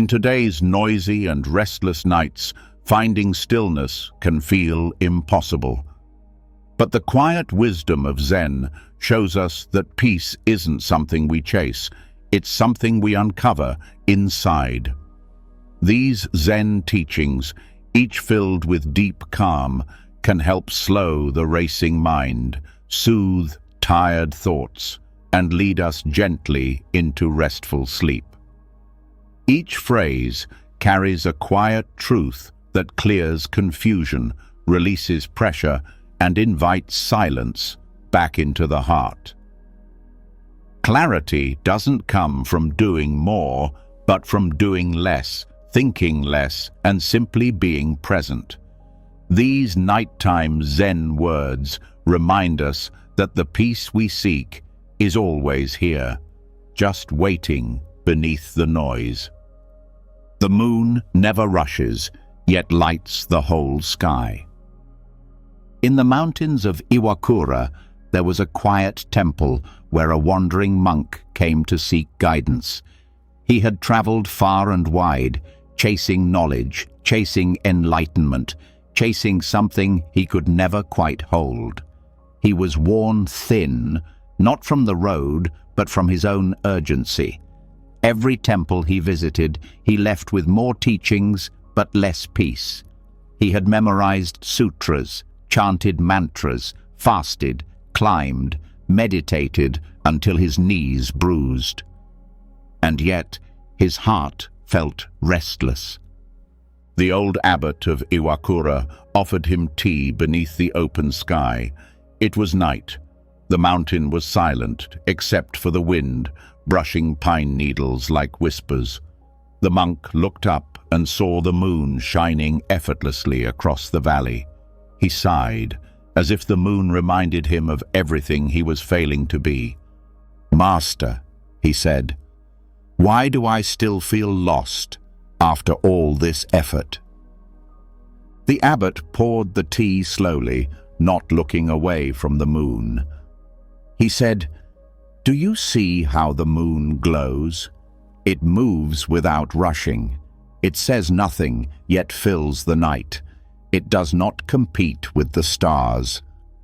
In today's noisy and restless nights, finding stillness can feel impossible. But the quiet wisdom of Zen shows us that peace isn't something we chase, it's something we uncover inside. These Zen teachings, each filled with deep calm, can help slow the racing mind, soothe tired thoughts, and lead us gently into restful sleep. Each phrase carries a quiet truth that clears confusion, releases pressure, and invites silence back into the heart. Clarity doesn't come from doing more, but from doing less, thinking less, and simply being present. These nighttime Zen words remind us that the peace we seek is always here, just waiting beneath the noise. The moon never rushes, yet lights the whole sky. In the mountains of Iwakura, there was a quiet temple where a wandering monk came to seek guidance. He had traveled far and wide, chasing knowledge, chasing enlightenment, chasing something he could never quite hold. He was worn thin, not from the road, but from his own urgency. Every temple he visited, he left with more teachings, but less peace. He had memorized sutras, chanted mantras, fasted, climbed, meditated until his knees bruised. And yet, his heart felt restless. The old abbot of Iwakura offered him tea beneath the open sky. It was night. The mountain was silent, except for the wind, brushing pine needles like whispers. The monk looked up and saw the moon shining effortlessly across the valley. He sighed, as if the moon reminded him of everything he was failing to be. "Master," he said, "why do I still feel lost after all this effort?" The abbot poured the tea slowly, not looking away from the moon. He said, "Do you see how the moon glows? It moves without rushing. It says nothing, yet fills the night. It does not compete with the stars.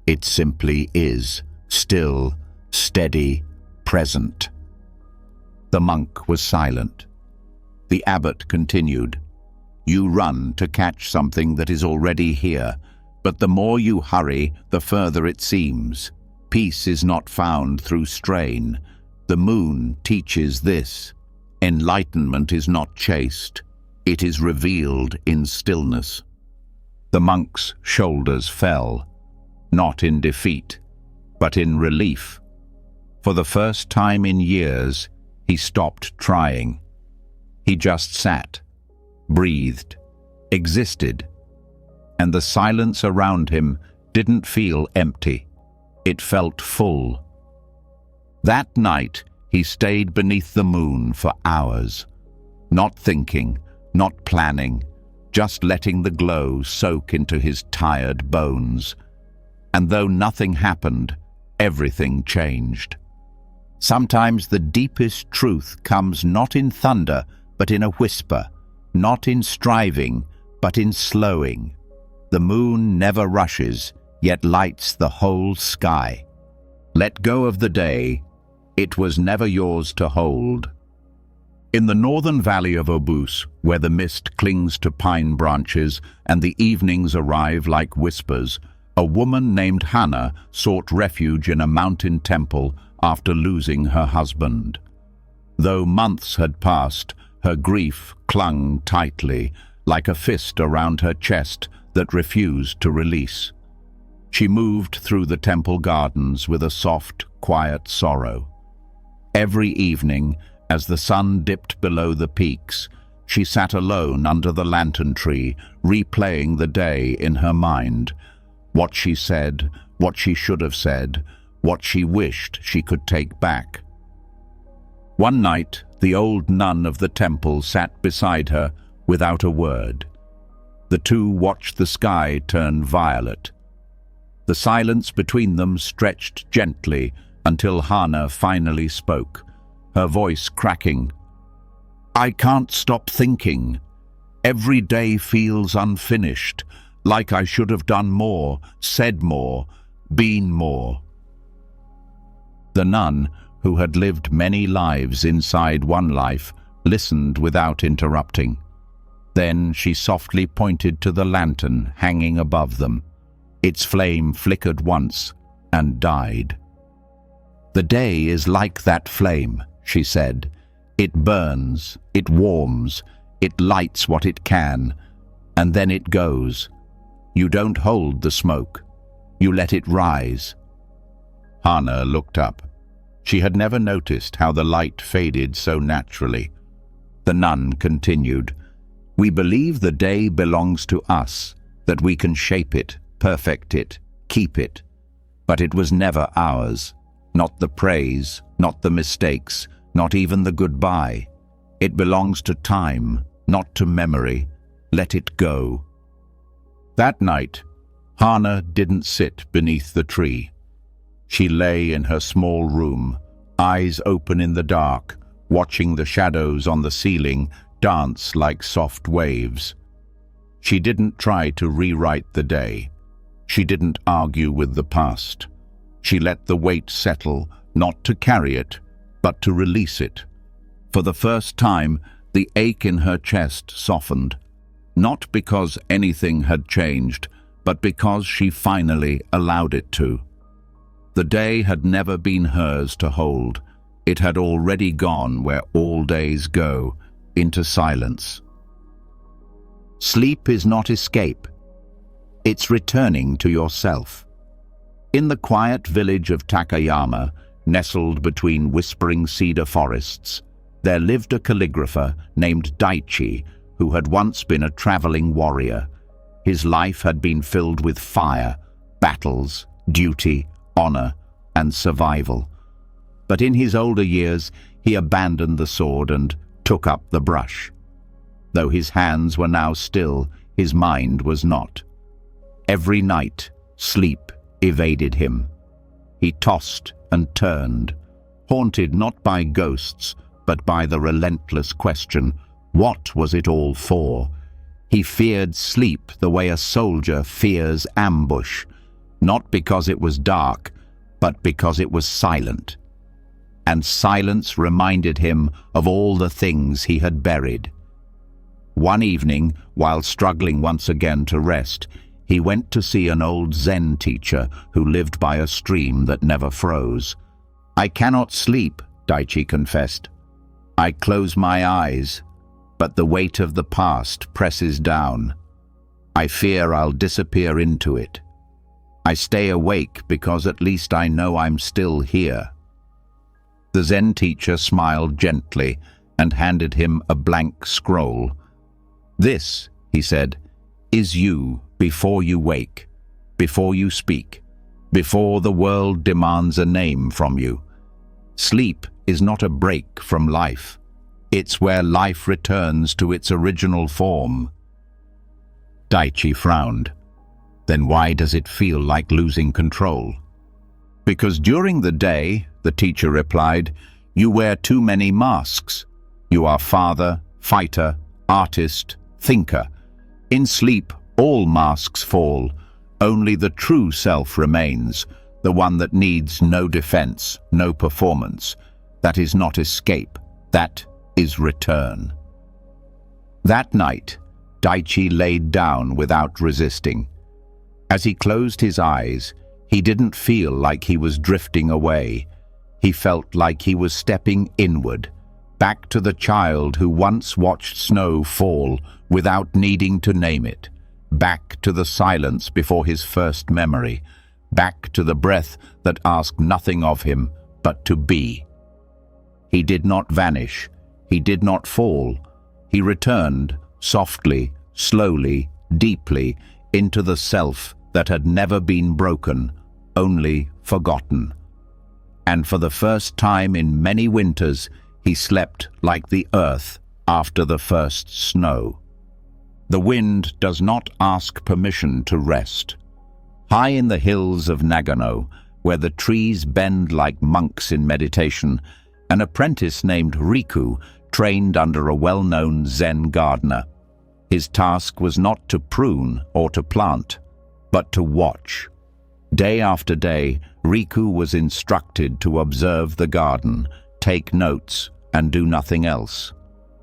It simply is, still, steady, present." The monk was silent. The abbot continued, "You run to catch something that is already here, but the more you hurry, the further it seems. Peace is not found through strain. The moon teaches this. Enlightenment is not chased. It is revealed in stillness." The monk's shoulders fell, not in defeat, but in relief. For the first time in years, he stopped trying. He just sat, breathed, existed, and the silence around him didn't feel empty. It felt full. That night, he stayed beneath the moon for hours, not thinking, not planning, just letting the glow soak into his tired bones. And though nothing happened, everything changed. Sometimes the deepest truth comes not in thunder, but in a whisper, not in striving, but in slowing. The moon never rushes, yet lights the whole sky. Let go of the day. It was never yours to hold. In the northern valley of Obus, where the mist clings to pine branches and the evenings arrive like whispers, a woman named Hannah sought refuge in a mountain temple after losing her husband. Though months had passed, her grief clung tightly, like a fist around her chest that refused to release. She moved through the temple gardens with a soft, quiet sorrow. Every evening, as the sun dipped below the peaks, she sat alone under the lantern tree, replaying the day in her mind. What she said, what she should have said, what she wished she could take back. One night, the old nun of the temple sat beside her without a word. The two watched the sky turn violet. The silence between them stretched gently until Hannah finally spoke, her voice cracking. I can't stop thinking. Every day feels unfinished, like I should have done more, said more, been more. The nun, who had lived many lives inside one life, listened without interrupting. Then she softly pointed to the lantern hanging above them. Its flame flickered once and died. "The day is like that flame," she said. "It burns, it warms, it lights what it can, and then it goes. You don't hold the smoke. You let it rise." Hannah looked up. She had never noticed how the light faded so naturally. The nun continued, "We believe the day belongs to us, that we can shape it, perfect it, keep it. But it was never ours. Not the praise, not the mistakes, not even the goodbye. It belongs to time, not to memory. Let it go." That night, Hannah didn't sit beneath the tree. She lay in her small room, eyes open in the dark, watching the shadows on the ceiling dance like soft waves. She didn't try to rewrite the day. She didn't argue with the past. She let the weight settle, not to carry it, but to release it. For the first time, the ache in her chest softened, not because anything had changed, but because she finally allowed it to. The day had never been hers to hold. It had already gone where all days go, into silence. Sleep is not escape. It's returning to yourself. In the quiet village of Takayama, nestled between whispering cedar forests, there lived a calligrapher named Daichi, who had once been a traveling warrior. His life had been filled with fire, battles, duty, honor, and survival. But in his older years, he abandoned the sword and took up the brush. Though his hands were now still, his mind was not. Every night, sleep evaded him. He tossed and turned, haunted not by ghosts, but by the relentless question, what was it all for? He feared sleep the way a soldier fears ambush, not because it was dark, but because it was silent. And silence reminded him of all the things he had buried. One evening, while struggling once again to rest, he went to see an old Zen teacher who lived by a stream that never froze. "I cannot sleep," Daichi confessed. "I close my eyes, but the weight of the past presses down. I fear I'll disappear into it. I stay awake because at least I know I'm still here." The Zen teacher smiled gently and handed him a blank scroll. "This," he said, "is you before you wake, before you speak, before the world demands a name from you. Sleep is not a break from life. It's where life returns to its original form." Daichi frowned. "Then why does it feel like losing control?" "Because during the day," the teacher replied, "you wear too many masks. You are father, fighter, artist, thinker. In sleep, all masks fall. Only the true self remains, the one that needs no defense, no performance. That is not escape. That is return." That night, Daichi laid down without resisting. As he closed his eyes, he didn't feel like he was drifting away. He felt like he was stepping inward, back to the child who once watched snow fall without needing to name it, back to the silence before his first memory, back to the breath that asked nothing of him but to be. He did not vanish. He did not fall. He returned, softly, slowly, deeply, into the self that had never been broken, only forgotten. And for the first time in many winters, he slept like the earth after the first snow. The wind does not ask permission to rest. High in the hills of Nagano, where the trees bend like monks in meditation, an apprentice named Riku trained under a well-known Zen gardener. His task was not to prune or to plant, but to watch. Day after day, Riku was instructed to observe the garden, take notes, and do nothing else.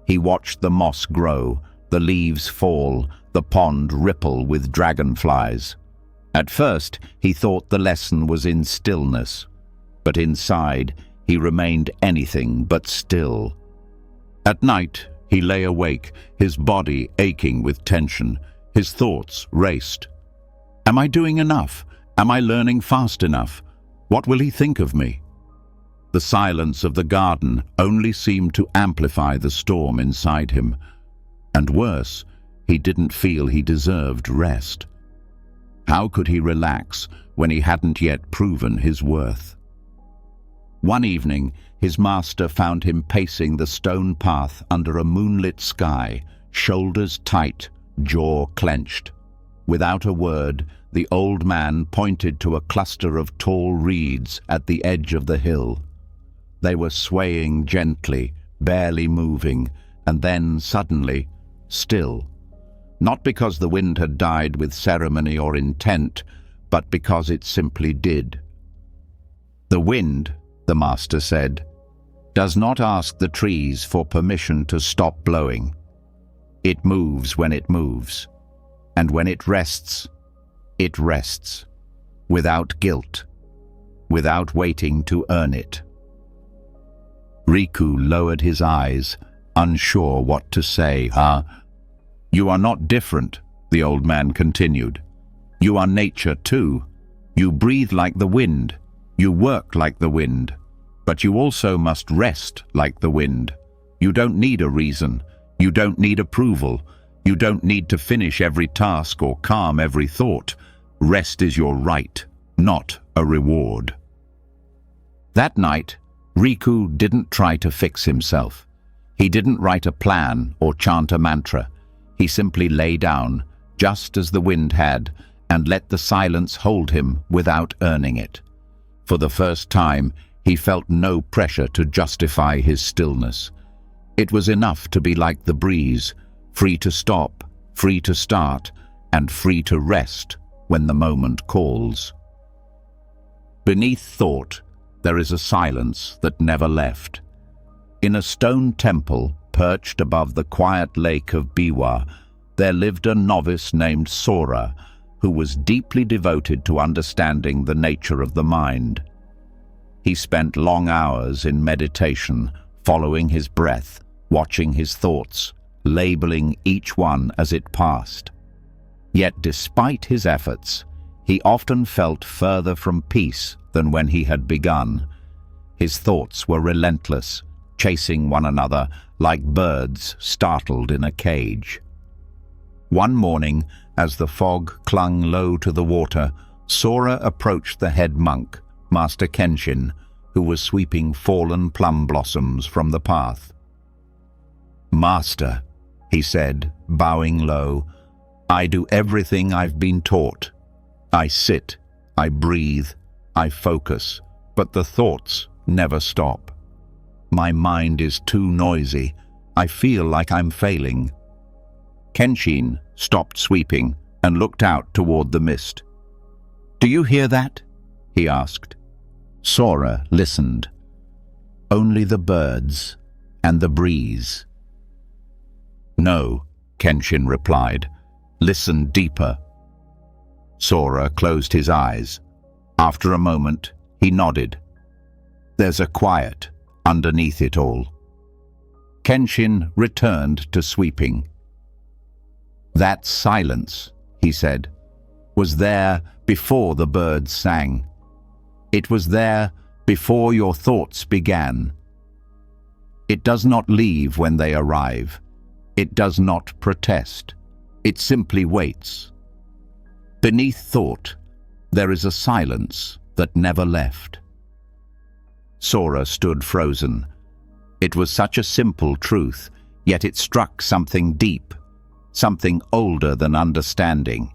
He watched the moss grow, the leaves fall, the pond ripple with dragonflies. At first, he thought the lesson was in stillness, but inside, he remained anything but still. At night, he lay awake, his body aching with tension. His thoughts raced. Am I doing enough? Am I learning fast enough? What will he think of me? The silence of the garden only seemed to amplify the storm inside him. And worse, he didn't feel he deserved rest. How could he relax when he hadn't yet proven his worth? One evening, his master found him pacing the stone path under a moonlit sky, shoulders tight, jaw clenched. Without a word, the old man pointed to a cluster of tall reeds at the edge of the hill. They were swaying gently, barely moving, and then suddenly, still. Not because the wind had died with ceremony or intent, but because it simply did. The wind, the master said, does not ask the trees for permission to stop blowing. It moves when it moves, and when it rests, without guilt, without waiting to earn it. Riku lowered his eyes, unsure what to say. You are not different, the old man continued. You are nature too. You breathe like the wind. You work like the wind. But you also must rest like the wind. You don't need a reason. You don't need approval. You don't need to finish every task or calm every thought. Rest is your right, not a reward. That night, Riku didn't try to fix himself. He didn't write a plan or chant a mantra. He simply lay down, just as the wind had, and let the silence hold him without earning it. For the first time, he felt no pressure to justify his stillness. It was enough to be like the breeze, free to stop, free to start, and free to rest when the moment calls. Beneath thought, there is a silence that never left. In a stone temple, perched above the quiet lake of Biwa, there lived a novice named Sora, who was deeply devoted to understanding the nature of the mind. He spent long hours in meditation, following his breath, watching his thoughts, labeling each one as it passed. Yet despite his efforts, he often felt further from peace than when he had begun. His thoughts were relentless, chasing one another like birds startled in a cage. One morning, as the fog clung low to the water, Sora approached the head monk, Master Kenshin, who was sweeping fallen plum blossoms from the path. "Master," he said, bowing low, "I do everything I've been taught. I sit, I breathe, I focus, but the thoughts never stop. My mind is too noisy. I feel like I'm failing." Kenshin stopped sweeping and looked out toward the mist. "Do you hear that?" he asked. Sora listened. "Only the birds and the breeze." "No," Kenshin replied. "Listen deeper." Sora closed his eyes. After a moment, he nodded. "There's a quiet underneath it all." Kenshin returned to sweeping. "That silence," he said, "was there before the birds sang. It was there before your thoughts began. It does not leave when they arrive. It does not protest. It simply waits. Beneath thought, there is a silence that never left." Sora stood frozen. It was such a simple truth, yet it struck something deep, something older than understanding.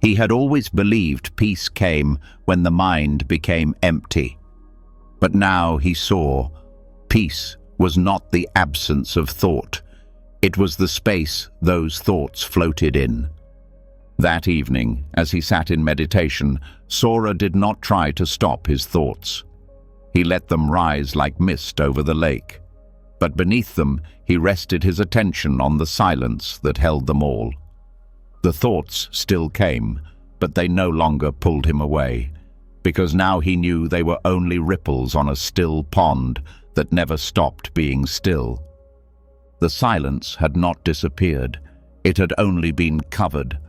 He had always believed peace came when the mind became empty. But now he saw peace was not the absence of thought. It was the space those thoughts floated in. That evening, as he sat in meditation, Sora did not try to stop his thoughts. He let them rise like mist over the lake. But beneath them, he rested his attention on the silence that held them all. The thoughts still came, but they no longer pulled him away, because now he knew they were only ripples on a still pond that never stopped being still. The silence had not disappeared. It had only been covered,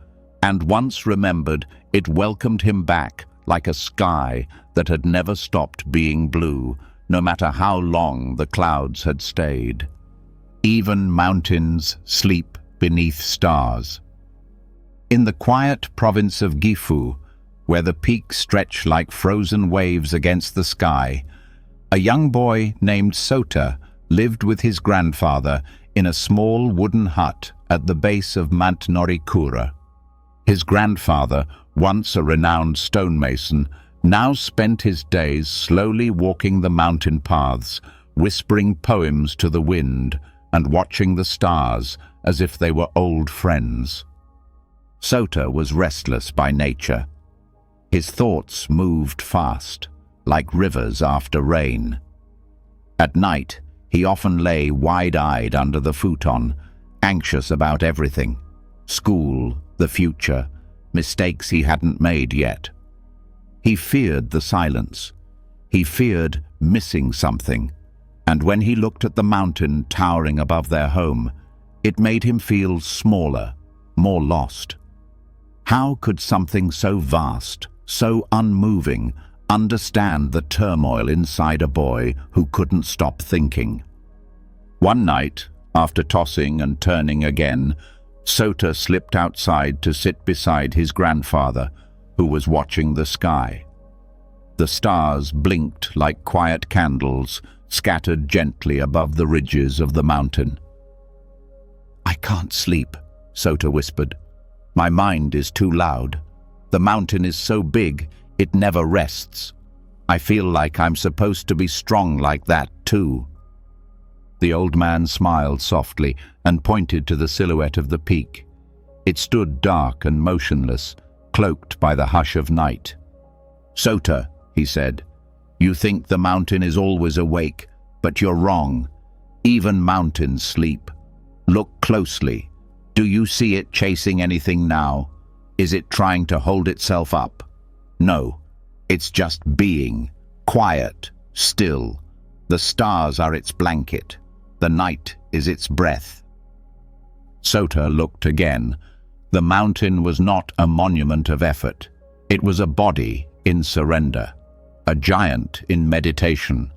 and once remembered, it welcomed him back like a sky that had never stopped being blue, no matter how long the clouds had stayed. Even mountains sleep beneath stars. In the quiet province of Gifu, where the peaks stretch like frozen waves against the sky, a young boy named Sota lived with his grandfather in a small wooden hut at the base of Mount Norikura. His grandfather, once a renowned stonemason, now spent his days slowly walking the mountain paths, whispering poems to the wind and watching the stars as if they were old friends. Sota was restless by nature. His thoughts moved fast, like rivers after rain. At night, he often lay wide-eyed under the futon, anxious about everything: school, the future, mistakes he hadn't made yet. He feared the silence. He feared missing something, and when he looked at the mountain towering above their home, it made him feel smaller, more lost. How could something so vast, so unmoving, understand the turmoil inside a boy who couldn't stop thinking? One night, after tossing and turning again, Sota slipped outside to sit beside his grandfather, who was watching the sky. The stars blinked like quiet candles, scattered gently above the ridges of the mountain. "I can't sleep," Sota whispered. "My mind is too loud. The mountain is so big, it never rests. I feel like I'm supposed to be strong like that, too." The old man smiled softly and pointed to the silhouette of the peak. It stood dark and motionless, cloaked by the hush of night. "Sota," he said, "you think the mountain is always awake, but you're wrong. Even mountains sleep. Look closely. Do you see it chasing anything now? Is it trying to hold itself up? No, it's just being, quiet, still. The stars are its blanket. The night is its breath." Sota looked again. The mountain was not a monument of effort. It was a body in surrender, a giant in meditation.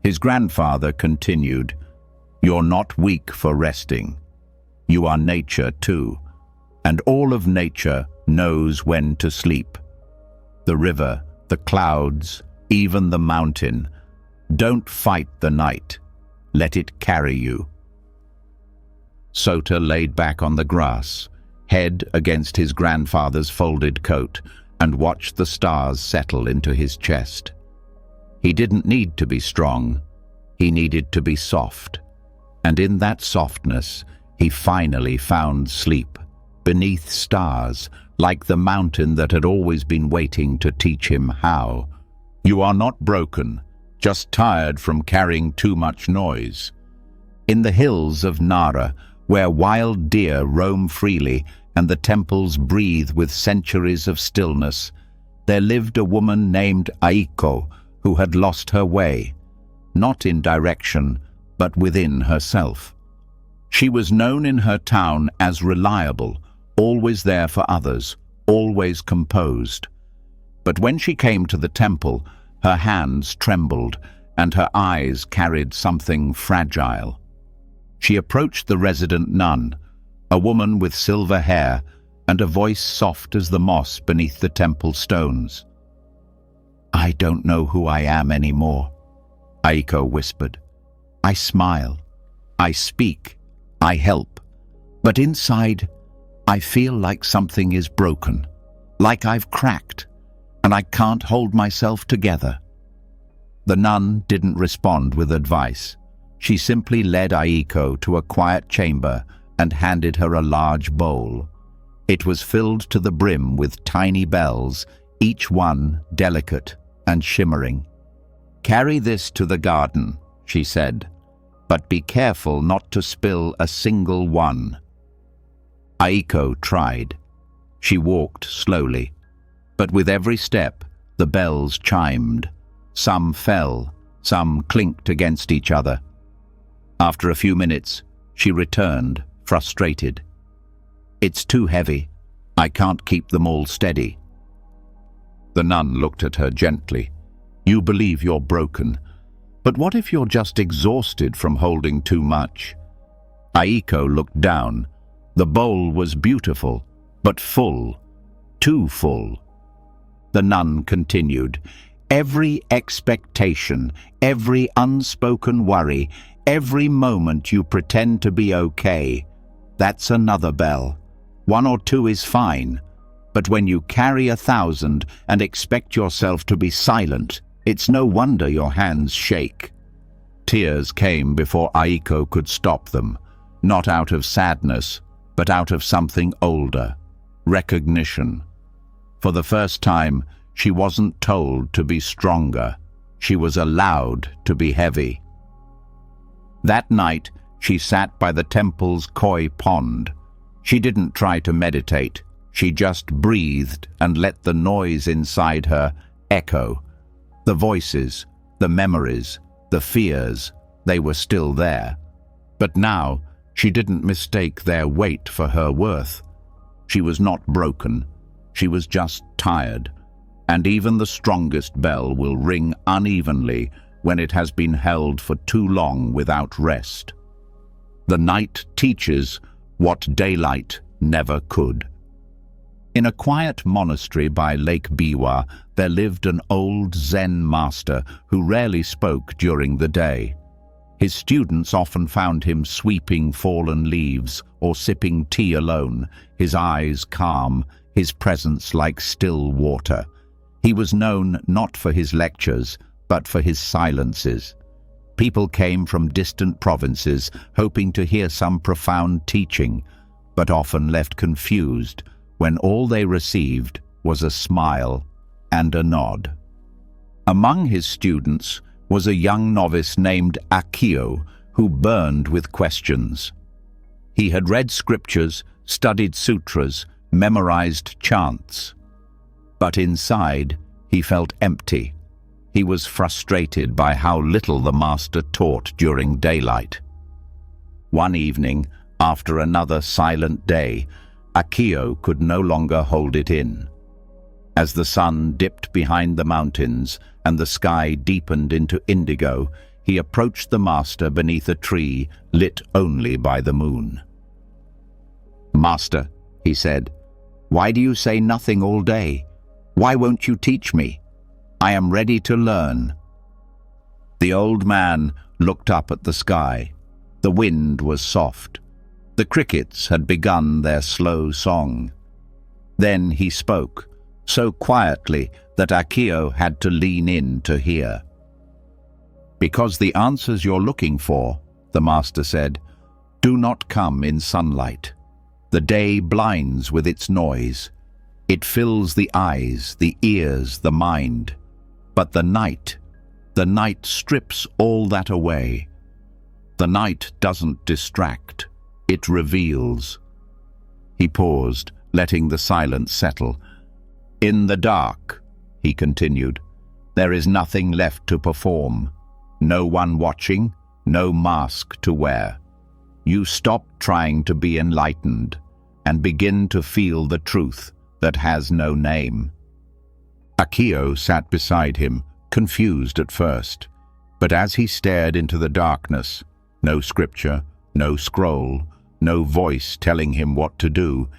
His grandfather continued, "You're not weak for resting. You are nature too, and all of nature knows when to sleep. The river, the clouds, even the mountain. Don't fight the night. Let it carry you." Sota laid back on the grass, head against his grandfather's folded coat, and watched the stars settle into his chest. He didn't need to be strong. He needed to be soft. And in that softness, he finally found sleep, beneath stars, like the mountain that had always been waiting to teach him how. "You are not broken, just tired from carrying too much noise." In the hills of Nara, where wild deer roam freely and the temples breathe with centuries of stillness, there lived a woman named Aiko who had lost her way, not in direction, but within herself. She was known in her town as reliable, always there for others, always composed. But when she came to the temple, her hands trembled and her eyes carried something fragile. She approached the resident nun, a woman with silver hair and a voice soft as the moss beneath the temple stones. "I don't know who I am anymore," Aiko whispered. "I smile, I speak, I help, but inside I feel like something is broken, like I've cracked, and I can't hold myself together." The nun didn't respond with advice. She simply led Aiko to a quiet chamber and handed her a large bowl. It was filled to the brim with tiny bells, each one delicate and shimmering. "Carry this to the garden," she said, "but be careful not to spill a single one." Aiko tried. She walked slowly, but with every step, the bells chimed. Some fell, some clinked against each other. After a few minutes, she returned, frustrated. "It's too heavy. I can't keep them all steady." The nun looked at her gently. "You believe you're broken, but what if you're just exhausted from holding too much?" Aiko looked down. The bowl was beautiful, but full, too full. The nun continued, "Every expectation, every unspoken worry, every moment you pretend to be okay, that's another bell. One or two is fine, but when you carry 1,000 and expect yourself to be silent, it's no wonder your hands shake." Tears came before Aiko could stop them, not out of sadness, but out of something older, recognition. For the first time, she wasn't told to be stronger. She was allowed to be heavy. That night, she sat by the temple's koi pond. She didn't try to meditate. She just breathed and let the noise inside her echo. The voices, the memories, the fears, they were still there. But now, she didn't mistake their weight for her worth. She was not broken. She was just tired. And even the strongest bell will ring unevenly when it has been held for too long without rest. The night teaches what daylight never could. In a quiet monastery by Lake Biwa, there lived an old Zen master who rarely spoke during the day. His students often found him sweeping fallen leaves or sipping tea alone, his eyes calm, his presence like still water. He was known not for his lectures, but for his silences. People came from distant provinces, hoping to hear some profound teaching, but often left confused when all they received was a smile and a nod. Among his students was a young novice named Akio, who burned with questions. He had read scriptures, studied sutras, memorized chants. But inside, he felt empty. He was frustrated by how little the master taught during daylight. One evening, after another silent day, Akio could no longer hold it in. As the sun dipped behind the mountains and the sky deepened into indigo, he approached the master beneath a tree lit only by the moon. "Master," he said, "why do you say nothing all day? Why won't you teach me? I am ready to learn." The old man looked up at the sky. The wind was soft. The crickets had begun their slow song. Then he spoke, so quietly that Akio had to lean in to hear. "Because the answers you're looking for," the master said, "do not come in sunlight. The day blinds with its noise. It fills the eyes, the ears, the mind. But the night strips all that away. The night doesn't distract, it reveals." He paused, letting the silence settle. "In the dark," he continued, "there is nothing left to perform. No one watching, no mask to wear. You stop trying to be enlightened and begin to feel the truth that has no name." Akio sat beside him, confused at first, but as he stared into the darkness, no scripture, no scroll, no voice telling him what to do,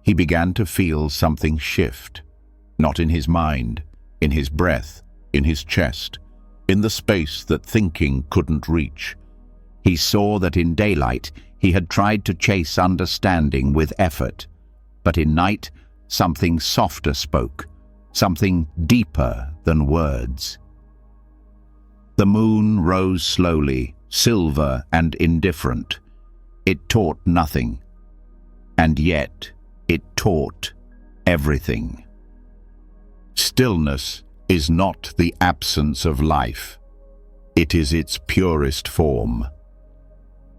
he began to feel something shift. Not in his mind, in his breath, in his chest, in the space that thinking couldn't reach. He saw that in daylight he had tried to chase understanding with effort, but in night something softer spoke, something deeper than words. The moon rose slowly, silver and indifferent. It taught nothing. And yet, it taught everything. Stillness is not the absence of life. It is its purest form.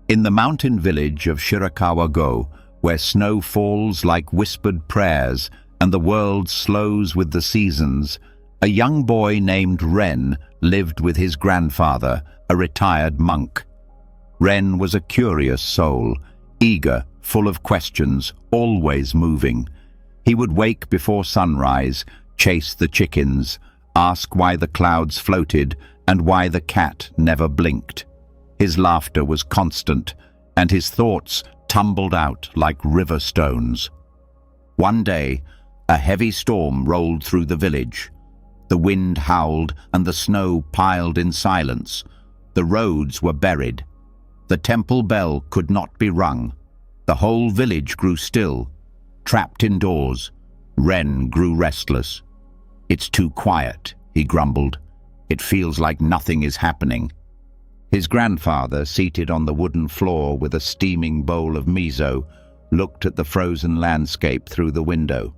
In the mountain village of Shirakawa-go, where snow falls like whispered prayers and the world slows with the seasons, a young boy named Ren lived with his grandfather, a retired monk. Ren was a curious soul, eager, full of questions, always moving. He would wake before sunrise, chase the chickens, ask why the clouds floated and why the cat never blinked. His laughter was constant, and his thoughts tumbled out like river stones. One day, a heavy storm rolled through the village. The wind howled and the snow piled in silence. The roads were buried. The temple bell could not be rung. The whole village grew still. Trapped indoors, Ren grew restless. "It's too quiet," he grumbled. "It feels like nothing is happening." His grandfather, seated on the wooden floor with a steaming bowl of miso, looked at the frozen landscape through the window.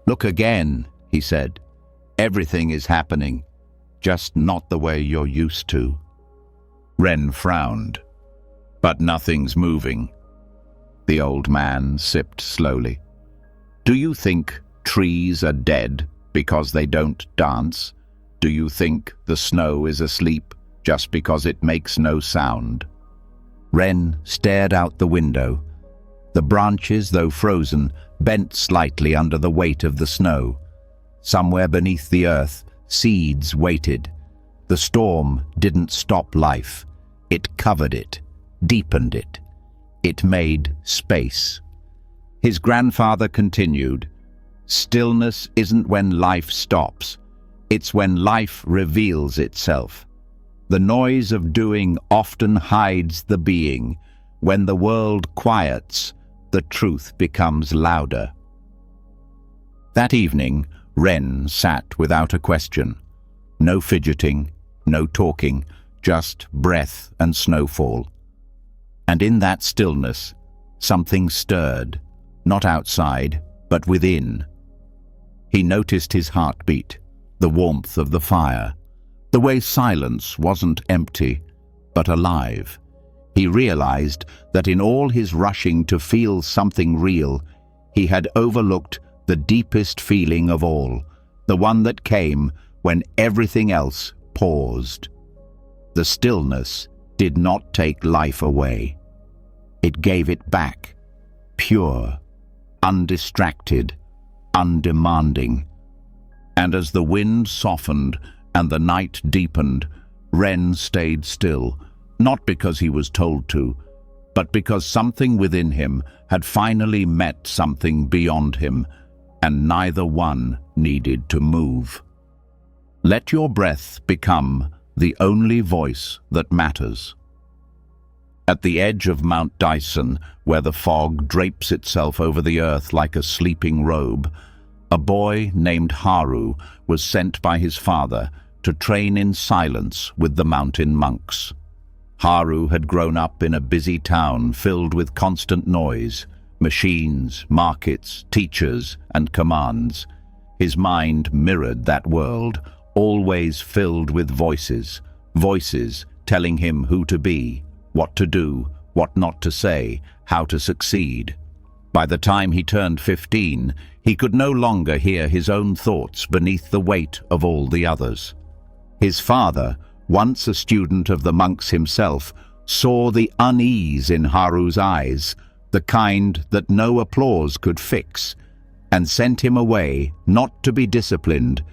"Look again," he said. "Everything is happening, just not the way you're used to." Ren frowned. "But nothing's moving." The old man sipped slowly. "Do you think trees are dead because they don't dance? Do you think the snow is asleep just because it makes no sound?" Ren stared out the window. The branches, though frozen, bent slightly under the weight of the snow. Somewhere beneath the earth, seeds waited. The storm didn't stop life. It covered it, deepened it. It made space. His grandfather continued, "Stillness isn't when life stops. It's when life reveals itself. The noise of doing often hides the being. When the world quiets, the truth becomes louder." That evening, Ren sat without a question. No fidgeting, no talking, just breath and snowfall. And in that stillness, something stirred, not outside, but within. He noticed his heartbeat, the warmth of the fire, the way silence wasn't empty, but alive. He realized that in all his rushing to feel something real, he had overlooked the deepest feeling of all, the one that came when everything else paused. The stillness did not take life away. It gave it back, pure, undistracted, undemanding. And as the wind softened and the night deepened, Ren stayed still, not because he was told to, but because something within him had finally met something beyond him, and neither one needed to move. Let your breath become the only voice that matters. At the edge of Mount Dyson, where the fog drapes itself over the earth like a sleeping robe, a boy named Haru was sent by his father to train in silence with the mountain monks. Haru had grown up in a busy town filled with constant noise, machines, markets, teachers, and commands. His mind mirrored that world, always filled with voices, voices telling him who to be, what to do, what not to say, how to succeed. By the time he turned 15, he could no longer hear his own thoughts beneath the weight of all the others. His father, once a student of the monks himself, saw the unease in Haru's eyes, the kind that no applause could fix, and sent him away not to be disciplined,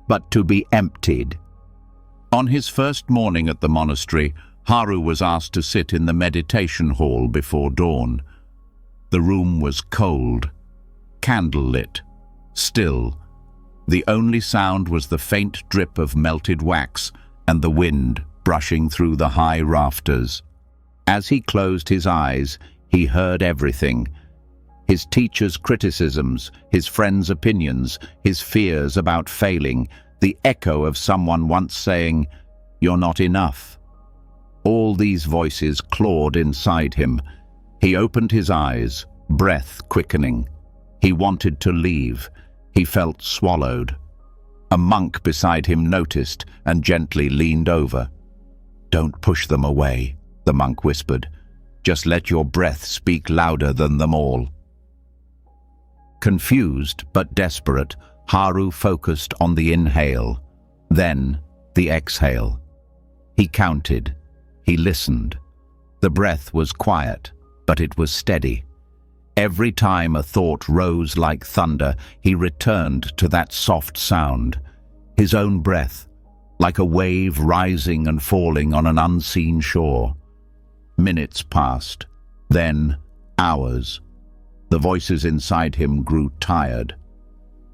but to be emptied. On his first morning at the monastery, Haru was asked to sit in the meditation hall before dawn. The room was cold, candle-lit, still. The only sound was the faint drip of melted wax and the wind brushing through the high rafters. As he closed his eyes, he heard everything. His teacher's criticisms, his friends' opinions, his fears about failing, the echo of someone once saying, "You're not enough." All these voices clawed inside him. He opened his eyes, breath quickening. He wanted to leave. He felt swallowed. A monk beside him noticed and gently leaned over. "Don't push them away," the monk whispered. "Just let your breath speak louder than them all." Confused but desperate, Haru focused on the inhale, then the exhale. He counted. He listened. The breath was quiet, but it was steady. Every time a thought rose like thunder, he returned to that soft sound. His own breath, like a wave rising and falling on an unseen shore. Minutes passed, then hours. The voices inside him grew tired.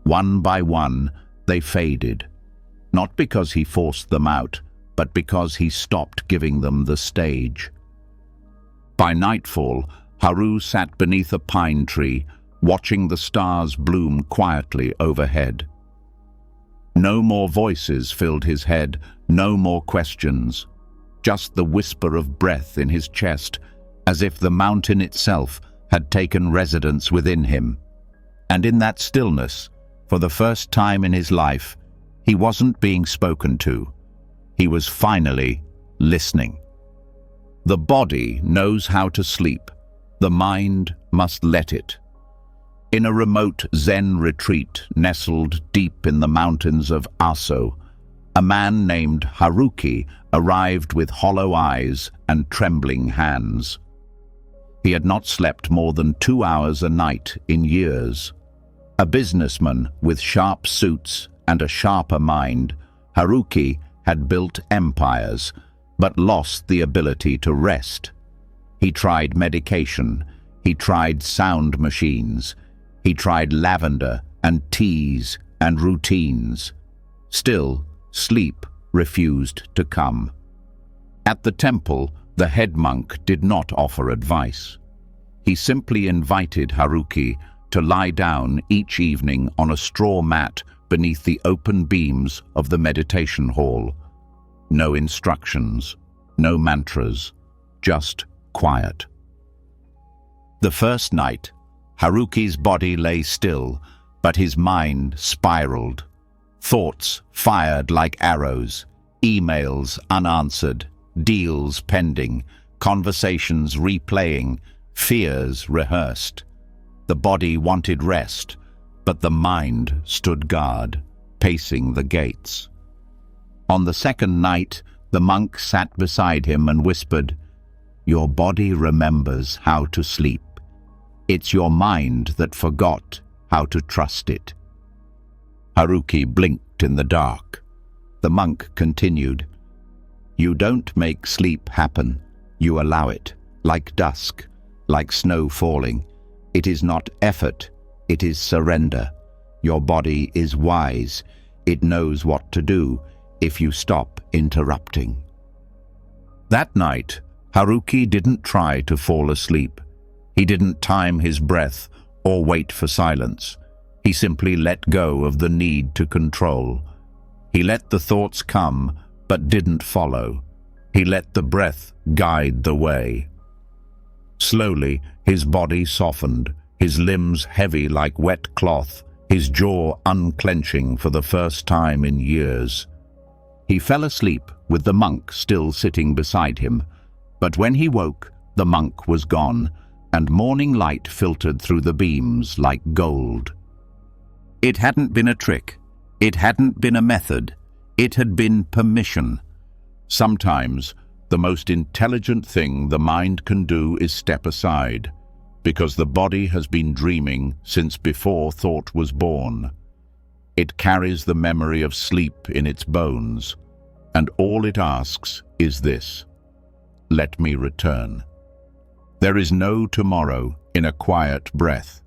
One by one, they faded. Not because he forced them out, but because he stopped giving them the stage. By nightfall, Haru sat beneath a pine tree, watching the stars bloom quietly overhead. No more voices filled his head, no more questions. Just the whisper of breath in his chest, as if the mountain itself had taken residence within him. And in that stillness, for the first time in his life, he wasn't being spoken to. He was finally listening. The body knows how to sleep. The mind must let it. In a remote Zen retreat nestled deep in the mountains of Aso, a man named Haruki arrived with hollow eyes and trembling hands. He had not slept more than 2 hours a night in years. A businessman with sharp suits and a sharper mind, Haruki had built empires, but lost the ability to rest. He tried medication, he tried sound machines, he tried lavender and teas and routines. Still, sleep refused to come. At the temple, the head monk did not offer advice. He simply invited Haruki to lie down each evening on a straw mat beneath the open beams of the meditation hall. No instructions, no mantras, just quiet. The first night, Haruki's body lay still, but his mind spiraled. Thoughts fired like arrows, emails unanswered, deals pending, conversations replaying, fears rehearsed. The body wanted rest, but the mind stood guard, pacing the gates. On the second night, the monk sat beside him and whispered, "Your body remembers how to sleep. It's your mind that forgot how to trust it." Haruki blinked in the dark. The monk continued, "You don't make sleep happen. You allow it, like dusk, like snow falling. It is not effort, it is surrender. Your body is wise. It knows what to do if you stop interrupting." That night, Haruki didn't try to fall asleep. He didn't time his breath or wait for silence. He simply let go of the need to control. He let the thoughts come, but didn't follow. He let the breath guide the way. Slowly, his body softened, his limbs heavy like wet cloth, his jaw unclenching for the first time in years. He fell asleep with the monk still sitting beside him, but when he woke, the monk was gone, and morning light filtered through the beams like gold. It hadn't been a trick. It hadn't been a method. It had been permission. Sometimes, the most intelligent thing the mind can do is step aside, because the body has been dreaming since before thought was born. It carries the memory of sleep in its bones, and all it asks is this: let me return. There is no tomorrow in a quiet breath.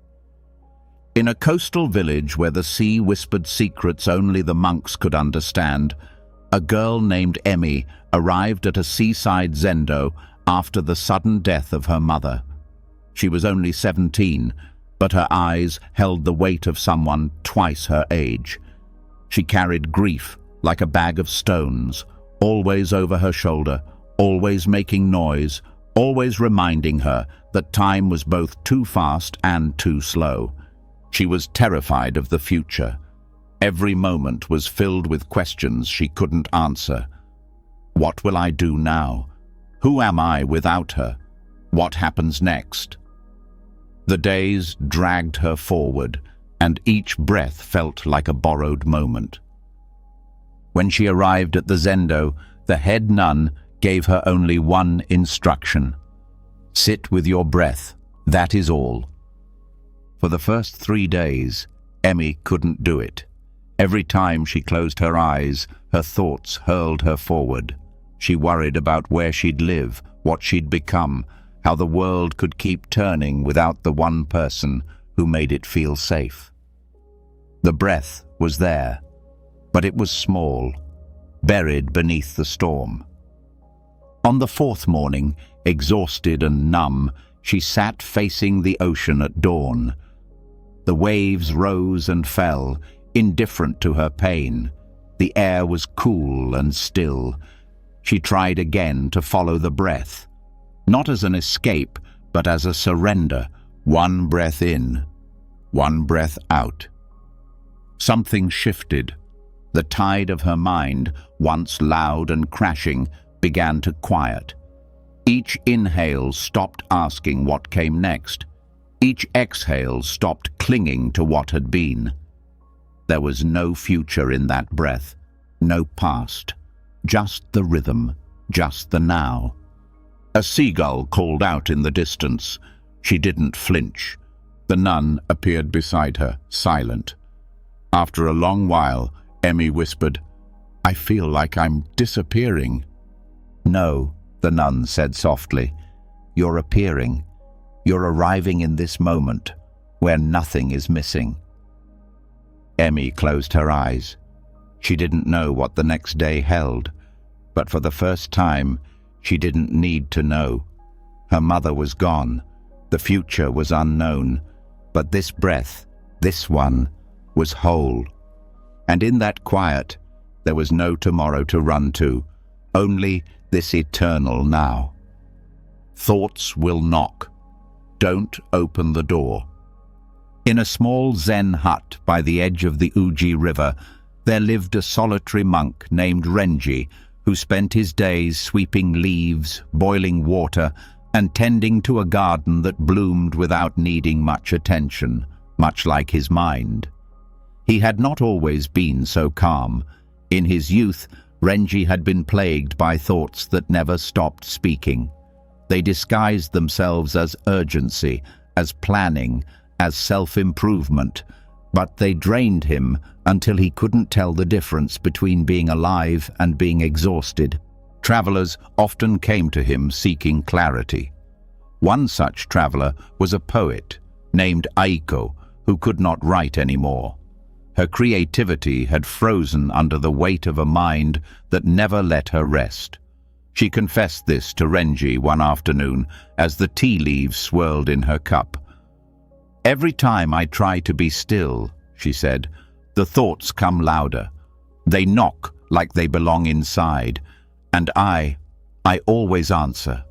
In a coastal village where the sea whispered secrets only the monks could understand, a girl named Emi arrived at a seaside zendo after the sudden death of her mother. She was only 17, but her eyes held the weight of someone twice her age. She carried grief like a bag of stones, always over her shoulder, always making noise, always reminding her that time was both too fast and too slow. She was terrified of the future. Every moment was filled with questions she couldn't answer. What will I do now? Who am I without her? What happens next? The days dragged her forward, and each breath felt like a borrowed moment. When she arrived at the zendo, the head nun gave her only one instruction: sit with your breath, that is all. For the first 3 days, Emmy couldn't do it. Every time she closed her eyes, her thoughts hurled her forward. She worried about where she'd live, what she'd become, how the world could keep turning without the one person who made it feel safe. The breath was there, but it was small, buried beneath the storm. On the 4th morning, exhausted and numb, she sat facing the ocean at dawn. The waves rose and fell, indifferent to her pain. The air was cool and still. She tried again to follow the breath, not as an escape, but as a surrender. One breath in, one breath out. Something shifted. The tide of her mind, once loud and crashing, began to quiet. Each inhale stopped asking what came next. Each exhale stopped clinging to what had been. There was no future in that breath, no past, just the rhythm, just the now. A seagull called out in the distance. She didn't flinch. The nun appeared beside her, silent. After a long while, Emmy whispered, "I feel like I'm disappearing." "No," the nun said softly. "You're appearing. You're arriving in this moment, where nothing is missing." Emmy closed her eyes. She didn't know what the next day held, but for the first time, she didn't need to know. Her mother was gone. The future was unknown. But this breath, this one, was whole. And in that quiet, there was no tomorrow to run to, only this eternal now. Thoughts will knock. Don't open the door. In a small Zen hut by the edge of the Uji River, there lived a solitary monk named Renji, who spent his days sweeping leaves, boiling water, and tending to a garden that bloomed without needing much attention, much like his mind. He had not always been so calm. In his youth, Renji had been plagued by thoughts that never stopped speaking. They disguised themselves as urgency, as planning, as self-improvement, but they drained him until he couldn't tell the difference between being alive and being exhausted. Travelers often came to him seeking clarity. One such traveler was a poet named Aiko, who could not write anymore. Her creativity had frozen under the weight of a mind that never let her rest. She confessed this to Renji one afternoon as the tea leaves swirled in her cup. "Every time I try to be still," she said, "the thoughts come louder. They knock like they belong inside, and I always answer."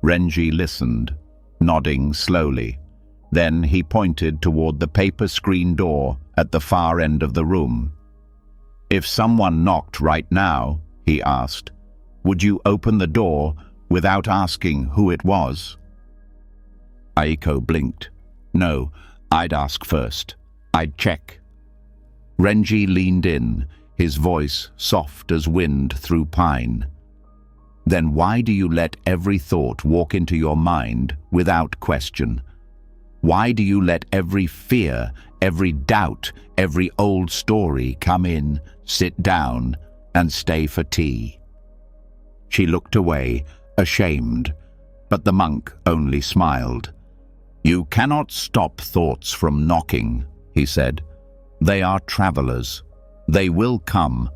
Renji listened, nodding slowly. Then he pointed toward the paper screen door at the far end of the room. "If someone knocked right now," he asked, "would you open the door without asking who it was?" Aiko blinked. "No, I'd ask first. I'd check." Renji leaned in, his voice soft as wind through pine. "Then why do you let every thought walk into your mind without question? Why do you let every fear, every doubt, every old story come in, sit down, and stay for tea?" She looked away, ashamed, but the monk only smiled. "You cannot stop thoughts from knocking," he said. "They are travelers. They will come.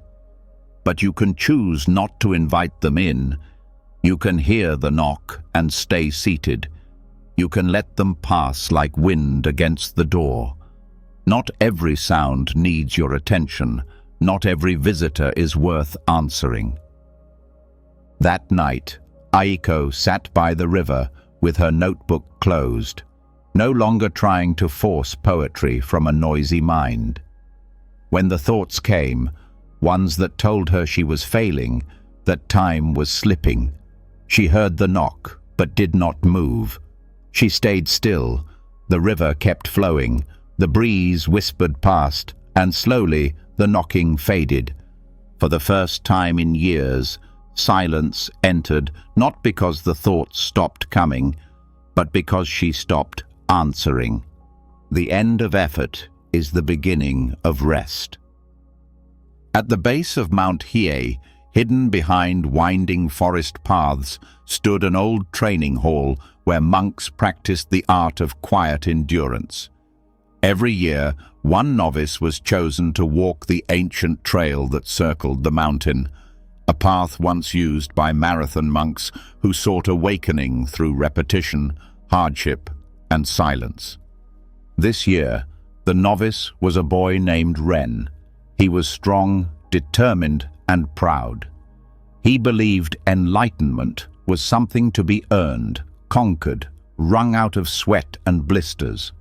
But you can choose not to invite them in. You can hear the knock and stay seated. You can let them pass like wind against the door. Not every sound needs your attention. Not every visitor is worth answering." That night, Aiko sat by the river with her notebook closed, no longer trying to force poetry from a noisy mind. When the thoughts came, ones that told her she was failing, that time was slipping, she heard the knock but did not move. She stayed still. The river kept flowing, the breeze whispered past, and slowly the knocking faded. For the first time in years, silence entered, not because the thoughts stopped coming, but because she stopped answering. The end of effort is the beginning of rest. At the base of Mount Hiei, hidden behind winding forest paths, stood an old training hall where monks practiced the art of quiet endurance. Every year, one novice was chosen to walk the ancient trail that circled the mountain, a path once used by marathon monks who sought awakening through repetition, hardship, and silence. This year, the novice was a boy named Ren. He was strong, determined, and proud. He believed enlightenment was something to be earned, conquered, wrung out of sweat and blisters.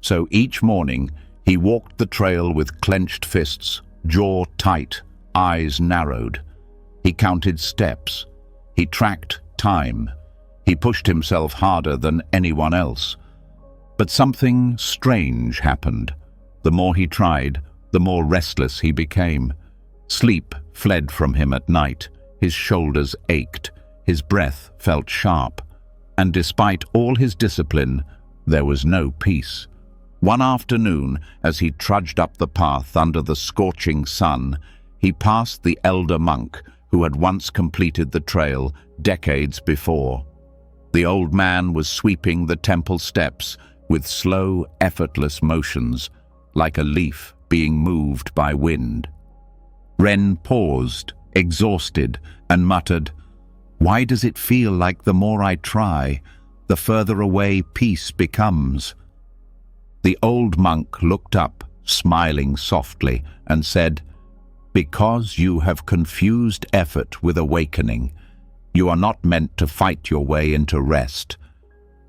So each morning, he walked the trail with clenched fists, jaw tight, eyes narrowed. He counted steps. He tracked time. He pushed himself harder than anyone else. But something strange happened. The more he tried, the more restless he became. Sleep fled from him at night. His shoulders ached. His breath felt sharp. And despite all his discipline, there was no peace. One afternoon, as he trudged up the path under the scorching sun, he passed the elder monk who had once completed the trail decades before. The old man was sweeping the temple steps with slow, effortless motions, like a leaf being moved by wind. Ren paused, exhausted, and muttered, "Why does it feel like the more I try, the further away peace becomes?" The old monk looked up, smiling softly, and said, "Because you have confused effort with awakening. You are not meant to fight your way into rest.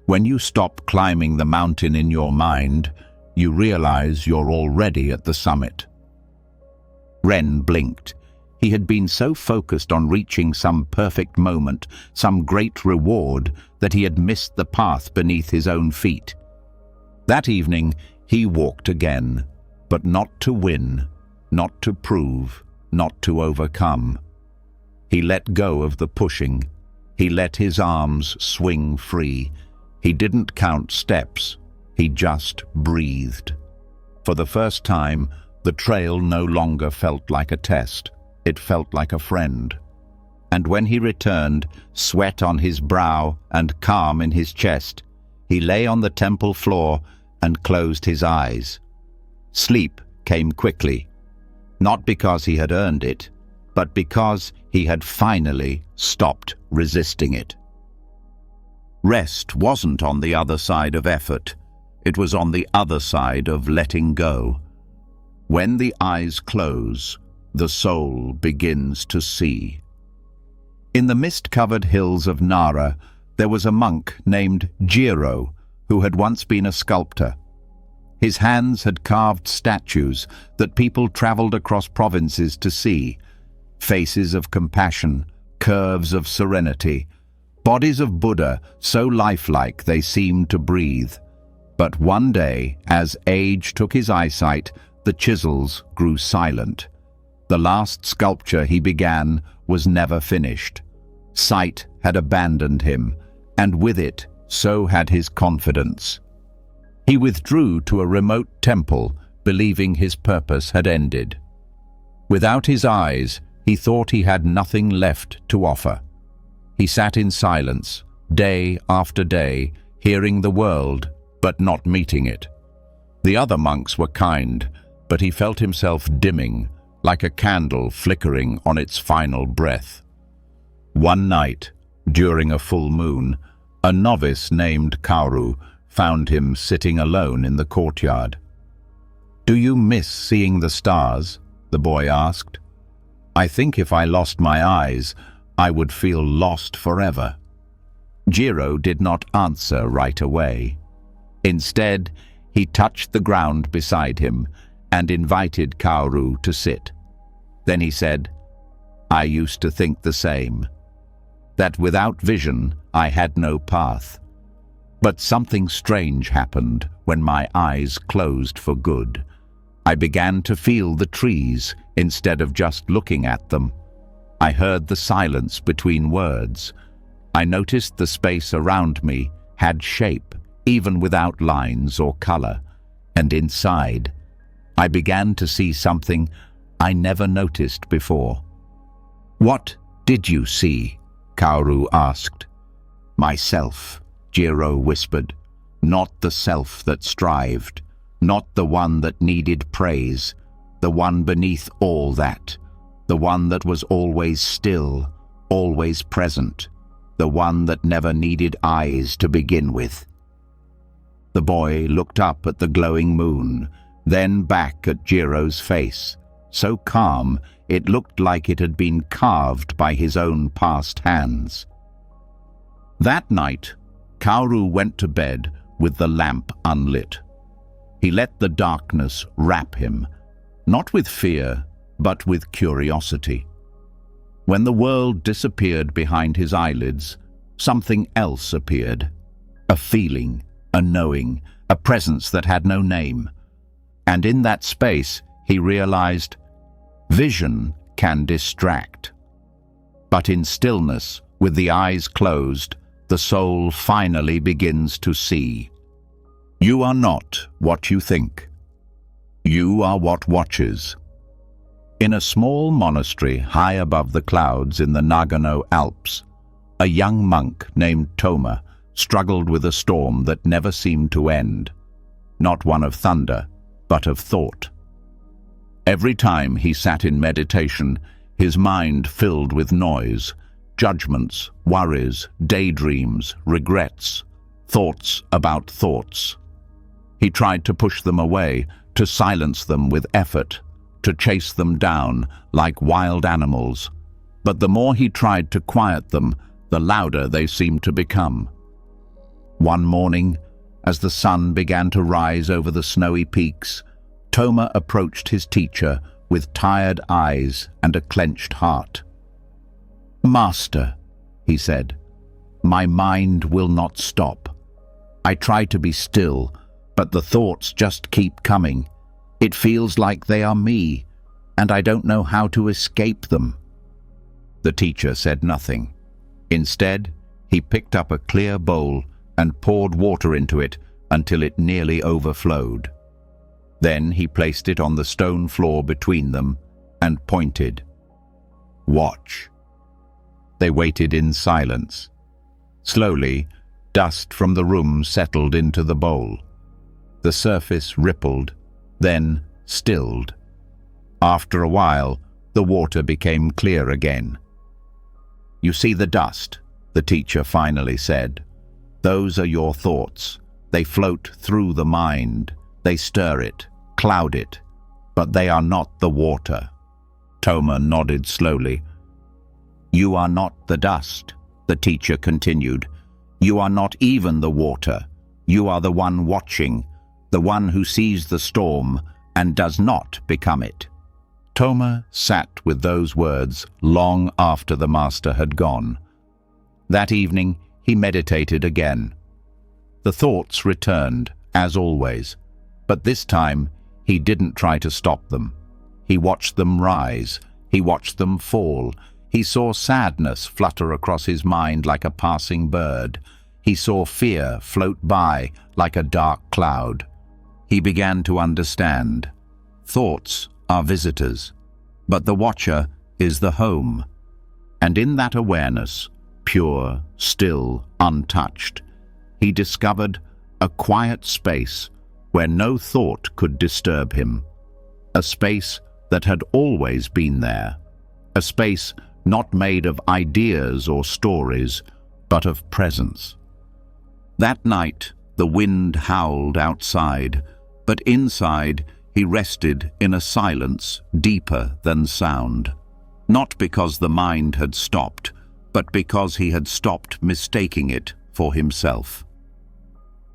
When you stop climbing the mountain in your mind, you realize you're already at the summit." Ren blinked. He had been so focused on reaching some perfect moment, some great reward, that he had missed the path beneath his own feet. That evening, he walked again, but not to win, not to prove, not to overcome. He let go of the pushing. He let his arms swing free. He didn't count steps. He just breathed. For the first time, the trail no longer felt like a test. It felt like a friend. And when he returned, sweat on his brow and calm in his chest, he lay on the temple floor and closed his eyes. Sleep came quickly, not because he had earned it, but because he had finally stopped resisting it. Rest wasn't on the other side of effort. It was on the other side of letting go. When the eyes close, the soul begins to see. In the mist-covered hills of Nara, there was a monk named Jiro, who had once been a sculptor. His hands had carved statues that people traveled across provinces to see. Faces of compassion, curves of serenity, bodies of Buddha so lifelike they seemed to breathe. But one day, as age took his eyesight, the chisels grew silent. The last sculpture he began was never finished. Sight had abandoned him, and with it, so had his confidence. He withdrew to a remote temple, believing his purpose had ended. Without his eyes, he thought he had nothing left to offer. He sat in silence, day after day, hearing the world, but not meeting it. The other monks were kind, but he felt himself dimming, like a candle flickering on its final breath. One night, during a full moon, a novice named Kaoru found him sitting alone in the courtyard. "Do you miss seeing the stars?" the boy asked. "I think if I lost my eyes, I would feel lost forever. Jiro did not answer right away. Instead, he touched the ground beside him and invited Kaoru to sit. Then he said, "I used to think the same, that without vision I had no path. But something strange happened when my eyes closed for good. I began to feel the trees instead of just looking at them. I heard the silence between words. I noticed the space around me had shape, even without lines or color. And inside, I began to see something I never noticed before." "What did you see?" Kaoru asked. "Myself," Jiro whispered. "Not the self that strived, not the one that needed praise, the one beneath all that, the one that was always still, always present, the one that never needed eyes to begin with." The boy looked up at the glowing moon, then back at Jiro's face, so calm it looked like it had been carved by his own past hands. That night, Kaoru went to bed with the lamp unlit. He let the darkness wrap him, not with fear, but with curiosity. When the world disappeared behind his eyelids, something else appeared. A feeling, a knowing, a presence that had no name. And in that space, he realized, vision can distract. But in stillness, with the eyes closed, the soul finally begins to see. You are not what you think. You are what watches. In a small monastery high above the clouds in the Nagano Alps, a young monk named Toma struggled with a storm that never seemed to end. Not one of thunder, but of thought. Every time he sat in meditation, his mind filled with noise, judgments, worries, daydreams, regrets, thoughts about thoughts. He tried to push them away, to silence them with effort, to chase them down like wild animals. But the more he tried to quiet them, the louder they seemed to become. One morning, as the sun began to rise over the snowy peaks, Toma approached his teacher with tired eyes and a clenched heart. "Master," he said, "my mind will not stop. I try to be still, but the thoughts just keep coming. It feels like they are me, and I don't know how to escape them." The teacher said nothing. Instead, he picked up a clear bowl and poured water into it until it nearly overflowed. Then he placed it on the stone floor between them and pointed. "Watch." They waited in silence. Slowly, dust from the room settled into the bowl. The surface rippled, then stilled. After a while, the water became clear again. "You see the dust," the teacher finally said. "Those are your thoughts. They float through the mind. They stir it, cloud it, but they are not the water." Toma nodded slowly. "You are not the dust," the teacher continued. "You are not even the water. You are the one watching, the one who sees the storm and does not become it." Toma sat with those words long after the master had gone. That evening, he meditated again. The thoughts returned, as always, but this time he didn't try to stop them. He watched them rise, he watched them fall. He saw sadness flutter across his mind like a passing bird. He saw fear float by like a dark cloud. He began to understand. Thoughts are visitors, but the watcher is the home. And in that awareness, pure, still, untouched, he discovered a quiet space where no thought could disturb him. A space that had always been there. A space not made of ideas or stories, but of presence. That night, the wind howled outside, but inside he rested in a silence deeper than sound. Not because the mind had stopped, but because he had stopped mistaking it for himself.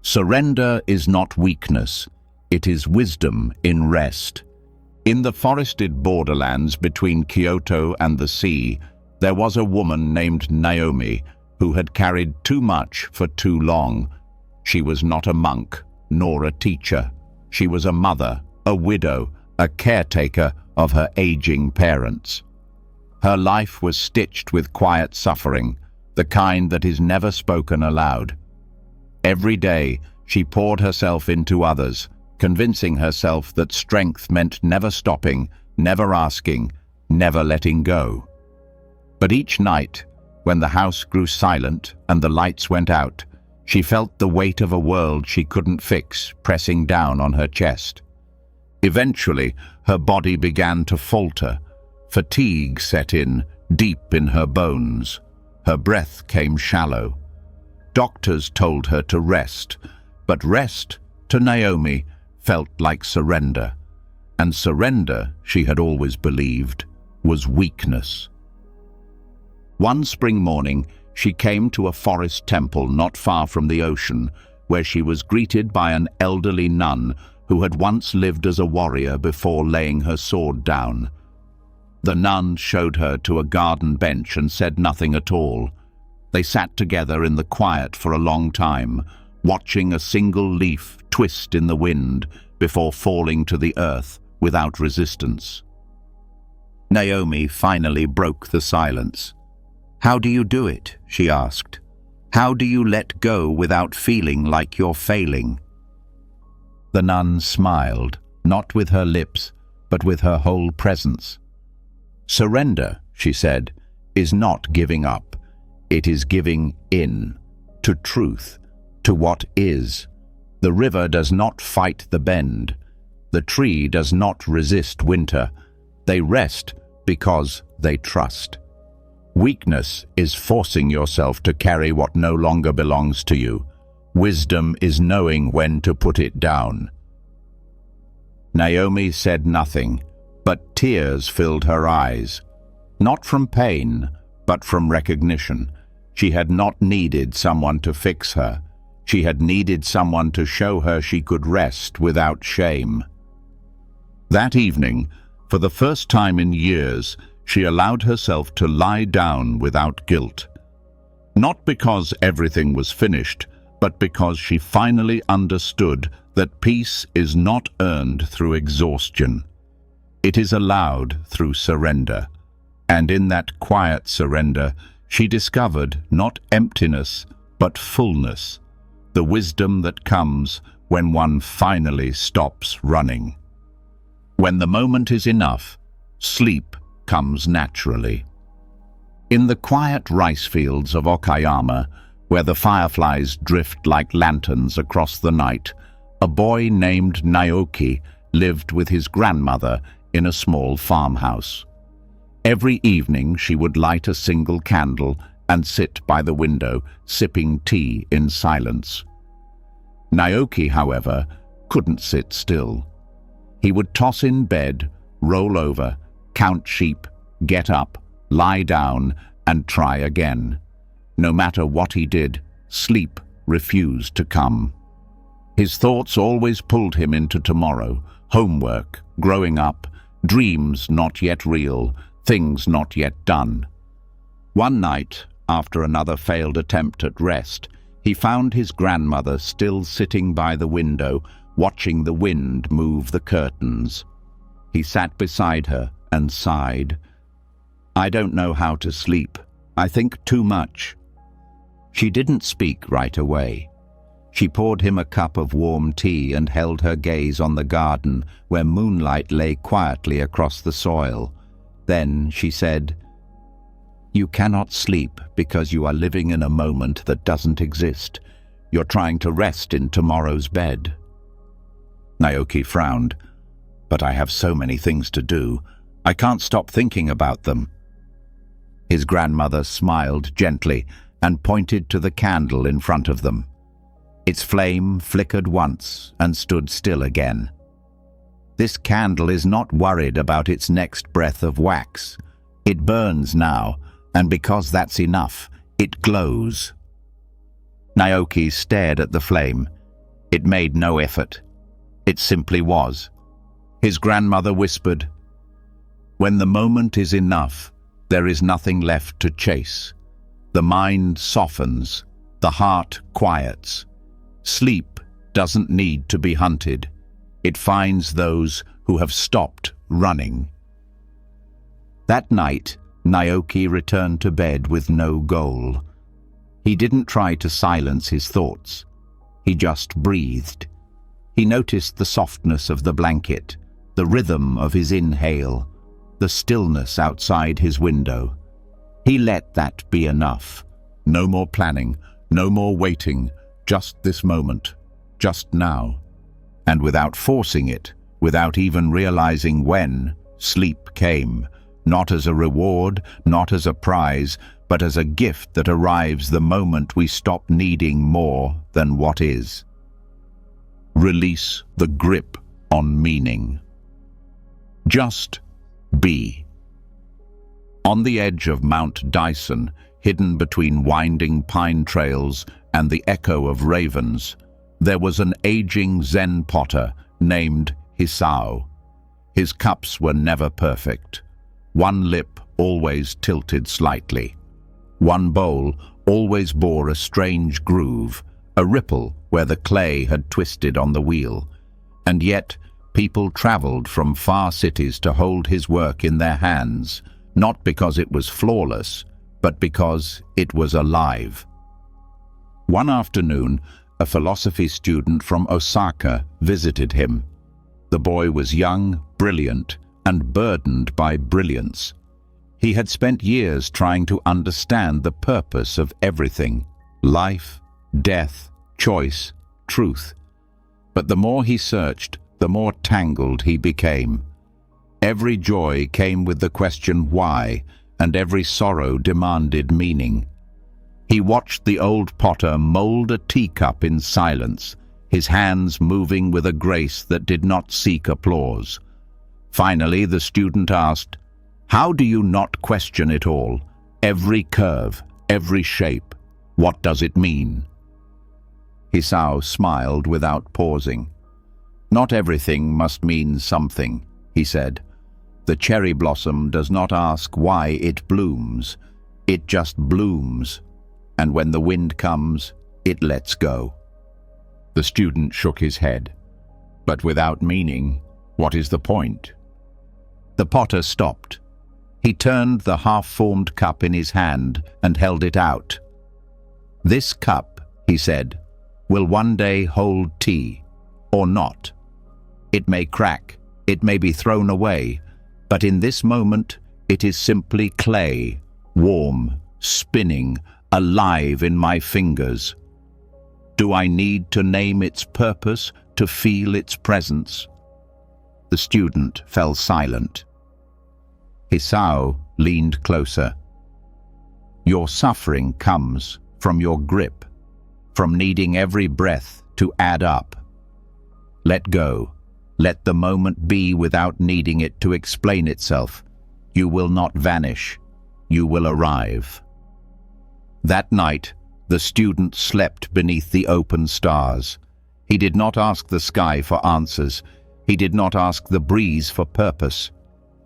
Surrender is not weakness, it is wisdom in rest. In the forested borderlands between Kyoto and the sea, there was a woman named Naomi who had carried too much for too long. She was not a monk, nor a teacher. She was a mother, a widow, a caretaker of her aging parents. Her life was stitched with quiet suffering, the kind that is never spoken aloud. Every day, she poured herself into others, convincing herself that strength meant never stopping, never asking, never letting go. But each night, when the house grew silent and the lights went out, she felt the weight of a world she couldn't fix pressing down on her chest. Eventually, her body began to falter. Fatigue set in, deep in her bones. Her breath came shallow. Doctors told her to rest, but rest, to Naomi, felt like surrender. And surrender, she had always believed, was weakness. One spring morning, she came to a forest temple not far from the ocean, where she was greeted by an elderly nun who had once lived as a warrior before laying her sword down. The nun showed her to a garden bench and said nothing at all. They sat together in the quiet for a long time, watching a single leaf twist in the wind before falling to the earth without resistance. Naomi finally broke the silence. "How do you do it?" she asked. "How do you let go without feeling like you're failing?" The nun smiled, not with her lips, but with her whole presence. "Surrender," she said, "is not giving up. It is giving in, to truth, to what is. The river does not fight the bend. The tree does not resist winter. They rest because they trust. Weakness is forcing yourself to carry what no longer belongs to you. Wisdom is knowing when to put it down." Naomi said nothing, but tears filled her eyes. Not from pain, but from recognition. She had not needed someone to fix her. She had needed someone to show her she could rest without shame. That evening, for the first time in years, she allowed herself to lie down without guilt. Not because everything was finished, but because she finally understood that peace is not earned through exhaustion. It is allowed through surrender. And in that quiet surrender, she discovered not emptiness, but fullness, the wisdom that comes when one finally stops running. When the moment is enough, sleep comes naturally. In the quiet rice fields of Okayama, where the fireflies drift like lanterns across the night, a boy named Naoki lived with his grandmother in a small farmhouse. Every evening she would light a single candle and sit by the window, sipping tea in silence. Naoki, however, couldn't sit still. He would toss in bed, roll over, count sheep, get up, lie down, and try again. No matter what he did, sleep refused to come. His thoughts always pulled him into tomorrow, homework, growing up, dreams not yet real, things not yet done. One night, after another failed attempt at rest, he found his grandmother still sitting by the window, watching the wind move the curtains. He sat beside her and sighed. "I don't know how to sleep. I think too much." She didn't speak right away. She poured him a cup of warm tea and held her gaze on the garden where moonlight lay quietly across the soil. Then she said, "You cannot sleep because you are living in a moment that doesn't exist. You're trying to rest in tomorrow's bed." Naoki frowned. "But I have so many things to do. I can't stop thinking about them." His grandmother smiled gently and pointed to the candle in front of them. Its flame flickered once and stood still again. "This candle is not worried about its next breath of wax. It burns now, and because that's enough, it glows. Naoki stared at the flame. It made no effort. It simply was. His grandmother whispered, "When the moment is enough, there is nothing left to chase. The mind softens, the heart quiets. Sleep doesn't need to be hunted. It finds those who have stopped running." That night, Naoki returned to bed with no goal. He didn't try to silence his thoughts. He just breathed. He noticed the softness of the blanket, the rhythm of his inhale, the stillness outside his window. He let that be enough. No more planning, no more waiting, just this moment, just now. And without forcing it, without even realizing when, sleep came, not as a reward, not as a prize, but as a gift that arrives the moment we stop needing more than what is. Release the grip on meaning. Just be. On the edge of Mount Dyson, hidden between winding pine trails and the echo of ravens, there was an aging Zen potter named Hisao. His cups were never perfect. One lip always tilted slightly. One bowl always bore a strange groove, a ripple where the clay had twisted on the wheel. And yet, people traveled from far cities to hold his work in their hands, not because it was flawless, but because it was alive. One afternoon, a philosophy student from Osaka visited him. The boy was young, brilliant, and burdened by brilliance. He had spent years trying to understand the purpose of everything: life, death, choice, truth. But the more he searched, the more tangled he became. Every joy came with the question why, and every sorrow demanded meaning. He watched the old potter mold a teacup in silence, his hands moving with a grace that did not seek applause. Finally, the student asked, "How do you not question it all? Every curve, every shape, what does it mean?" Hisao smiled without pausing. "Not everything must mean something," he said. "The cherry blossom does not ask why it blooms. It just blooms, and when the wind comes, it lets go." The student shook his head. "But without meaning, what is the point?" The potter stopped. He turned the half-formed cup in his hand and held it out. "This cup," he said, "will one day hold tea, or not. It may crack, it may be thrown away, but in this moment it is simply clay, warm, spinning, alive in my fingers. Do I need to name its purpose, to feel its presence?" The student fell silent. Hisao leaned closer. "Your suffering comes from your grip, from needing every breath to add up. Let go. Let the moment be without needing it to explain itself. You will not vanish. You will arrive." That night, the student slept beneath the open stars. He did not ask the sky for answers. He did not ask the breeze for purpose.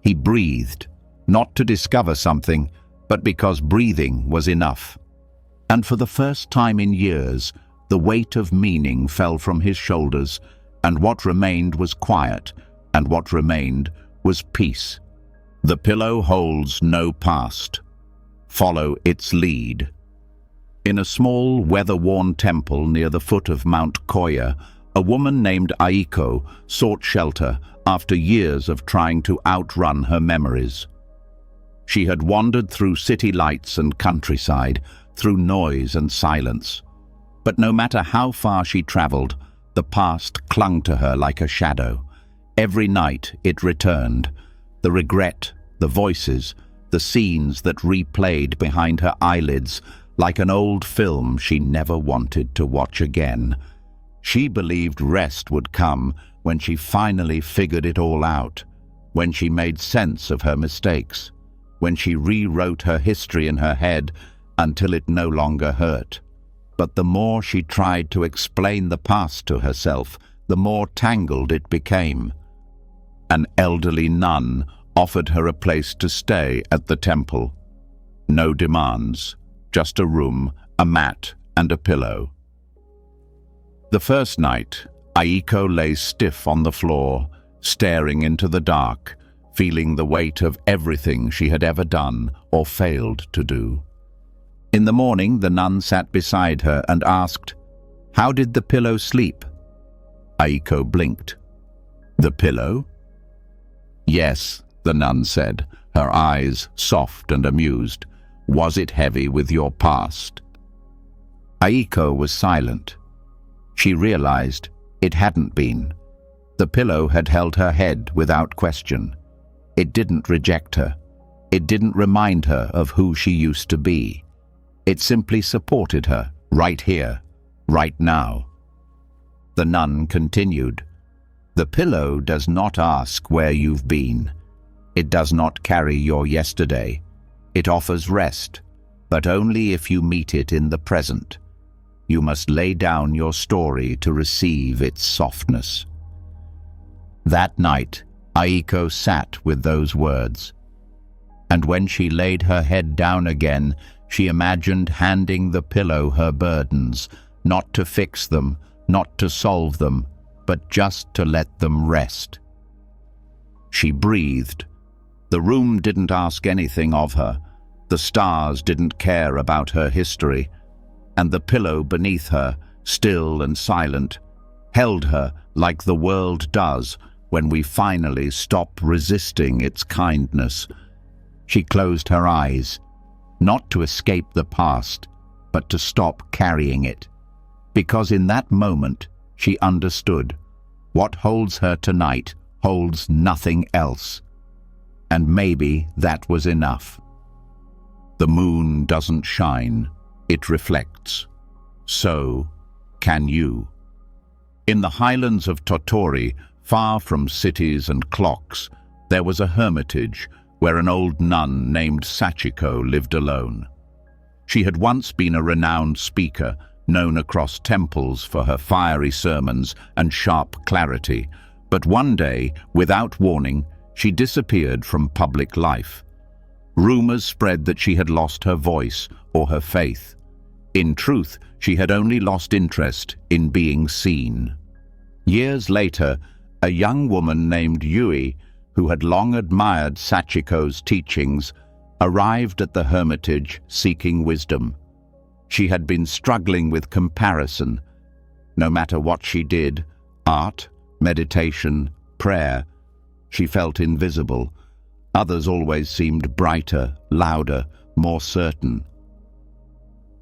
He breathed, not to discover something, but because breathing was enough. And for the first time in years, the weight of meaning fell from his shoulders, and what remained was quiet, and what remained was peace. The pillow holds no past. Follow its lead. In a small, weather-worn temple near the foot of Mount Koya, a woman named Aiko sought shelter after years of trying to outrun her memories. She had wandered through city lights and countryside, through noise and silence. But no matter how far she traveled, the past clung to her like a shadow. Every night it returned. The regret, the voices, the scenes that replayed behind her eyelids, like an old film she never wanted to watch again. She believed rest would come when she finally figured it all out, when she made sense of her mistakes. when she rewrote her history in her head until it no longer hurt. But the more she tried to explain the past to herself, the more tangled it became. An elderly nun offered her a place to stay at the temple. No demands, just a room, a mat, and a pillow. The first night, Aiko lay stiff on the floor, staring into the dark, feeling the weight of everything she had ever done or failed to do. In the morning, the nun sat beside her and asked, "How did the pillow sleep?" Aiko blinked. "The pillow?" "Yes," the nun said, her eyes soft and amused. "Was it heavy with your past?" Aiko was silent. She realized it hadn't been. The pillow had held her head without question. It didn't reject her. It didn't remind her of who she used to be. It simply supported her, right here, right now. The nun continued, "The pillow does not ask where you've been. It does not carry your yesterday. It offers rest, but only if you meet it in the present. You must lay down your story to receive its softness." That night, Aiko sat with those words. And when she laid her head down again, she imagined handing the pillow her burdens, not to fix them, not to solve them, but just to let them rest. She breathed. The room didn't ask anything of her. The stars didn't care about her history. And the pillow beneath her, still and silent, held her like the world does when we finally stop resisting its kindness. She closed her eyes, not to escape the past, but to stop carrying it. Because in that moment, she understood, what holds her tonight holds nothing else. And maybe that was enough. The moon doesn't shine, it reflects. So can you. In the highlands of Totori, far from cities and clocks, there was a hermitage where an old nun named Sachiko lived alone. She had once been a renowned speaker, known across temples for her fiery sermons and sharp clarity, but one day, without warning, she disappeared from public life. Rumors spread that she had lost her voice or her faith. In truth, she had only lost interest in being seen. Years later, a young woman named Yui, who had long admired Sachiko's teachings, arrived at the hermitage seeking wisdom. She had been struggling with comparison. No matter what she did, art, meditation, prayer, she felt invisible. Others always seemed brighter, louder, more certain.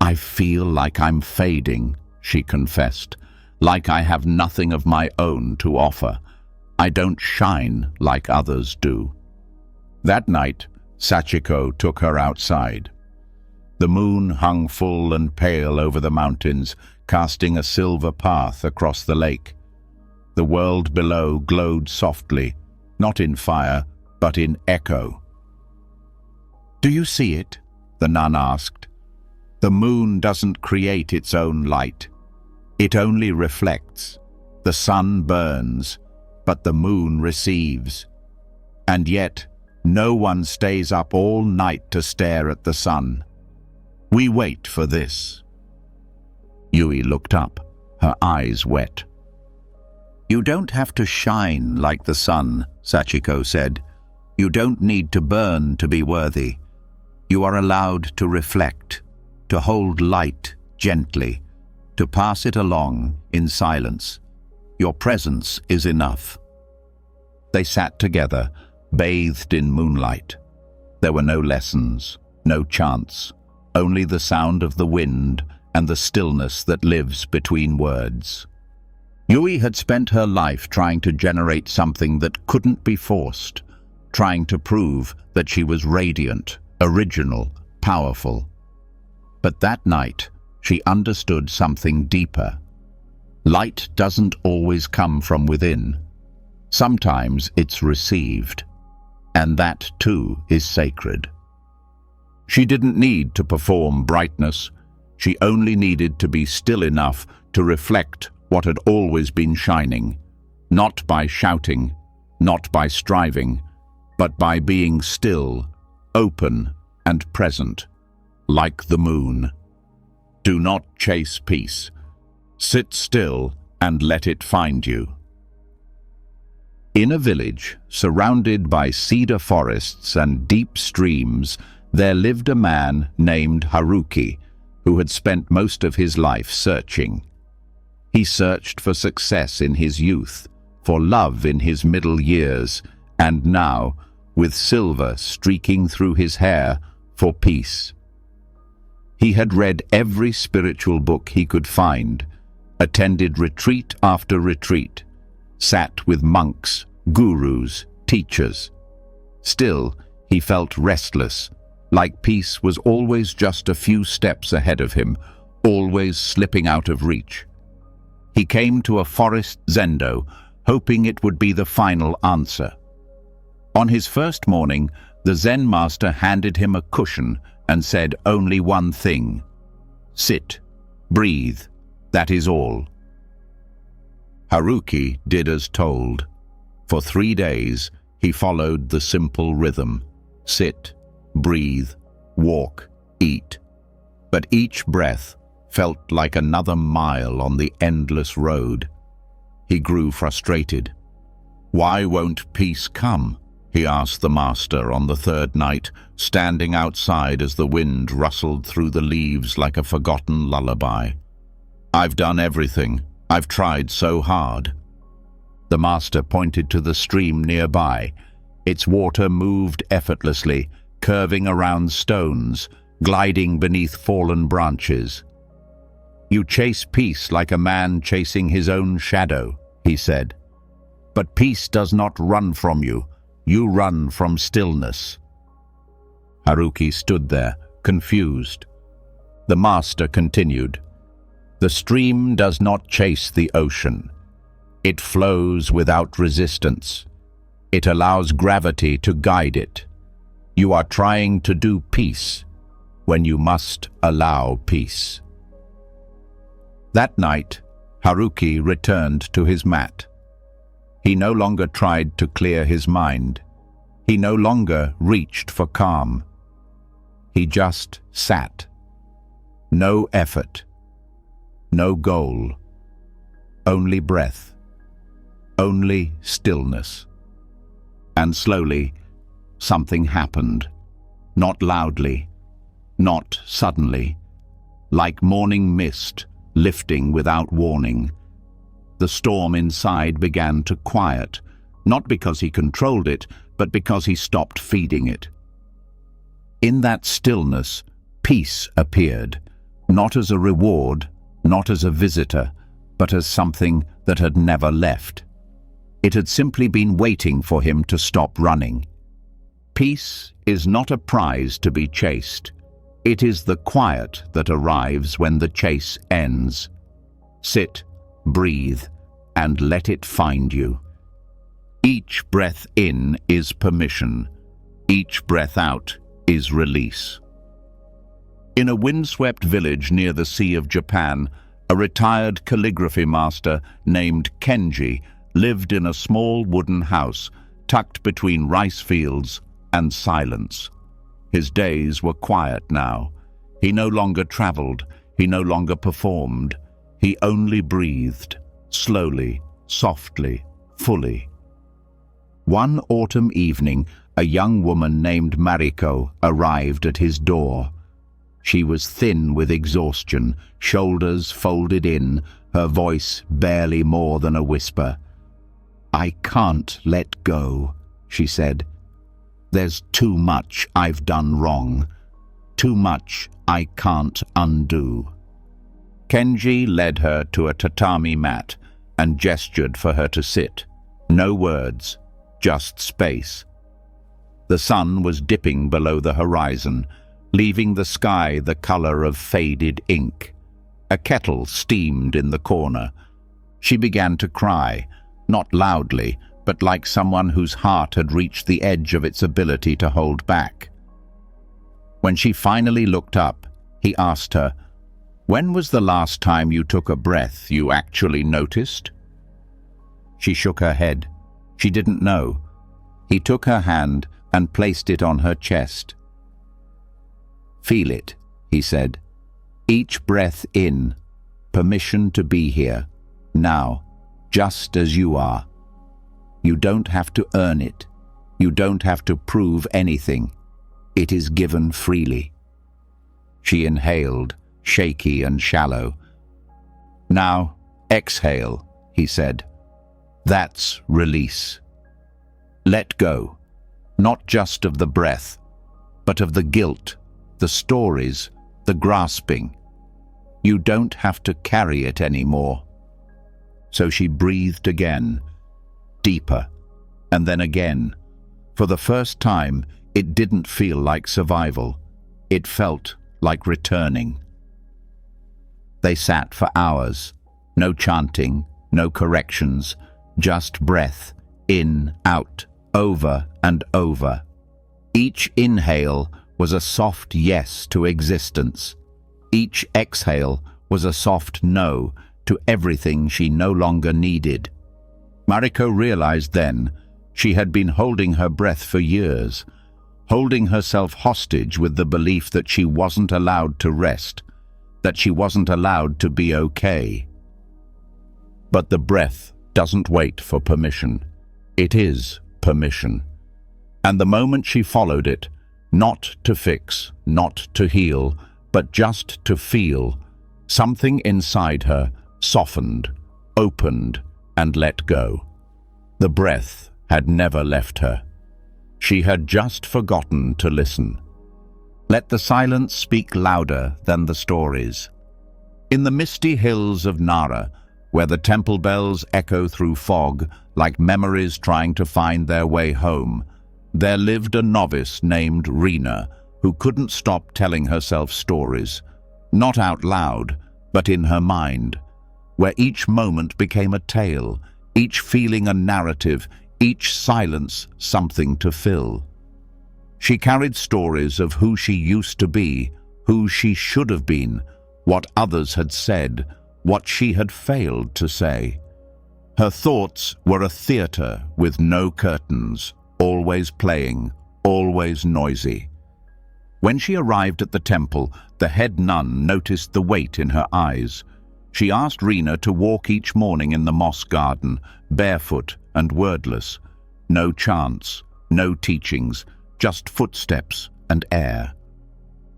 "I feel like I'm fading," she confessed, "like I have nothing of my own to offer. I don't shine like others do." That night, Sachiko took her outside. The moon hung full and pale over the mountains, casting a silver path across the lake. The world below glowed softly, not in fire, but in echo. "Do you see it?" the nun asked. "The moon doesn't create its own light. It only reflects. The sun burns, but the moon receives. And yet, no one stays up all night to stare at the sun. We wait for this." Yui looked up, her eyes wet. "You don't have to shine like the sun," Sachiko said. "You don't need to burn to be worthy. You are allowed to reflect, to hold light gently, to pass it along in silence. Your presence is enough." They sat together, bathed in moonlight. There were no lessons, no chants, only the sound of the wind and the stillness that lives between words. Yui had spent her life trying to generate something that couldn't be forced, trying to prove that she was radiant, original, powerful. But that night, she understood something deeper. Light doesn't always come from within. Sometimes it's received, and that too is sacred. She didn't need to perform brightness. She only needed to be still enough to reflect what had always been shining, not by shouting, not by striving, but by being still, open, and present, like the moon. Do not chase peace. Sit still and let it find you. In a village surrounded by cedar forests and deep streams, there lived a man named Haruki, who had spent most of his life searching. He searched for success in his youth, for love in his middle years, and now, with silver streaking through his hair, for peace. He had read every spiritual book he could find, attended retreat after retreat, sat with monks, gurus, teachers. Still, he felt restless, like peace was always just a few steps ahead of him, always slipping out of reach. He came to a forest zendo, hoping it would be the final answer. On his first morning, the Zen master handed him a cushion and said only one thing: "Sit, breathe, that is all." Haruki did as told. For 3 days, he followed the simple rhythm: sit, breathe, walk, eat. But each breath felt like another mile on the endless road. He grew frustrated. "Why won't peace come?" he asked the master on the third night, standing outside as the wind rustled through the leaves like a forgotten lullaby. "I've done everything. I've tried so hard." The master pointed to the stream nearby. Its water moved effortlessly, curving around stones, gliding beneath fallen branches. "You chase peace like a man chasing his own shadow," he said. "But peace does not run from you. You run from stillness." Haruki stood there, confused. The master continued, "The stream does not chase the ocean. It flows without resistance. It allows gravity to guide it. You are trying to do peace when you must allow peace." That night, Haruki returned to his mat. He no longer tried to clear his mind. He no longer reached for calm. He just sat. No effort. No goal. Only breath. Only stillness. And slowly, something happened. Not loudly. Not suddenly. Like morning mist, lifting without warning. The storm inside began to quiet, not because he controlled it, but because he stopped feeding it. In that stillness, peace appeared, not as a reward, not as a visitor, but as something that had never left. It had simply been waiting for him to stop running. Peace is not a prize to be chased. It is the quiet that arrives when the chase ends. Sit, breathe, and let it find you. Each breath in is permission. Each breath out is release. In a windswept village near the Sea of Japan, a retired calligraphy master named Kenji lived in a small wooden house tucked between rice fields and silence. His days were quiet now. He no longer traveled. He no longer performed. He only breathed, slowly, softly, fully. One autumn evening, a young woman named Mariko arrived at his door. She was thin with exhaustion, shoulders folded in, her voice barely more than a whisper. "I can't let go," she said. "There's too much I've done wrong. Too much I can't undo." Kenji led her to a tatami mat and gestured for her to sit. No words, just space. The sun was dipping below the horizon, leaving the sky the color of faded ink. A kettle steamed in the corner. She began to cry, not loudly, but like someone whose heart had reached the edge of its ability to hold back. When she finally looked up, he asked her, "When was the last time you took a breath you actually noticed?" She shook her head. She didn't know. He took her hand and placed it on her chest. "Feel it," he said. "Each breath in, permission to be here, now, just as you are. You don't have to earn it. You don't have to prove anything. It is given freely." She inhaled, shaky and shallow. "Now, exhale," he said. "That's release. Let go, not just of the breath, but of the guilt, the stories, the grasping. You don't have to carry it anymore." So she breathed again, deeper, and then again. For the first time, it didn't feel like survival. It felt like returning. They sat for hours. No chanting, no corrections, just breath, in, out, over and over. Each inhale was a soft yes to existence. Each exhale was a soft no to everything she no longer needed. Mariko realized then she had been holding her breath for years, holding herself hostage with the belief that she wasn't allowed to rest, that she wasn't allowed to be okay. But the breath doesn't wait for permission. It is permission. And the moment she followed it, not to fix, not to heal, but just to feel, something inside her softened, opened, and let go. The breath had never left her. She had just forgotten to listen. Let the silence speak louder than the stories. In the misty hills of Nara, where the temple bells echo through fog like memories trying to find their way home, there lived a novice named Rena who couldn't stop telling herself stories, not out loud, but in her mind, where each moment became a tale, each feeling a narrative, each silence something to fill. She carried stories of who she used to be, who she should have been, what others had said, what she had failed to say. Her thoughts were a theater with no curtains, always playing, always noisy. When she arrived at the temple, the head nun noticed the weight in her eyes. She asked Rena to walk each morning in the moss garden, barefoot and wordless. No chants, no teachings, just footsteps and air.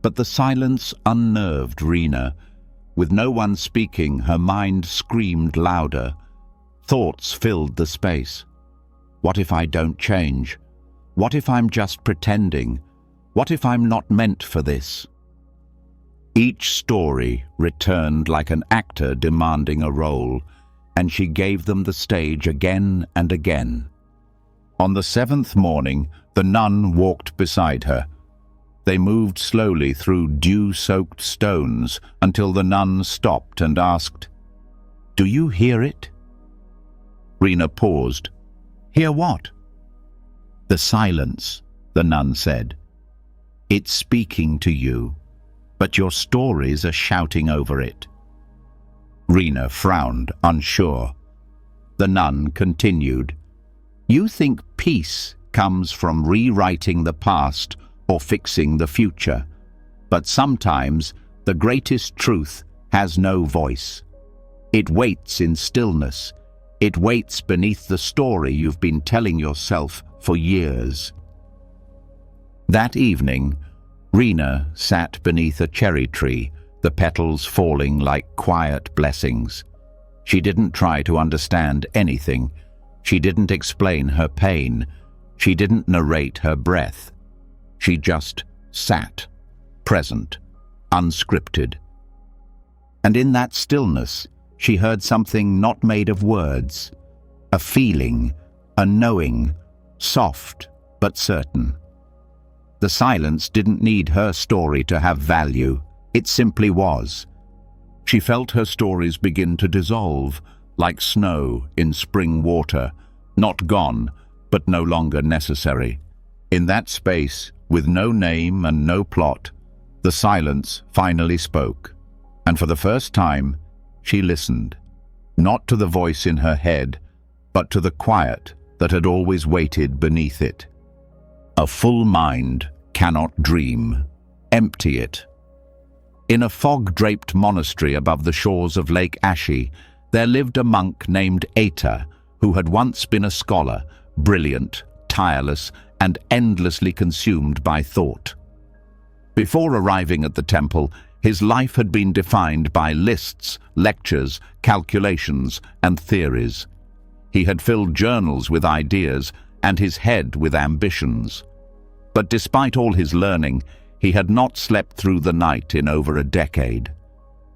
But the silence unnerved Rena. With no one speaking, her mind screamed louder. Thoughts filled the space. What if I don't change? What if I'm just pretending? What if I'm not meant for this? Each story returned like an actor demanding a role, and she gave them the stage again and again. On the seventh morning, the nun walked beside her. They moved slowly through dew-soaked stones until the nun stopped and asked, "Do you hear it?" Rena paused. "Hear what?" "The silence," the nun said. "It's speaking to you, but your stories are shouting over it." Rena frowned, unsure. The nun continued, "You think peace comes from rewriting the past or fixing the future, but sometimes the greatest truth has no voice. It waits in stillness. It waits beneath the story you've been telling yourself for years." That evening, Rena sat beneath a cherry tree, the petals falling like quiet blessings. She didn't try to understand anything. She didn't explain her pain. She didn't narrate her breath. She just sat, present, unscripted. And in that stillness, she heard something not made of words, a feeling, a knowing, soft but certain. The silence didn't need her story to have value. It simply was. She felt her stories begin to dissolve, like snow in spring water, not gone, but no longer necessary. In that space, with no name and no plot, the silence finally spoke. And for the first time, she listened, not to the voice in her head, but to the quiet that had always waited beneath it. A full mind cannot dream. Empty it. In a fog-draped monastery above the shores of Lake Ashi, there lived a monk named Eta, who had once been a scholar, brilliant, tireless, and endlessly consumed by thought. Before arriving at the temple, his life had been defined by lists, lectures, calculations, and theories. He had filled journals with ideas and his head with ambitions. But despite all his learning, he had not slept through the night in over a decade.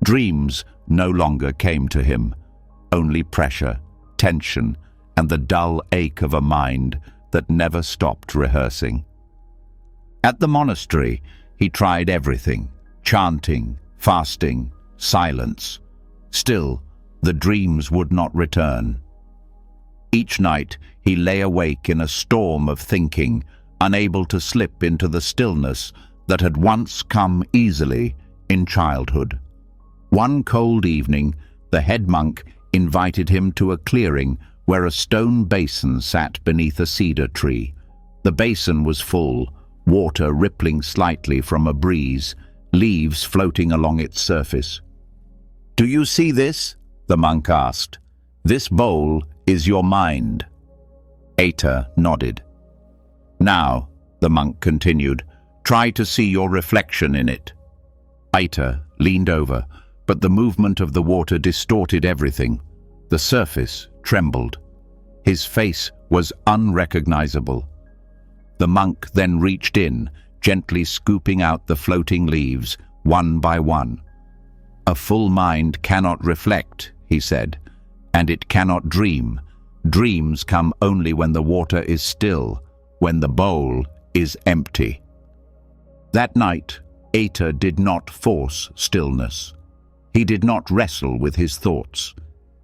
Dreams no longer came to him, only pressure, tension, and the dull ache of a mind that never stopped rehearsing. At the monastery, he tried everything: chanting, fasting, silence. Still, the dreams would not return. Each night, he lay awake in a storm of thinking, unable to slip into the stillness that had once come easily in childhood. One cold evening, the head monk invited him to a clearing where a stone basin sat beneath a cedar tree. The basin was full, water rippling slightly from a breeze, leaves floating along its surface. "Do you see this?" the monk asked. "This bowl is your mind." Eta nodded. "Now," the monk continued, "try to see your reflection in it." Eta leaned over, but the movement of the water distorted everything. The surface trembled. His face was unrecognizable. The monk then reached in, gently scooping out the floating leaves, one by one. "A full mind cannot reflect," he said, "and it cannot dream. Dreams come only when the water is still, when the bowl is empty." That night, Eta did not force stillness. He did not wrestle with his thoughts.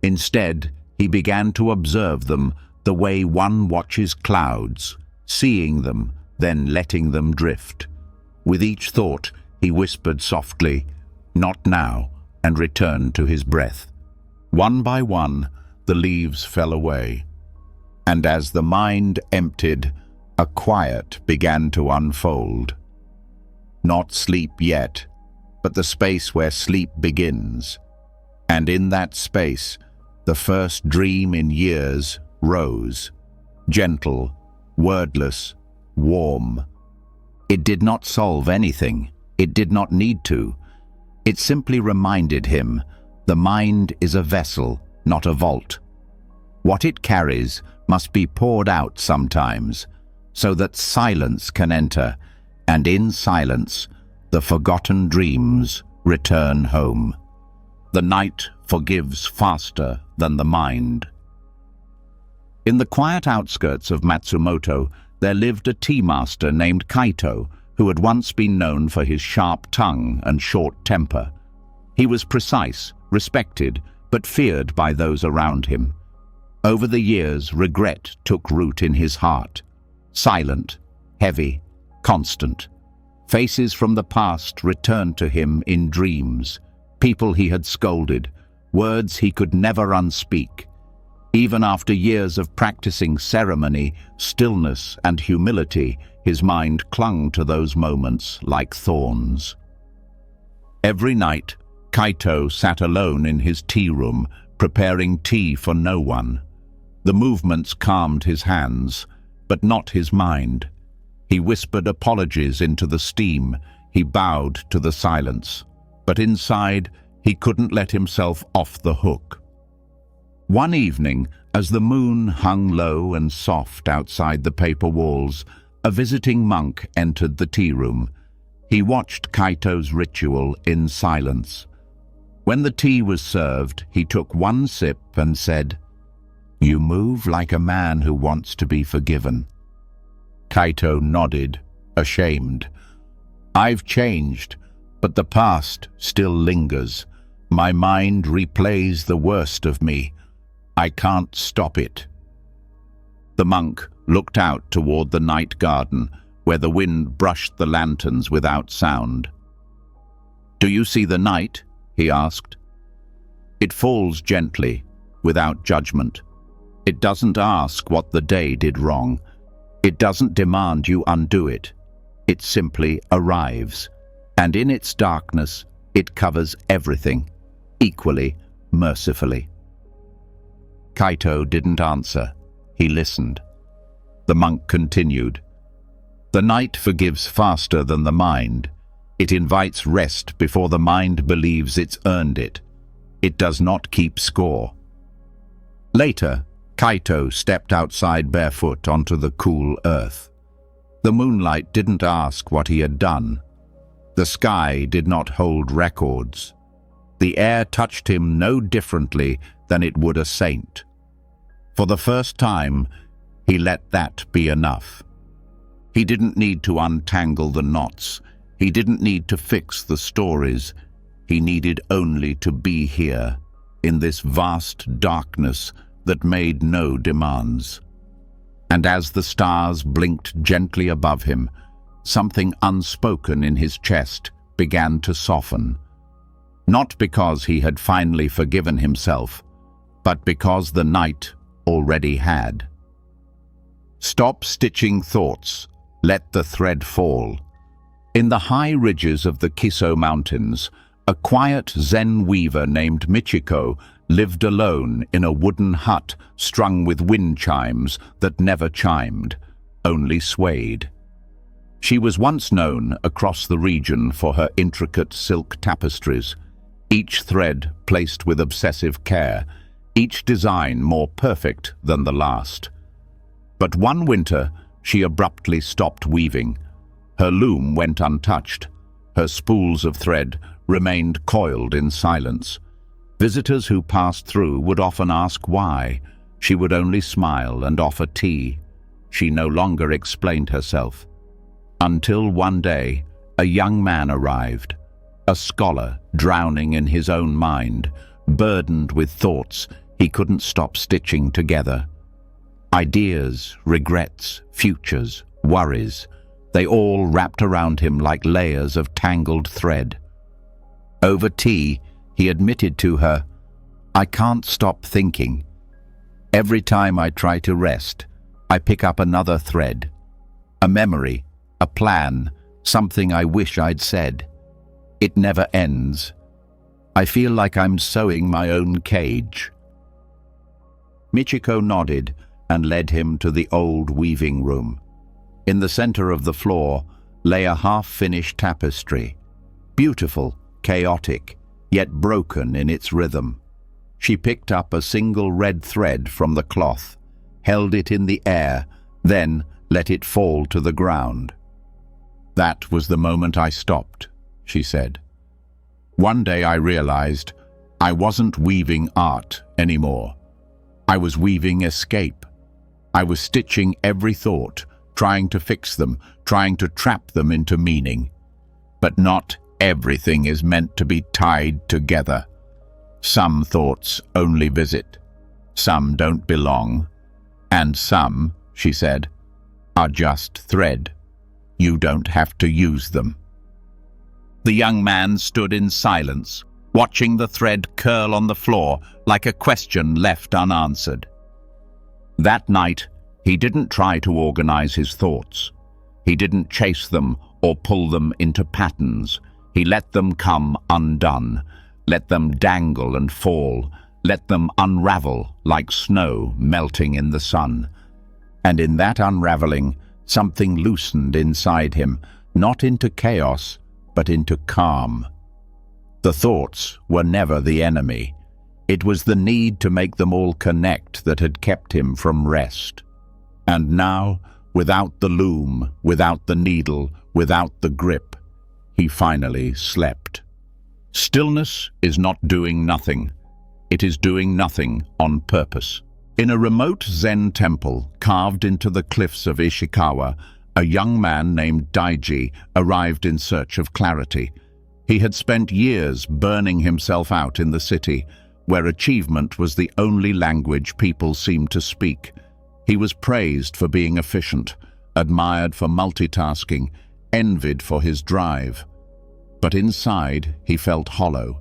Instead, he began to observe them the way one watches clouds, seeing them, then letting them drift. With each thought, he whispered softly, "Not now," and returned to his breath. One by one, the leaves fell away. And as the mind emptied, a quiet began to unfold. Not sleep yet, but the space where sleep begins. And in that space, the first dream in years rose, gentle, wordless, warm. It did not solve anything. It did not need to. It simply reminded him, the mind is a vessel, not a vault. What it carries must be poured out sometimes, so that silence can enter, and in silence, the forgotten dreams return home. The night forgives faster than the mind. In the quiet outskirts of Matsumoto, there lived a tea master named Kaito, who had once been known for his sharp tongue and short temper. He was precise, respected, but feared by those around him. Over the years, regret took root in his heart. Silent, heavy, constant. Faces from the past returned to him in dreams. People he had scolded, words he could never unspeak. Even after years of practicing ceremony, stillness, and humility, his mind clung to those moments like thorns. Every night, Kaito sat alone in his tea room, preparing tea for no one. The movements calmed his hands, but not his mind. He whispered apologies into the steam. He bowed to the silence. But inside, he couldn't let himself off the hook. One evening, as the moon hung low and soft outside the paper walls, a visiting monk entered the tea room. He watched Kaito's ritual in silence. When the tea was served, he took one sip and said, "You move like a man who wants to be forgiven." Kaito nodded, ashamed. "I've changed, but the past still lingers. My mind replays the worst of me. I can't stop it." The monk looked out toward the night garden, where the wind brushed the lanterns without sound. "Do you see the night?" he asked. "It falls gently, without judgment. It doesn't ask what the day did wrong. It doesn't demand you undo it. It simply arrives, and in its darkness, it covers everything, equally, mercifully." Kaito didn't answer. He listened. The monk continued. "The night forgives faster than the mind. It invites rest before the mind believes it's earned it. It does not keep score." Later, Kaito stepped outside barefoot onto the cool earth. The moonlight didn't ask what he had done. The sky did not hold records. The air touched him no differently than it would a saint. For the first time, he let that be enough. He didn't need to untangle the knots. He didn't need to fix the stories. He needed only to be here, in this vast darkness that made no demands. And as the stars blinked gently above him, something unspoken in his chest began to soften. Not because he had finally forgiven himself, but because the night already had. Stop stitching thoughts. Let the thread fall. In the high ridges of the Kiso Mountains, a quiet Zen weaver named Michiko lived alone in a wooden hut strung with wind chimes that never chimed, only swayed. She was once known across the region for her intricate silk tapestries, each thread placed with obsessive care, each design more perfect than the last. But one winter, she abruptly stopped weaving. Her loom went untouched. Her spools of thread remained coiled in silence. Visitors who passed through would often ask why. She would only smile and offer tea. She no longer explained herself. Until one day, a young man arrived, a scholar drowning in his own mind, burdened with thoughts he couldn't stop stitching together. Ideas, regrets, futures, worries, they all wrapped around him like layers of tangled thread. Over tea, he admitted to her, "I can't stop thinking. Every time I try to rest, I pick up another thread. A memory, a plan, something I wish I'd said. It never ends. I feel like I'm sewing my own cage." Michiko nodded and led him to the old weaving room. In the center of the floor lay a half-finished tapestry, beautiful, chaotic, yet broken in its rhythm. She picked up a single red thread from the cloth, held it in the air, then let it fall to the ground. "That was the moment I stopped," she said. "One day I realized I wasn't weaving art anymore. I was weaving escape. I was stitching every thought, trying to fix them, trying to trap them into meaning. But not everything is meant to be tied together. Some thoughts only visit, some don't belong, and some," she said, "are just thread. You don't have to use them." The young man stood in silence, watching the thread curl on the floor like a question left unanswered. That night, he didn't try to organize his thoughts. He didn't chase them or pull them into patterns. He let them come undone, let them dangle and fall, let them unravel like snow melting in the sun. And in that unraveling, something loosened inside him, not into chaos, but into calm. The thoughts were never the enemy. It was the need to make them all connect that had kept him from rest. And now, without the loom, without the needle, without the grip, he finally slept. Stillness is not doing nothing. It is doing nothing on purpose. In a remote Zen temple carved into the cliffs of Ishikawa, a young man named Daiji arrived in search of clarity. He had spent years burning himself out in the city, where achievement was the only language people seemed to speak. He was praised for being efficient, admired for multitasking, envied for his drive. But inside, he felt hollow.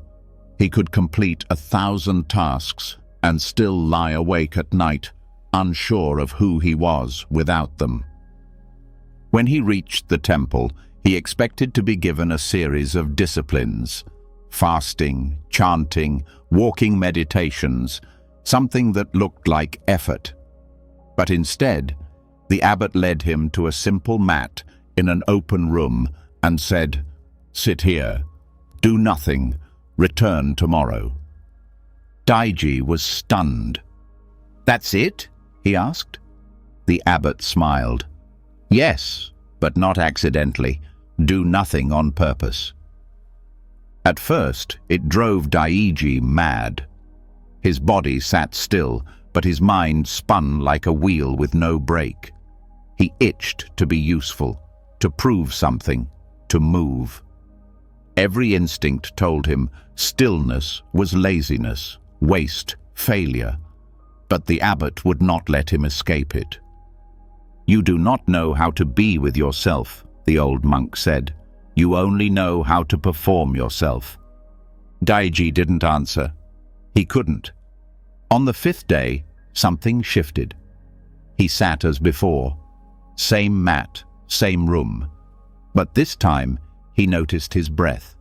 He could complete 1,000 tasks and still lie awake at night, unsure of who he was without them. When he reached the temple, he expected to be given a series of disciplines: fasting, chanting, walking meditations, something that looked like effort. But instead, the abbot led him to a simple mat in an open room and said, "Sit here, do nothing, return tomorrow." Daiji was stunned. "That's it?" he asked. The abbot smiled. "Yes, but not accidentally. Do nothing on purpose." At first, it drove Daiji mad. His body sat still, but his mind spun like a wheel with no brake. He itched to be useful, to prove something, to move. Every instinct told him stillness was laziness, waste, failure. But the abbot would not let him escape it. "You do not know how to be with yourself," the old monk said. "You only know how to perform yourself." Daiji didn't answer. He couldn't. On the 5th day, something shifted. He sat as before. Same mat, same room. But this time, he noticed his breath,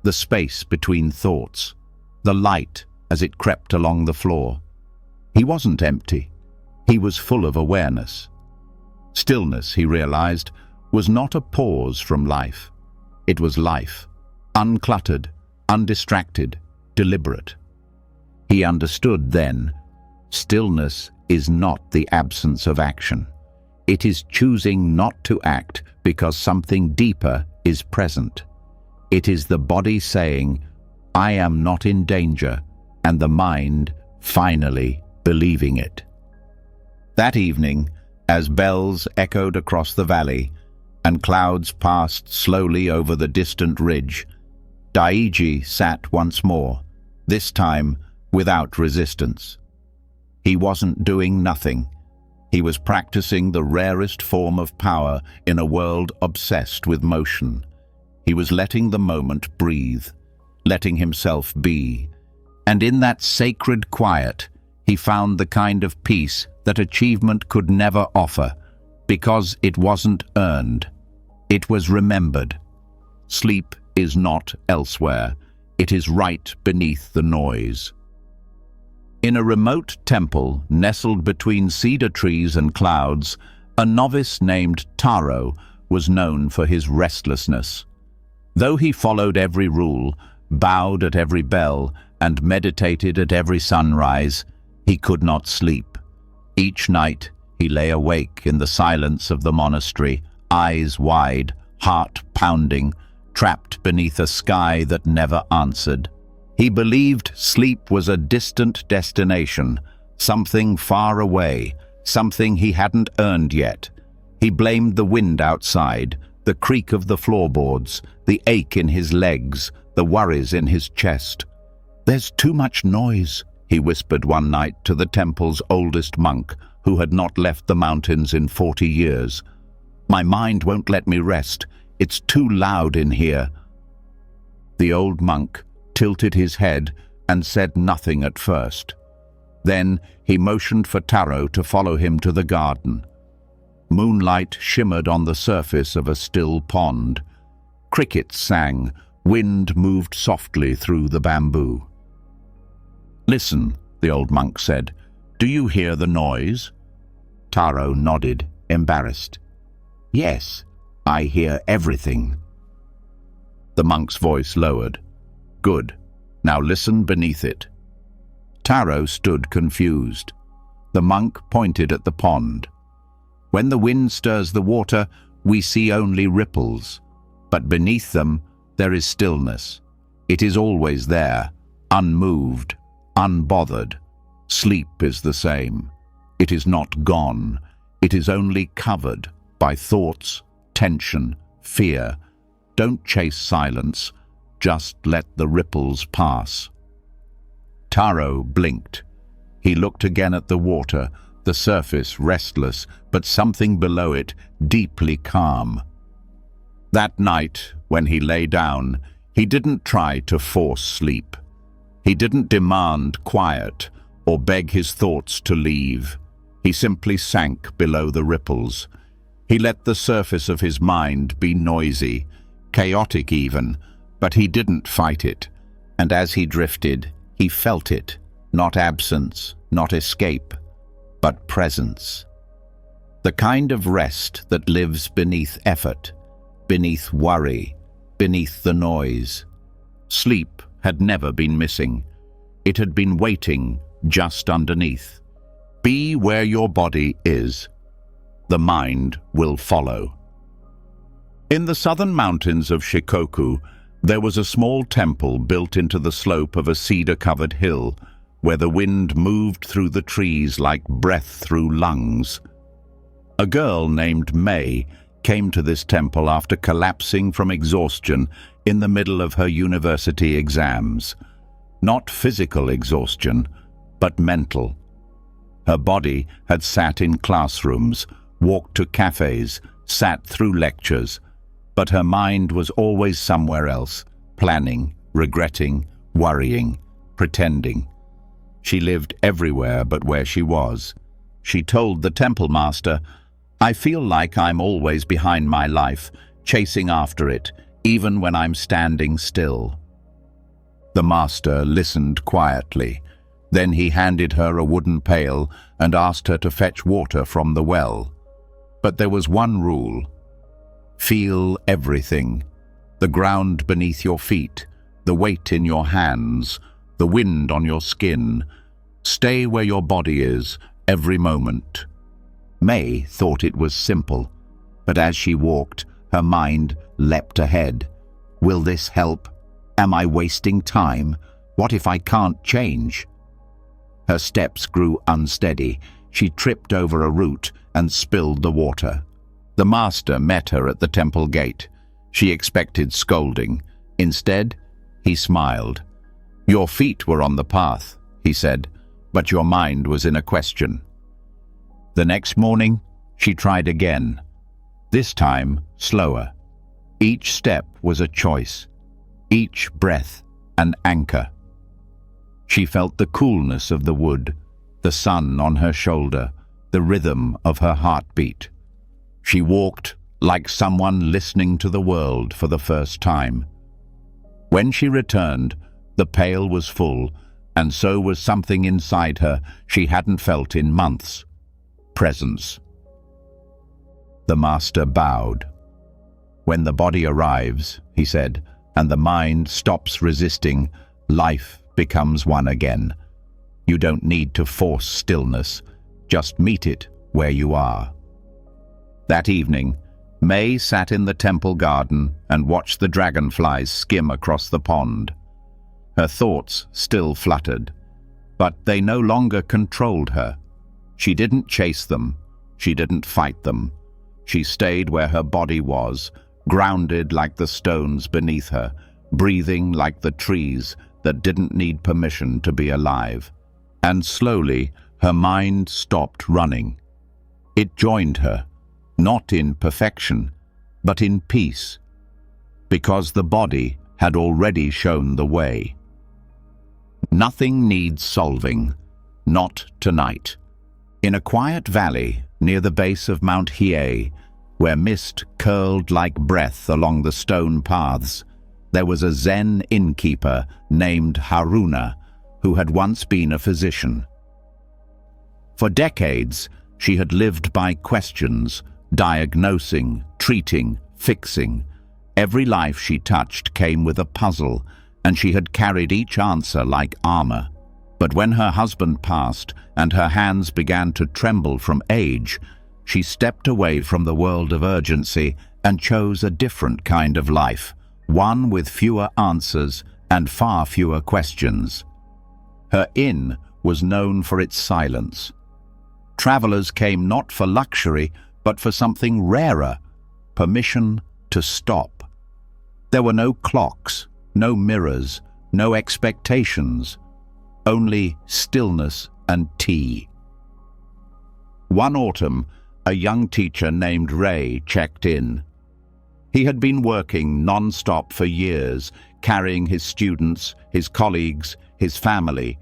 the space between thoughts, the light as it crept along the floor. He wasn't empty. He was full of awareness. Stillness, he realized, was not a pause from life. It was life, uncluttered, undistracted, deliberate. He understood then, stillness is not the absence of action. It is choosing not to act because something deeper is present. It is the body saying, "I am not in danger," and the mind finally believing it. That evening, as bells echoed across the valley and clouds passed slowly over the distant ridge, Daiji sat once more, this time without resistance. He wasn't doing nothing. He was practicing the rarest form of power in a world obsessed with motion. He was letting the moment breathe, letting himself be. And in that sacred quiet, he found the kind of peace that achievement could never offer, because it wasn't earned. It was remembered. Sleep is not elsewhere. It is right beneath the noise. In a remote temple nestled between cedar trees and clouds, a novice named Taro was known for his restlessness. Though he followed every rule, bowed at every bell, and meditated at every sunrise, he could not sleep. Each night he lay awake in the silence of the monastery, eyes wide, heart pounding, trapped beneath a sky that never answered. He believed sleep was a distant destination, something far away, something he hadn't earned yet. He blamed the wind outside, the creak of the floorboards, the ache in his legs, the worries in his chest. "There's too much noise," he whispered one night to the temple's oldest monk, who had not left the mountains in 40 years. "My mind won't let me rest. It's too loud in here." The old monk tilted his head and said nothing at first. Then he motioned for Taro to follow him to the garden. Moonlight shimmered on the surface of a still pond. Crickets sang, wind moved softly through the bamboo. "Listen," the old monk said. "Do you hear the noise?" Taro nodded, embarrassed. "Yes, I hear everything." The monk's voice lowered. "Good. Now listen beneath it." Taro stood confused. The monk pointed at the pond. "When the wind stirs the water, we see only ripples. But beneath them, there is stillness. It is always there, unmoved, unbothered. Sleep is the same. It is not gone. It is only covered by thoughts, tension, fear. Don't chase silence. Just let the ripples pass." Taro blinked. He looked again at the water, the surface restless, but something below it deeply calm. That night, when he lay down, he didn't try to force sleep. He didn't demand quiet or beg his thoughts to leave. He simply sank below the ripples. He let the surface of his mind be noisy, chaotic even, but he didn't fight it. And as he drifted, he felt it, not absence, not escape, but presence. The kind of rest that lives beneath effort, beneath worry, beneath the noise. Sleep had never been missing. It had been waiting just underneath. Be where your body is. The mind will follow. In the southern mountains of Shikoku, there was a small temple built into the slope of a cedar-covered hill, where the wind moved through the trees like breath through lungs. A girl named May came to this temple after collapsing from exhaustion in the middle of her university exams. Not physical exhaustion, but mental. Her body had sat in classrooms, walked to cafes, sat through lectures, but her mind was always somewhere else, planning, regretting, worrying, pretending. She lived everywhere but where she was. She told the temple master, "I feel like I'm always behind my life, chasing after it, even when I'm standing still." The master listened quietly. Then he handed her a wooden pail and asked her to fetch water from the well. But there was one rule. Feel everything. The ground beneath your feet, the weight in your hands, the wind on your skin. Stay where your body is every moment. May thought it was simple, but as she walked, her mind leapt ahead. Will this help? Am I wasting time? What if I can't change? Her steps grew unsteady. She tripped over a root and spilled the water. The master met her at the temple gate. She expected scolding. Instead, he smiled. "Your feet were on the path," he said, "but your mind was in a question." The next morning, she tried again. This time, slower. Each step was a choice. Each breath, an anchor. She felt the coolness of the wood, the sun on her shoulder, the rhythm of her heartbeat. She walked like someone listening to the world for the first time. When she returned, the pail was full, and so was something inside her she hadn't felt in months. Presence. The master bowed. "When the body arrives," he said, "and the mind stops resisting, life becomes one again. You don't need to force stillness, just meet it where you are." That evening, May sat in the temple garden and watched the dragonflies skim across the pond. Her thoughts still fluttered, but they no longer controlled her. She didn't chase them. She didn't fight them. She stayed where her body was, grounded like the stones beneath her, breathing like the trees that didn't need permission to be alive. And slowly, her mind stopped running. It joined her, not in perfection, but in peace, because the body had already shown the way. Nothing needs solving, not tonight. In a quiet valley near the base of Mount Hiei, where mist curled like breath along the stone paths, there was a Zen innkeeper named Haruna, who had once been a physician. For decades, she had lived by questions, diagnosing, treating, fixing. Every life she touched came with a puzzle, and she had carried each answer like armor. But when her husband passed and her hands began to tremble from age, she stepped away from the world of urgency and chose a different kind of life, one with fewer answers and far fewer questions. Her inn was known for its silence. Travelers came not for luxury, but for something rarer, permission to stop. There were no clocks, no mirrors, no expectations, only stillness and tea. One autumn, a young teacher named Ray checked in. He had been working non-stop for years, carrying his students, his colleagues, his family,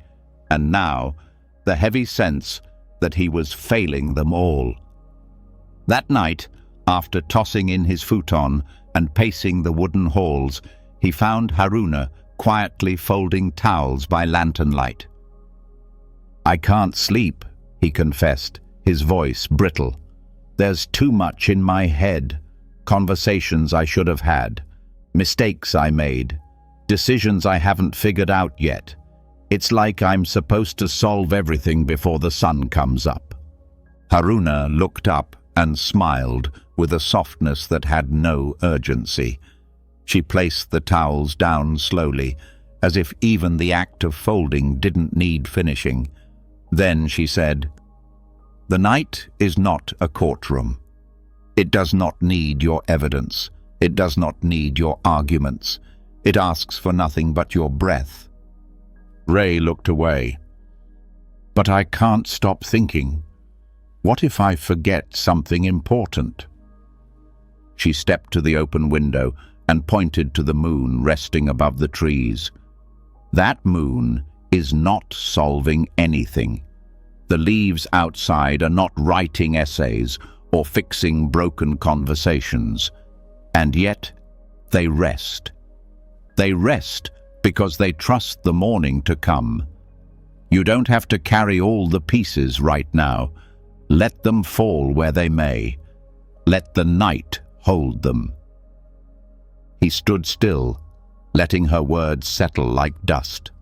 and now the heavy sense that he was failing them all. That night, after tossing in his futon and pacing the wooden halls, he found Haruna quietly folding towels by lantern light. "I can't sleep," he confessed, his voice brittle. "There's too much in my head. Conversations I should have had, mistakes I made, decisions I haven't figured out yet. It's like I'm supposed to solve everything before the sun comes up." Haruna looked up and smiled with a softness that had no urgency. She placed the towels down slowly, as if even the act of folding didn't need finishing. Then she said, "The night is not a courtroom. It does not need your evidence. It does not need your arguments. It asks for nothing but your breath." Ray looked away. "But I can't stop thinking. What if I forget something important?" She stepped to the open window and pointed to the moon resting above the trees. "That moon is not solving anything. The leaves outside are not writing essays or fixing broken conversations. And yet, they rest. They rest because they trust the morning to come. You don't have to carry all the pieces right now. Let them fall where they may. Let the night hold them." He stood still, letting her words settle like dust.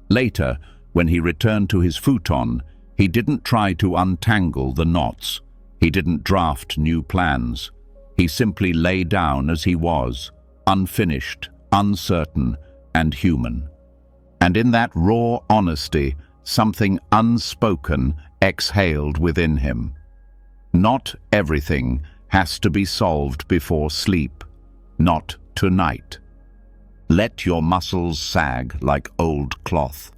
Later, when he returned to his futon, he didn't try to untangle the knots. He didn't draft new plans. He simply lay down as he was, unfinished, uncertain, and human. And in that raw honesty, something unspoken exhaled within him. Not everything has to be solved before sleep. Not tonight. Let your muscles sag like old cloth.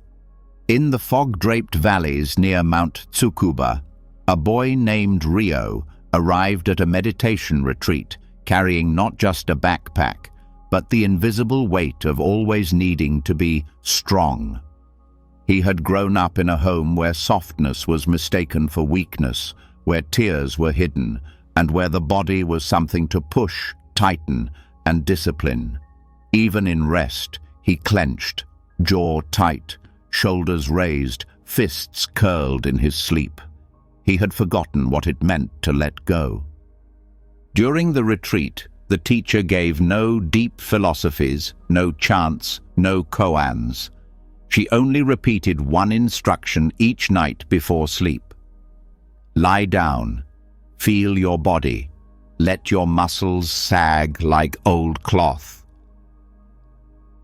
In the fog-draped valleys near Mount Tsukuba, a boy named Rio arrived at a meditation retreat, carrying not just a backpack, but the invisible weight of always needing to be strong. He had grown up in a home where softness was mistaken for weakness, where tears were hidden, and where the body was something to push, tighten, and discipline. Even in rest, he clenched, jaw tight, shoulders raised, fists curled in his sleep. He had forgotten what it meant to let go. During the retreat, the teacher gave no deep philosophies, no chants, no koans. She only repeated one instruction each night before sleep. Lie down, feel your body, let your muscles sag like old cloth.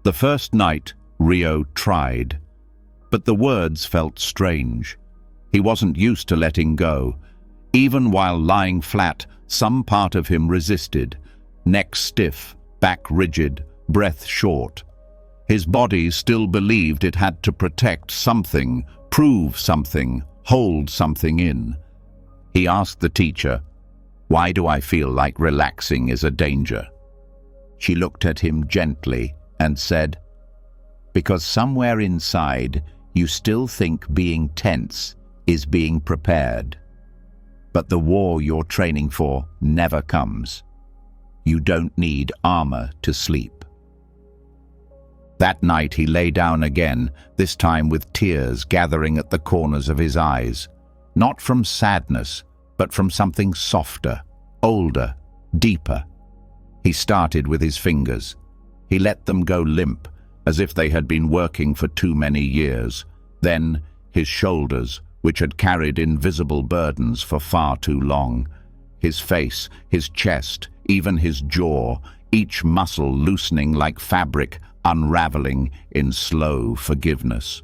The first night, Rio tried, but the words felt strange. He wasn't used to letting go. Even while lying flat, some part of him resisted, neck stiff, back rigid, breath short. His body still believed it had to protect something, prove something, hold something in. He asked the teacher, "Why do I feel like relaxing is a danger?" She looked at him gently and said, "Because somewhere inside you still think being tense is being prepared. But the war you're training for never comes. You don't need armor to sleep." That night he lay down again, this time with tears gathering at the corners of his eyes. Not from sadness, but from something softer, older, deeper. He started with his fingers. He let them go limp, as if they had been working for too many years. Then his shoulders, which had carried invisible burdens for far too long. His face, his chest, even his jaw, each muscle loosening like fabric, unraveling in slow forgiveness.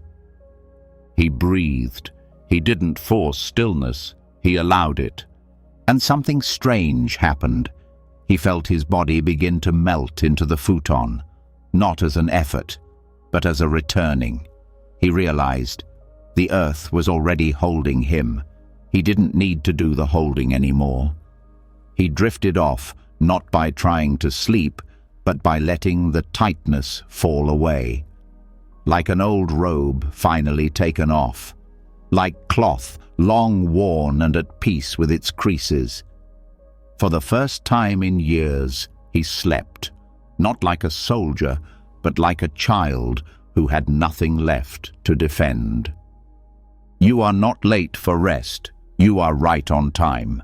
He breathed. He didn't force stillness. He allowed it. And something strange happened. He felt his body begin to melt into the futon, not as an effort, but as a returning. He realized the earth was already holding him. He didn't need to do the holding anymore. He drifted off, not by trying to sleep, but by letting the tightness fall away. Like an old robe finally taken off. Like cloth long worn and at peace with its creases. For the first time in years, he slept, not like a soldier, but like a child who had nothing left to defend. You are not late for rest. You are right on time.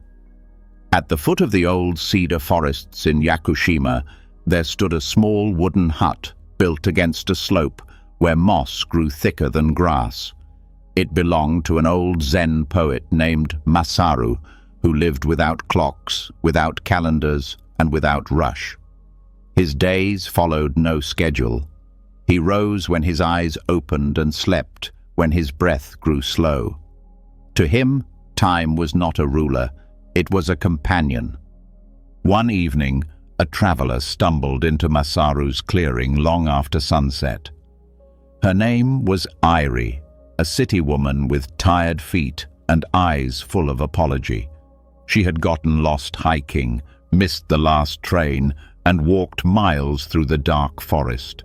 At the foot of the old cedar forests in Yakushima, there stood a small wooden hut built against a slope where moss grew thicker than grass. It belonged to an old Zen poet named Masaru, who lived without clocks, without calendars, and without rush. His days followed no schedule. He rose when his eyes opened and slept when his breath grew slow. To him, time was not a ruler, it was a companion. One evening, a traveler stumbled into Masaru's clearing long after sunset. Her name was Airi, a city woman with tired feet and eyes full of apology. She had gotten lost hiking, missed the last train, and walked miles through the dark forest.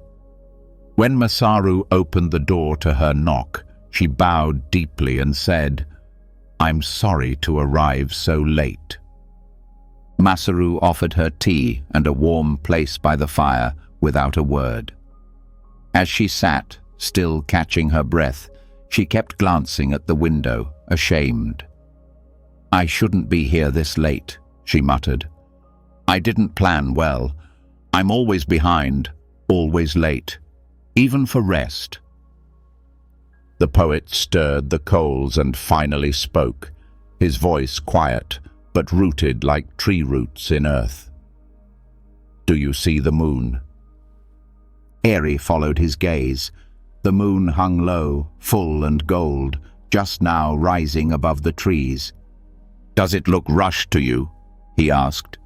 When Masaru opened the door to her knock, she bowed deeply and said, "I'm sorry to arrive so late." Masaru offered her tea and a warm place by the fire without a word. As she sat, still catching her breath, she kept glancing at the window, ashamed. "I shouldn't be here this late," she muttered. "I didn't plan well. I'm always behind, always late, even for rest." The poet stirred the coals and finally spoke, his voice quiet, but rooted like tree roots in earth. "Do you see the moon?" Airi followed his gaze. The moon hung low, full and gold, just now rising above the trees. "Does it look rushed to you?" he asked.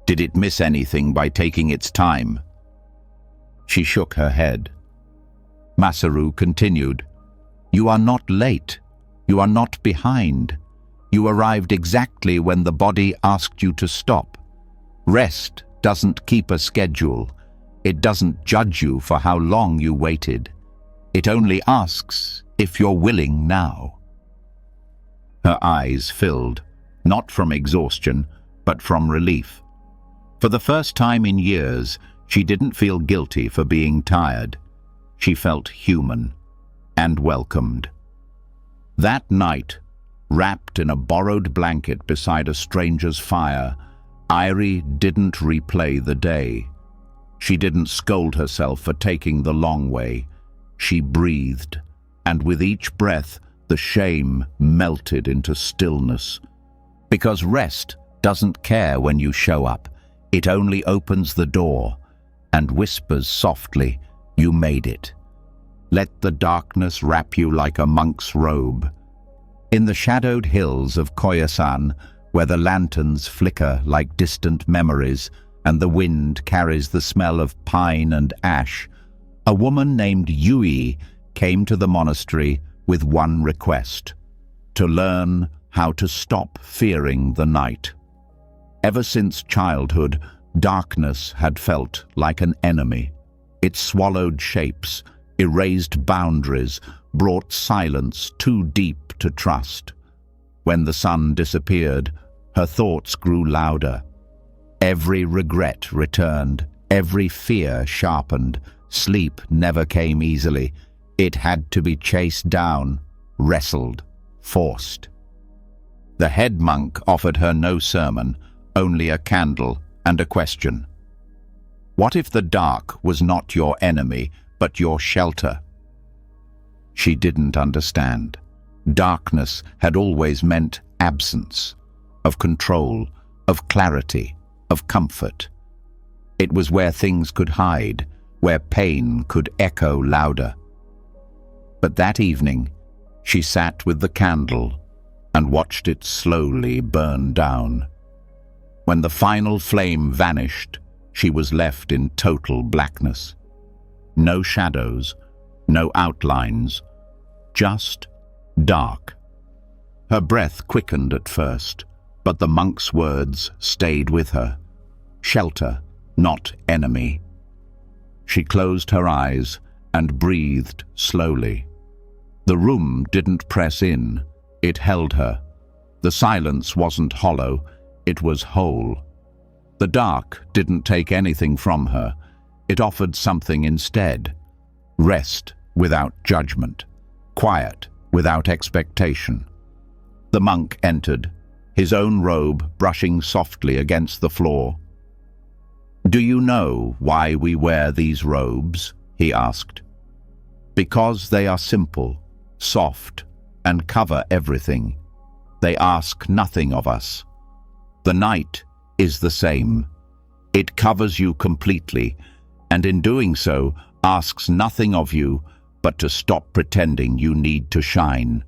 "Did it miss anything by taking its time?" She shook her head. Masaru continued, "You are not late. You are not behind. You arrived exactly when the body asked you to stop. Rest doesn't keep a schedule. It doesn't judge you for how long you waited. It only asks if you're willing now." Her eyes filled, not from exhaustion, but from relief. For the first time in years, she didn't feel guilty for being tired. She felt human and welcomed. That night, wrapped in a borrowed blanket beside a stranger's fire, Airi didn't replay the day. She didn't scold herself for taking the long way. She breathed, and with each breath, the shame melted into stillness. Because rest doesn't care when you show up. It only opens the door and whispers softly, "You made it." Let the darkness wrap you like a monk's robe. In the shadowed hills of Koyasan, where the lanterns flicker like distant memories and the wind carries the smell of pine and ash, a woman named Yui came to the monastery with one request: to learn how to stop fearing the night. Ever since childhood, darkness had felt like an enemy. It swallowed shapes, erased boundaries, brought silence too deep to trust. When the sun disappeared, her thoughts grew louder. Every regret returned, every fear sharpened. Sleep never came easily. It had to be chased down, wrestled, forced. The head monk offered her no sermon, only a candle and a question. What if the dark was not your enemy, but your shelter? She didn't understand. Darkness had always meant absence, of control, of clarity, of comfort. It was where things could hide, where pain could echo louder. But that evening, she sat with the candle and watched it slowly burn down. When the final flame vanished, she was left in total blackness. No shadows, no outlines, just dark. Her breath quickened at first, but the monk's words stayed with her. Shelter, not enemy. She closed her eyes and breathed slowly. The room didn't press in, it held her. The silence wasn't hollow, it was whole. The dark didn't take anything from her, it offered something instead. Rest without judgment, quiet without expectation. The monk entered, his own robe brushing softly against the floor. "Do you know why we wear these robes?" he asked. "Because they are simple, soft, and cover everything. They ask nothing of us. The night is the same. It covers you completely, and in doing so, asks nothing of you but to stop pretending you need to shine."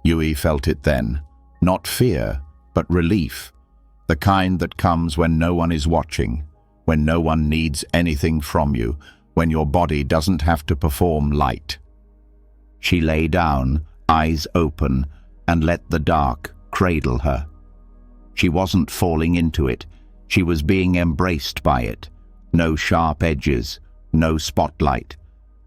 Yui felt it then, not fear, but relief, the kind that comes when no one is watching, when no one needs anything from you, when your body doesn't have to perform light. She lay down, eyes open, and let the dark cradle her. She wasn't falling into it, she was being embraced by it. No sharp edges, no spotlight,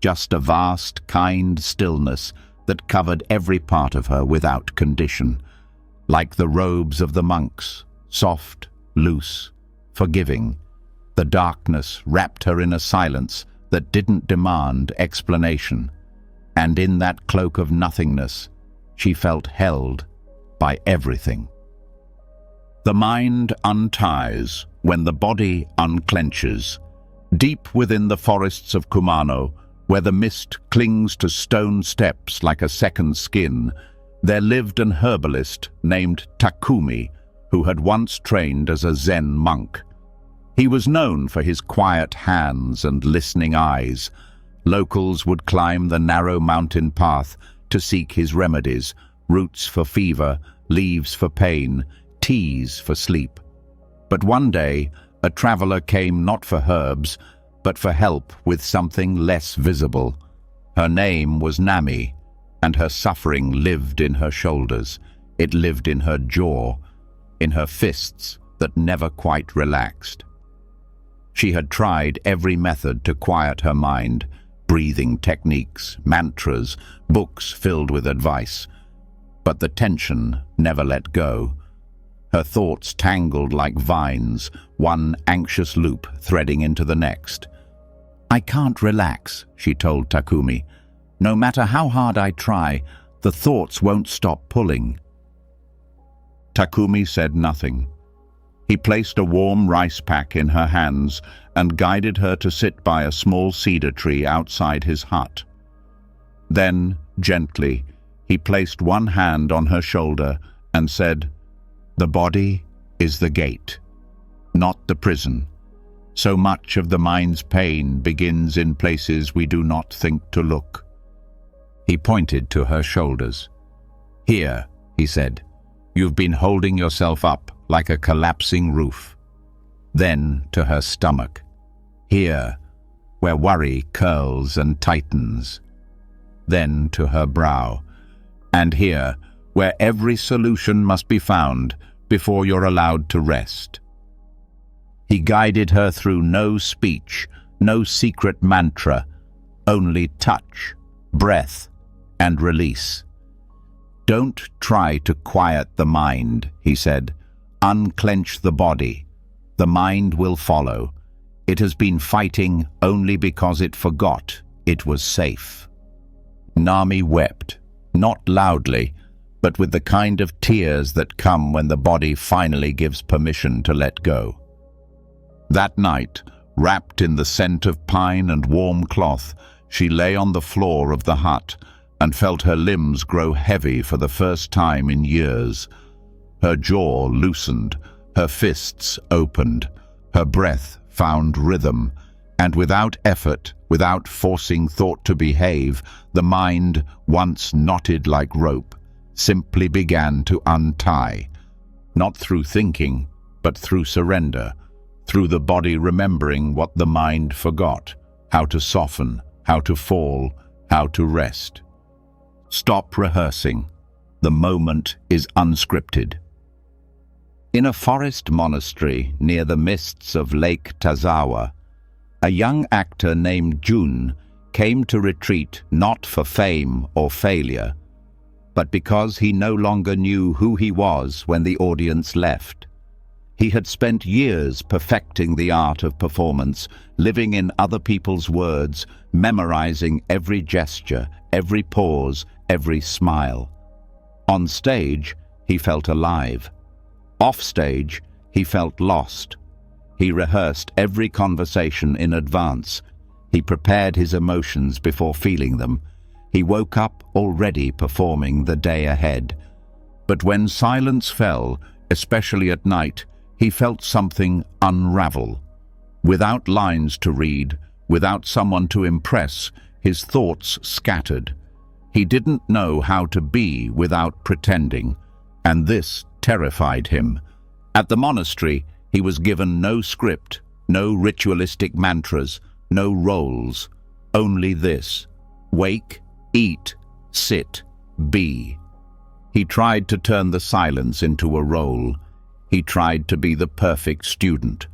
just a vast, kind stillness that covered every part of her without condition, like the robes of the monks, soft, loose, forgiving. The darkness wrapped her in a silence that didn't demand explanation, and in that cloak of nothingness, she felt held by everything. The mind unties when the body unclenches. Deep within the forests of Kumano, where the mist clings to stone steps like a second skin, there lived an herbalist named Takumi, who had once trained as a Zen monk. He was known for his quiet hands and listening eyes. Locals would climb the narrow mountain path to seek his remedies, roots for fever, leaves for pain, teas for sleep. But one day, a traveler came not for herbs, but for help with something less visible. Her name was Nami, and her suffering lived in her shoulders. It lived in her jaw, in her fists that never quite relaxed. She had tried every method to quiet her mind, breathing techniques, mantras, books filled with advice. But the tension never let go. Her thoughts tangled like vines, one anxious loop threading into the next. "I can't relax," she told Takumi. "No matter how hard I try, the thoughts won't stop pulling." Takumi said nothing. He placed a warm rice pack in her hands and guided her to sit by a small cedar tree outside his hut. Then, gently, he placed one hand on her shoulder and said, "The body is the gate, not the prison. So much of the mind's pain begins in places we do not think to look." He pointed to her shoulders. "Here," he said, "you've been holding yourself up like a collapsing roof." Then to her stomach. "Here, where worry curls and tightens." Then to her brow. "And here, where every solution must be found before you're allowed to rest." He guided her through no speech, no secret mantra, only touch, breath, and release. "Don't try to quiet the mind," he said. "Unclench the body. The mind will follow. It has been fighting only because it forgot it was safe." Nami wept, not loudly, but with the kind of tears that come when the body finally gives permission to let go. That night, wrapped in the scent of pine and warm cloth, she lay on the floor of the hut and felt her limbs grow heavy for the first time in years. Her jaw loosened, her fists opened, her breath found rhythm, and without effort, without forcing thought to behave, the mind, once knotted like rope, simply began to untie, not through thinking, but through surrender, through the body remembering what the mind forgot, how to soften, how to fall, how to rest. "Stop rehearsing. The moment is unscripted. In a forest monastery near the mists of Lake Tazawa, a young actor named Jun came to retreat not for fame or failure, but because he no longer knew who he was when the audience left. He had spent years perfecting the art of performance, living in other people's words, memorizing every gesture, every pause, every smile. On stage, he felt alive. Off stage, he felt lost. He rehearsed every conversation in advance. He prepared his emotions before feeling them. He woke up already performing the day ahead. But when silence fell, especially at night, he felt something unravel. Without lines to read, without someone to impress, his thoughts scattered. He didn't know how to be without pretending, and this terrified him. At the monastery, he was given no script, no ritualistic mantras, no roles, only this: wake, eat, sit, be. He tried to turn the silence into a role. He tried to be the perfect student.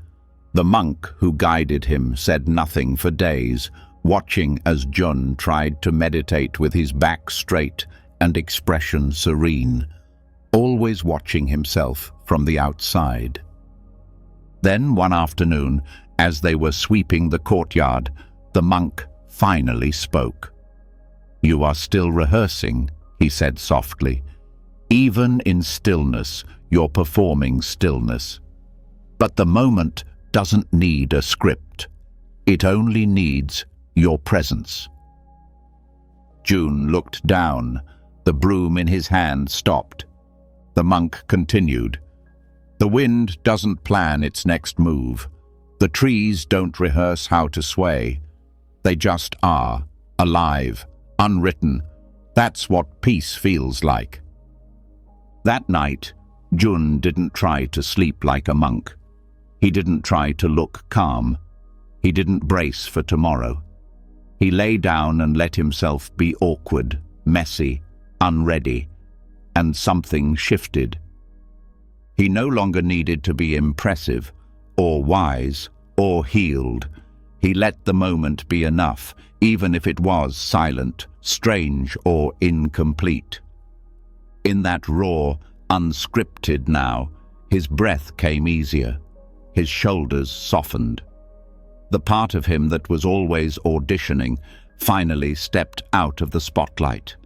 The monk who guided him said nothing for days, watching as Jun tried to meditate with his back straight and expression serene, always watching himself from the outside. Then one afternoon, as they were sweeping the courtyard, the monk finally spoke. "You are still rehearsing," he said softly. "Even in stillness, you're performing stillness. But the moment doesn't need a script. It only needs your presence." Jun looked down. The broom in his hand stopped. The monk continued. "The wind doesn't plan its next move. The trees don't rehearse how to sway. They just are, alive, unwritten. That's what peace feels like." That night, Jun didn't try to sleep like a monk. He didn't try to look calm. He didn't brace for tomorrow. He lay down and let himself be awkward, messy, unready, and something shifted. He no longer needed to be impressive, or wise, or healed. He let the moment be enough, even if it was silent, strange, or incomplete. In that raw, unscripted now, his breath came easier. His shoulders softened. The part of him that was always auditioning finally stepped out of the spotlight.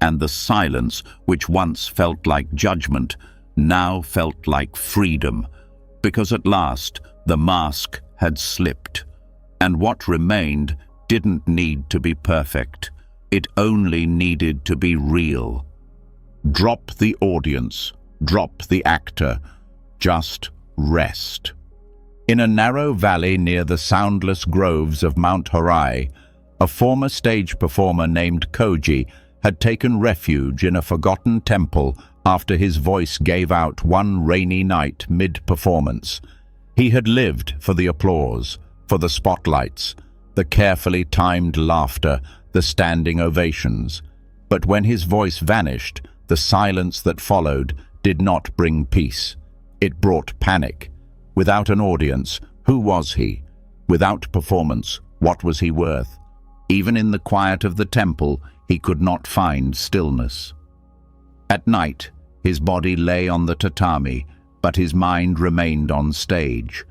And the silence, which once felt like judgment, now felt like freedom, because at last the mask had slipped, and what remained didn't need to be perfect. It only needed to be real. Drop the audience, drop the actor, just rest. In a narrow valley near the soundless groves of Mount Horai, a former stage performer named Koji had taken refuge in a forgotten temple after his voice gave out one rainy night mid-performance. He had lived for the applause, for the spotlights, the carefully timed laughter, the standing ovations. But when his voice vanished, the silence that followed did not bring peace. It brought panic. Without an audience, who was he? Without performance, what was he worth? Even in the quiet of the temple, he could not find stillness. At night, his body lay on the tatami, but his mind remained on stage.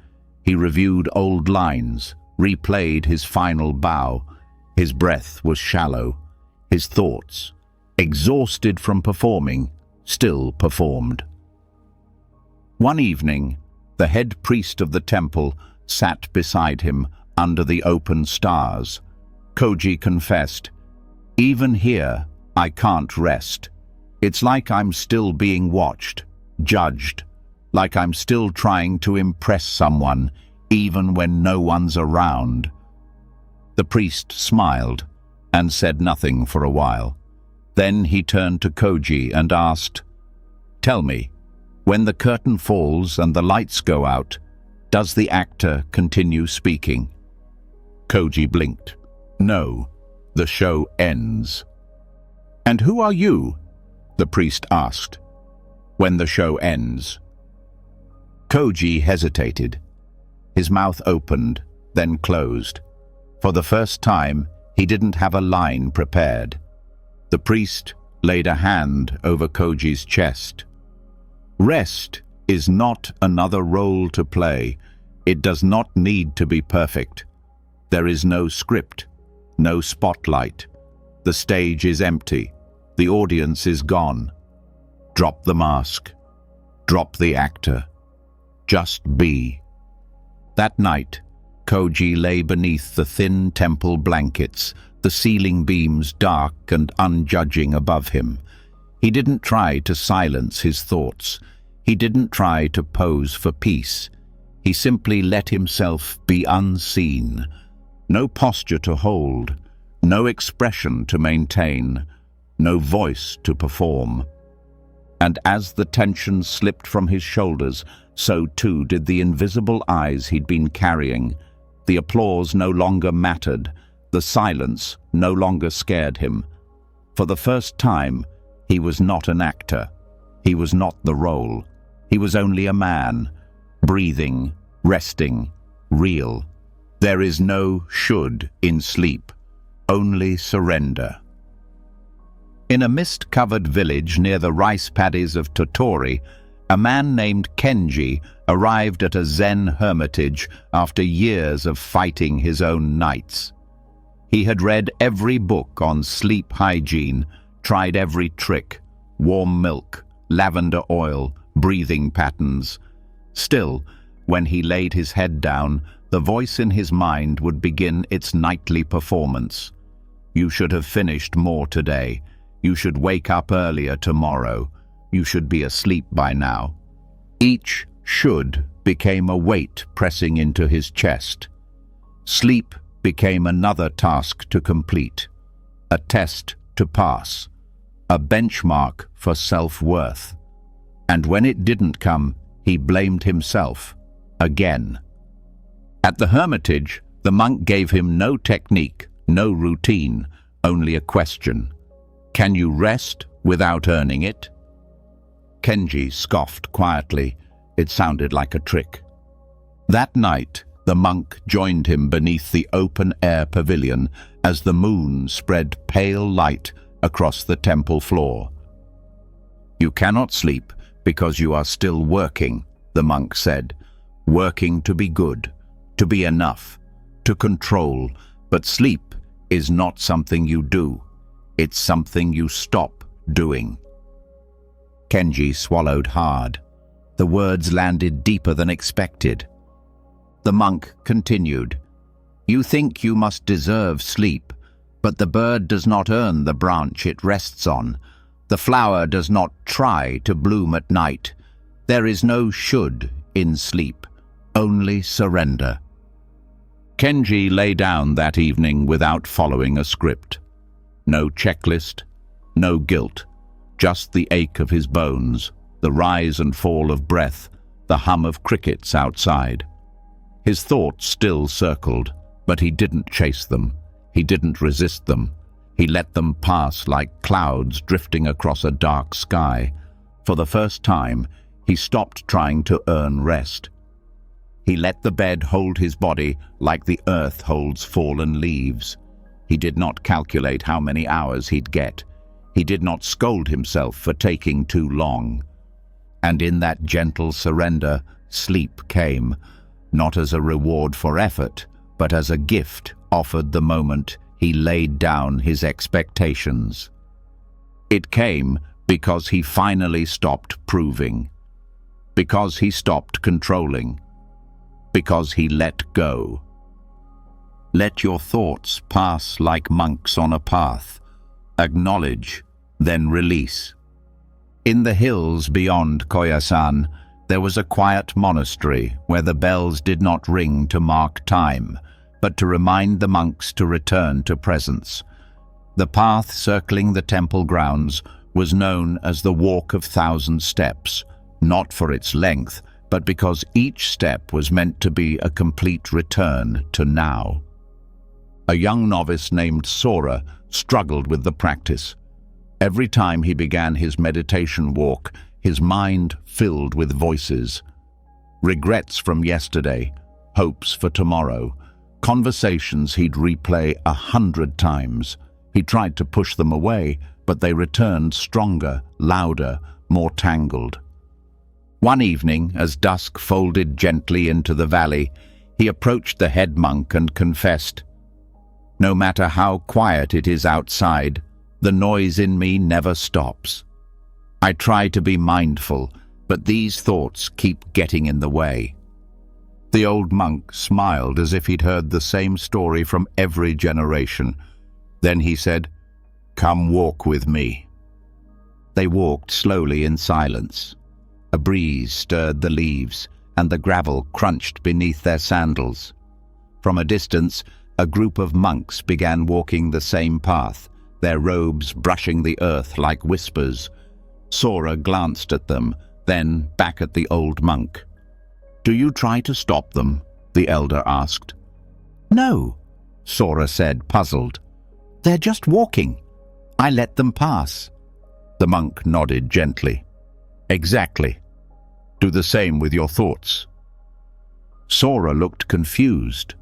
He reviewed old lines, replayed his final bow. His breath was shallow. His thoughts, exhausted from performing, still performed. One evening, the head priest of the temple sat beside him under the open stars. Koji confessed, "Even here, I can't rest. It's like I'm still being watched, judged, like I'm still trying to impress someone, even when no one's around." The priest smiled and said nothing for a while. Then he turned to Koji and asked, "Tell me, when the curtain falls and the lights go out, does the actor continue speaking?" Koji blinked. "No, the show ends." "And who are you?" the priest asked. "When the show ends." Koji hesitated. His mouth opened, then closed. For the first time, he didn't have a line prepared. The priest laid a hand over Koji's chest. "Rest is not another role to play. It does not need to be perfect. There is no script, no spotlight. The stage is empty. The audience is gone. Drop the mask. Drop the actor. Just be." That night, Koji lay beneath the thin temple blankets, the ceiling beams dark and unjudging above him. He didn't try to silence his thoughts. He didn't try to pose for peace. He simply let himself be unseen. No posture to hold, no expression to maintain, no voice to perform. And as the tension slipped from his shoulders, so too did the invisible eyes he'd been carrying. The applause no longer mattered. The silence no longer scared him. For the first time, he was not an actor. He was not the role. He was only a man, breathing, resting, real. There is no should in sleep, only surrender. In a mist-covered village near the rice paddies of Totori, a man named Kenji arrived at a Zen hermitage after years of fighting his own nights. He had read every book on sleep hygiene, tried every trick: warm milk, lavender oil, breathing patterns. Still, when he laid his head down, the voice in his mind would begin its nightly performance. "You should have finished more today. You should wake up earlier tomorrow. You should be asleep by now." Each should became a weight pressing into his chest. Sleep became another task to complete, a test to pass, a benchmark for self-worth. And when it didn't come, he blamed himself again. At the hermitage, the monk gave him no technique, no routine, only a question. "Can you rest without earning it?" Kenji scoffed quietly. It sounded like a trick. That night, the monk joined him beneath the open-air pavilion as the moon spread pale light across the temple floor. "You cannot sleep because you are still working," the monk said. "Working to be good, to be enough, to control. But sleep is not something you do. It's something you stop doing." Kenji swallowed hard. The words landed deeper than expected. The monk continued, "You think you must deserve sleep, but the bird does not earn the branch it rests on. The flower does not try to bloom at night. There is no should in sleep, only surrender." Kenji lay down that evening without following a script. No checklist, no guilt, just the ache of his bones, the rise and fall of breath, the hum of crickets outside. His thoughts still circled, but he didn't chase them. He didn't resist them. He let them pass like clouds drifting across a dark sky. For the first time, he stopped trying to earn rest. He let the bed hold his body like the earth holds fallen leaves. He did not calculate how many hours he'd get. He did not scold himself for taking too long. And in that gentle surrender, sleep came, not as a reward for effort, but as a gift offered the moment he laid down his expectations. It came because he finally stopped proving, because he stopped controlling, because he let go. Let your thoughts pass like monks on a path. Acknowledge, then release. In the hills beyond Koyasan, there was a quiet monastery where the bells did not ring to mark time, but to remind the monks to return to presence. The path circling the temple grounds was known as the Walk of Thousand Steps, not for its length, but because each step was meant to be a complete return to now. A young novice named Sora struggled with the practice. Every time he began his meditation walk, his mind filled with voices. Regrets from yesterday, hopes for tomorrow, conversations he'd replay 100 times. He tried to push them away, but they returned stronger, louder, more tangled. One evening, as dusk folded gently into the valley, he approached the head monk and confessed, "No matter how quiet it is outside, the noise in me never stops. I try to be mindful, but these thoughts keep getting in the way." The old monk smiled as if he'd heard the same story from every generation. Then he said, "Come walk with me." They walked slowly in silence. A breeze stirred the leaves, and the gravel crunched beneath their sandals. From a distance, a group of monks began walking the same path, their robes brushing the earth like whispers. Sora glanced at them, then back at the old monk. "Do you try to stop them?" the elder asked. "No," Sora said, puzzled. "They're just walking. I let them pass." The monk nodded gently. "Exactly. Do the same with your thoughts." Sora looked confused.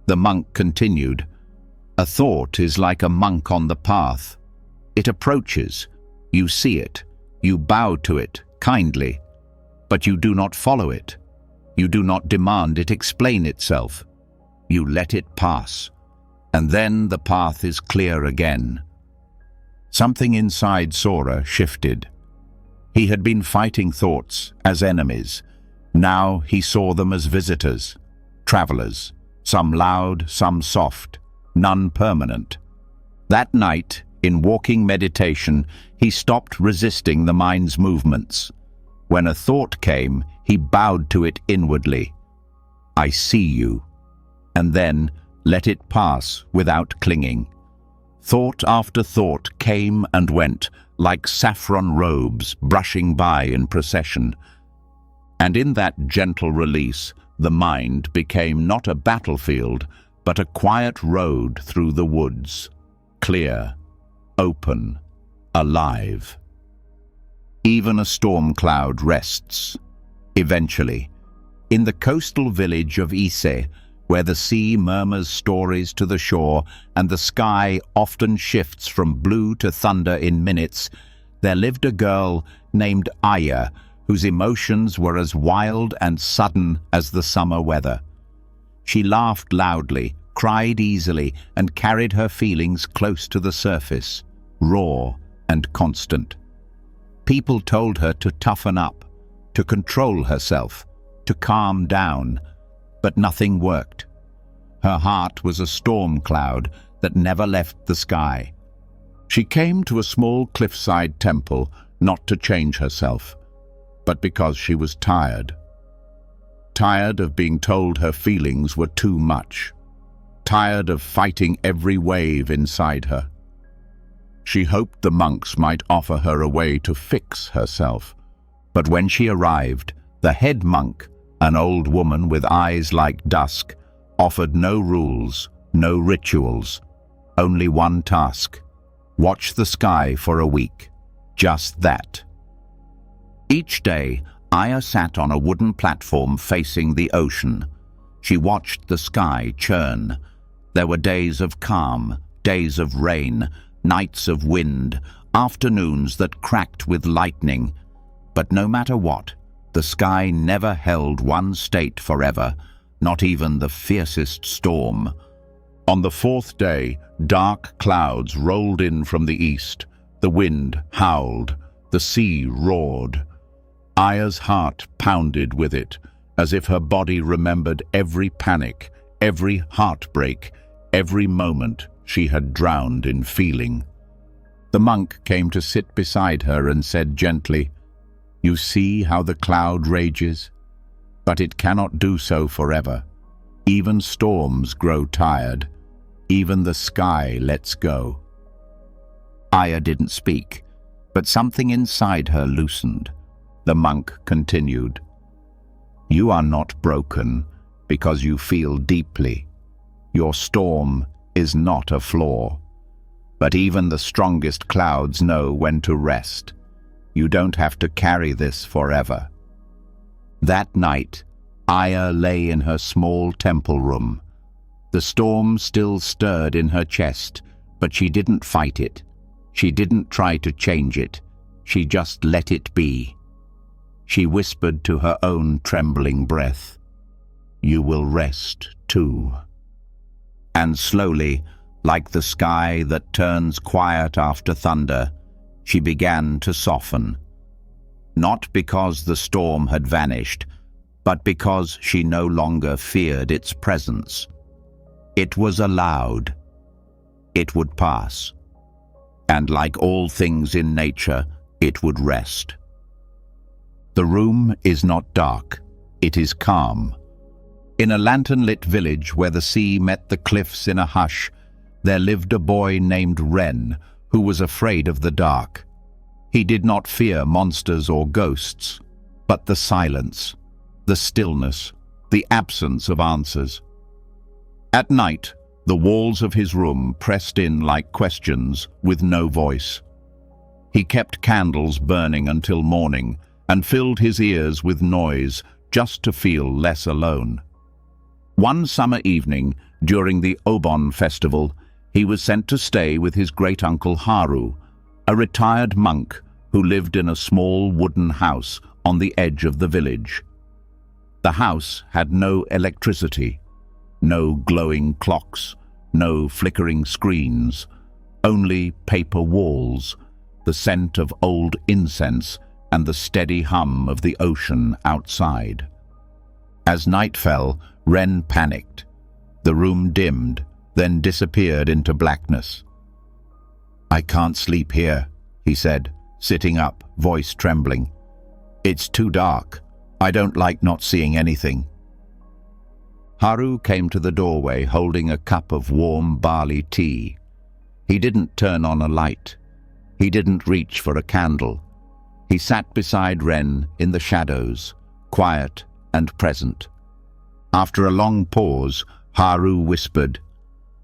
The monk continued, "A thought is like a monk on the path. It approaches. You see it. You bow to it, kindly. But you do not follow it. You do not demand it explain itself. You let it pass. And then the path is clear again." Something inside Sora shifted. He had been fighting thoughts as enemies. Now he saw them as visitors, travelers, some loud, some soft, none permanent. That night, in walking meditation, he stopped resisting the mind's movements. When a thought came, he bowed to it inwardly. "I see you," and then let it pass without clinging. Thought after thought came and went, like saffron robes brushing by in procession. And in that gentle release, the mind became not a battlefield, but a quiet road through the woods, clear, open, alive. Even a storm cloud rests. Eventually, in the coastal village of Ise, where the sea murmurs stories to the shore and the sky often shifts from blue to thunder in minutes, there lived a girl named Aya, whose emotions were as wild and sudden as the summer weather. She laughed loudly, cried easily, and carried her feelings close to the surface, raw and constant. People told her to toughen up, to control herself, to calm down, but nothing worked. Her heart was a storm cloud that never left the sky. She came to a small cliffside temple not to change herself, but because she was tired. Tired of being told her feelings were too much. Tired of fighting every wave inside her. She hoped the monks might offer her a way to fix herself. But when she arrived, the head monk, an old woman with eyes like dusk, offered no rules, no rituals, only one task: watch the sky for a week. Just that. Each day, Aya sat on a wooden platform facing the ocean. She watched the sky churn. There were days of calm, days of rain, nights of wind, afternoons that cracked with lightning. But no matter what, the sky never held one state forever, not even the fiercest storm. On the fourth day, dark clouds rolled in from the east. The wind howled, the sea roared. Aya's heart pounded with it, as if her body remembered every panic, every heartbreak, every moment she had drowned in feeling. The monk came to sit beside her and said gently, "You see how the cloud rages? But it cannot do so forever. Even storms grow tired. Even the sky lets go." Aya didn't speak, but something inside her loosened. The monk continued, "You are not broken because you feel deeply. Your storm is not a flaw. But even the strongest clouds know when to rest. You don't have to carry this forever. That night, Aya lay in her small temple room. The storm still stirred in her chest, but she didn't fight it. She didn't try to change it. She just let it be. She whispered to her own trembling breath, "You will rest too." And slowly, like the sky that turns quiet after thunder, she began to soften. Not because the storm had vanished, but because she no longer feared its presence. It was allowed. It would pass. And like all things in nature, it would rest. The room is not dark. It is calm. In a lantern-lit village where the sea met the cliffs in a hush, there lived a boy named Ren who was afraid of the dark. He did not fear monsters or ghosts, but the silence, the stillness, the absence of answers. At night, the walls of his room pressed in like questions with no voice. He kept candles burning until morning and filled his ears with noise just to feel less alone. One summer evening, during the Obon festival, he was sent to stay with his great-uncle Haru, a retired monk who lived in a small wooden house on the edge of the village. The house had no electricity, no glowing clocks, no flickering screens, only paper walls, the scent of old incense, and the steady hum of the ocean outside. As night fell, Ren panicked. The room dimmed, then disappeared into blackness. "I can't sleep here," he said, sitting up, voice trembling. "It's too dark. I don't like not seeing anything." Haru came to the doorway holding a cup of warm barley tea. He didn't turn on a light. He didn't reach for a candle. He sat beside Ren in the shadows, quiet and present. After a long pause, Haru whispered,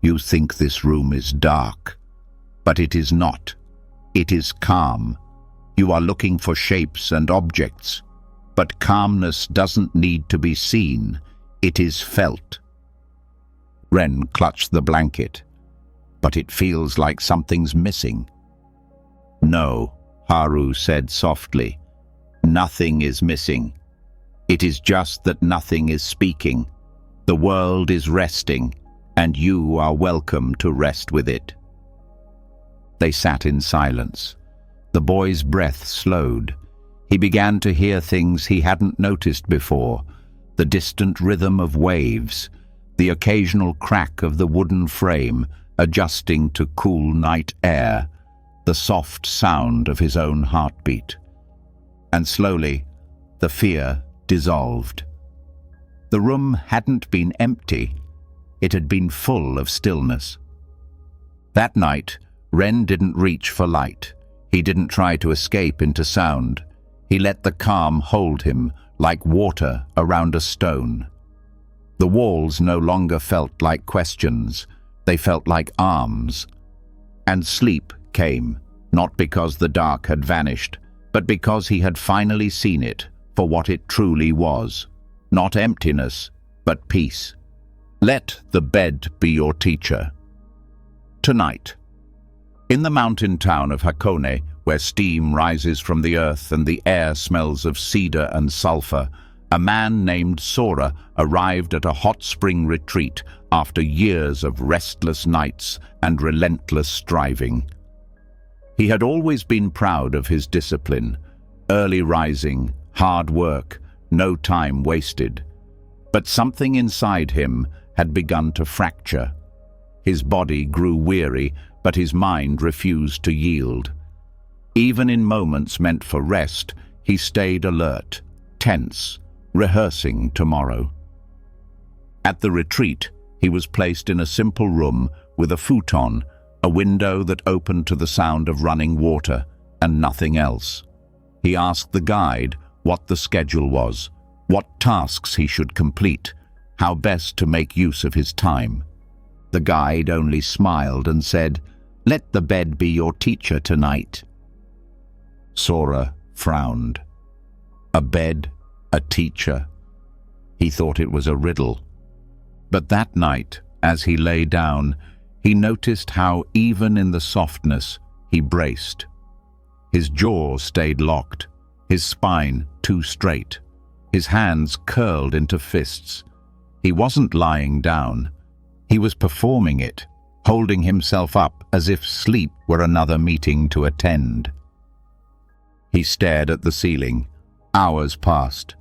"You think this room is dark, but it is not. It is calm. You are looking for shapes and objects, but calmness doesn't need to be seen. It is felt." Ren clutched the blanket. "But it feels like something's missing." "No," Haru said softly. "Nothing is missing. It is just that nothing is speaking. The world is resting, and you are welcome to rest with it." They sat in silence. The boy's breath slowed. He began to hear things he hadn't noticed before: the distant rhythm of waves, the occasional crack of the wooden frame adjusting to cool night air, the soft sound of his own heartbeat. And slowly, the fear dissolved. The room hadn't been empty. It had been full of stillness. That night, Ren didn't reach for light. He didn't try to escape into sound. He let the calm hold him, like water around a stone. The walls no longer felt like questions. They felt like arms. And sleep came, not because the dark had vanished, but because he had finally seen it for what it truly was. Not emptiness, but peace. Let the bed be your teacher. Tonight, in the mountain town of Hakone, where steam rises from the earth and the air smells of cedar and sulfur, a man named Sora arrived at a hot spring retreat after years of restless nights and relentless striving. He had always been proud of his discipline: early rising, hard work, no time wasted. But something inside him had begun to fracture. His body grew weary, but his mind refused to yield. Even in moments meant for rest, he stayed alert, tense, rehearsing tomorrow. At the retreat, he was placed in a simple room with a futon, a window that opened to the sound of running water, and nothing else. He asked the guide what the schedule was, what tasks he should complete, how best to make use of his time. The guide only smiled and said, Let the bed be your teacher tonight." Sora frowned. A bed, a teacher. He thought it was a riddle. But that night, as he lay down, he noticed how even in the softness he braced. His jaw stayed locked, his spine too straight, his hands curled into fists. He wasn't lying down. He was performing it, holding himself up as if sleep were another meeting to attend. He stared at the ceiling. Hours passed.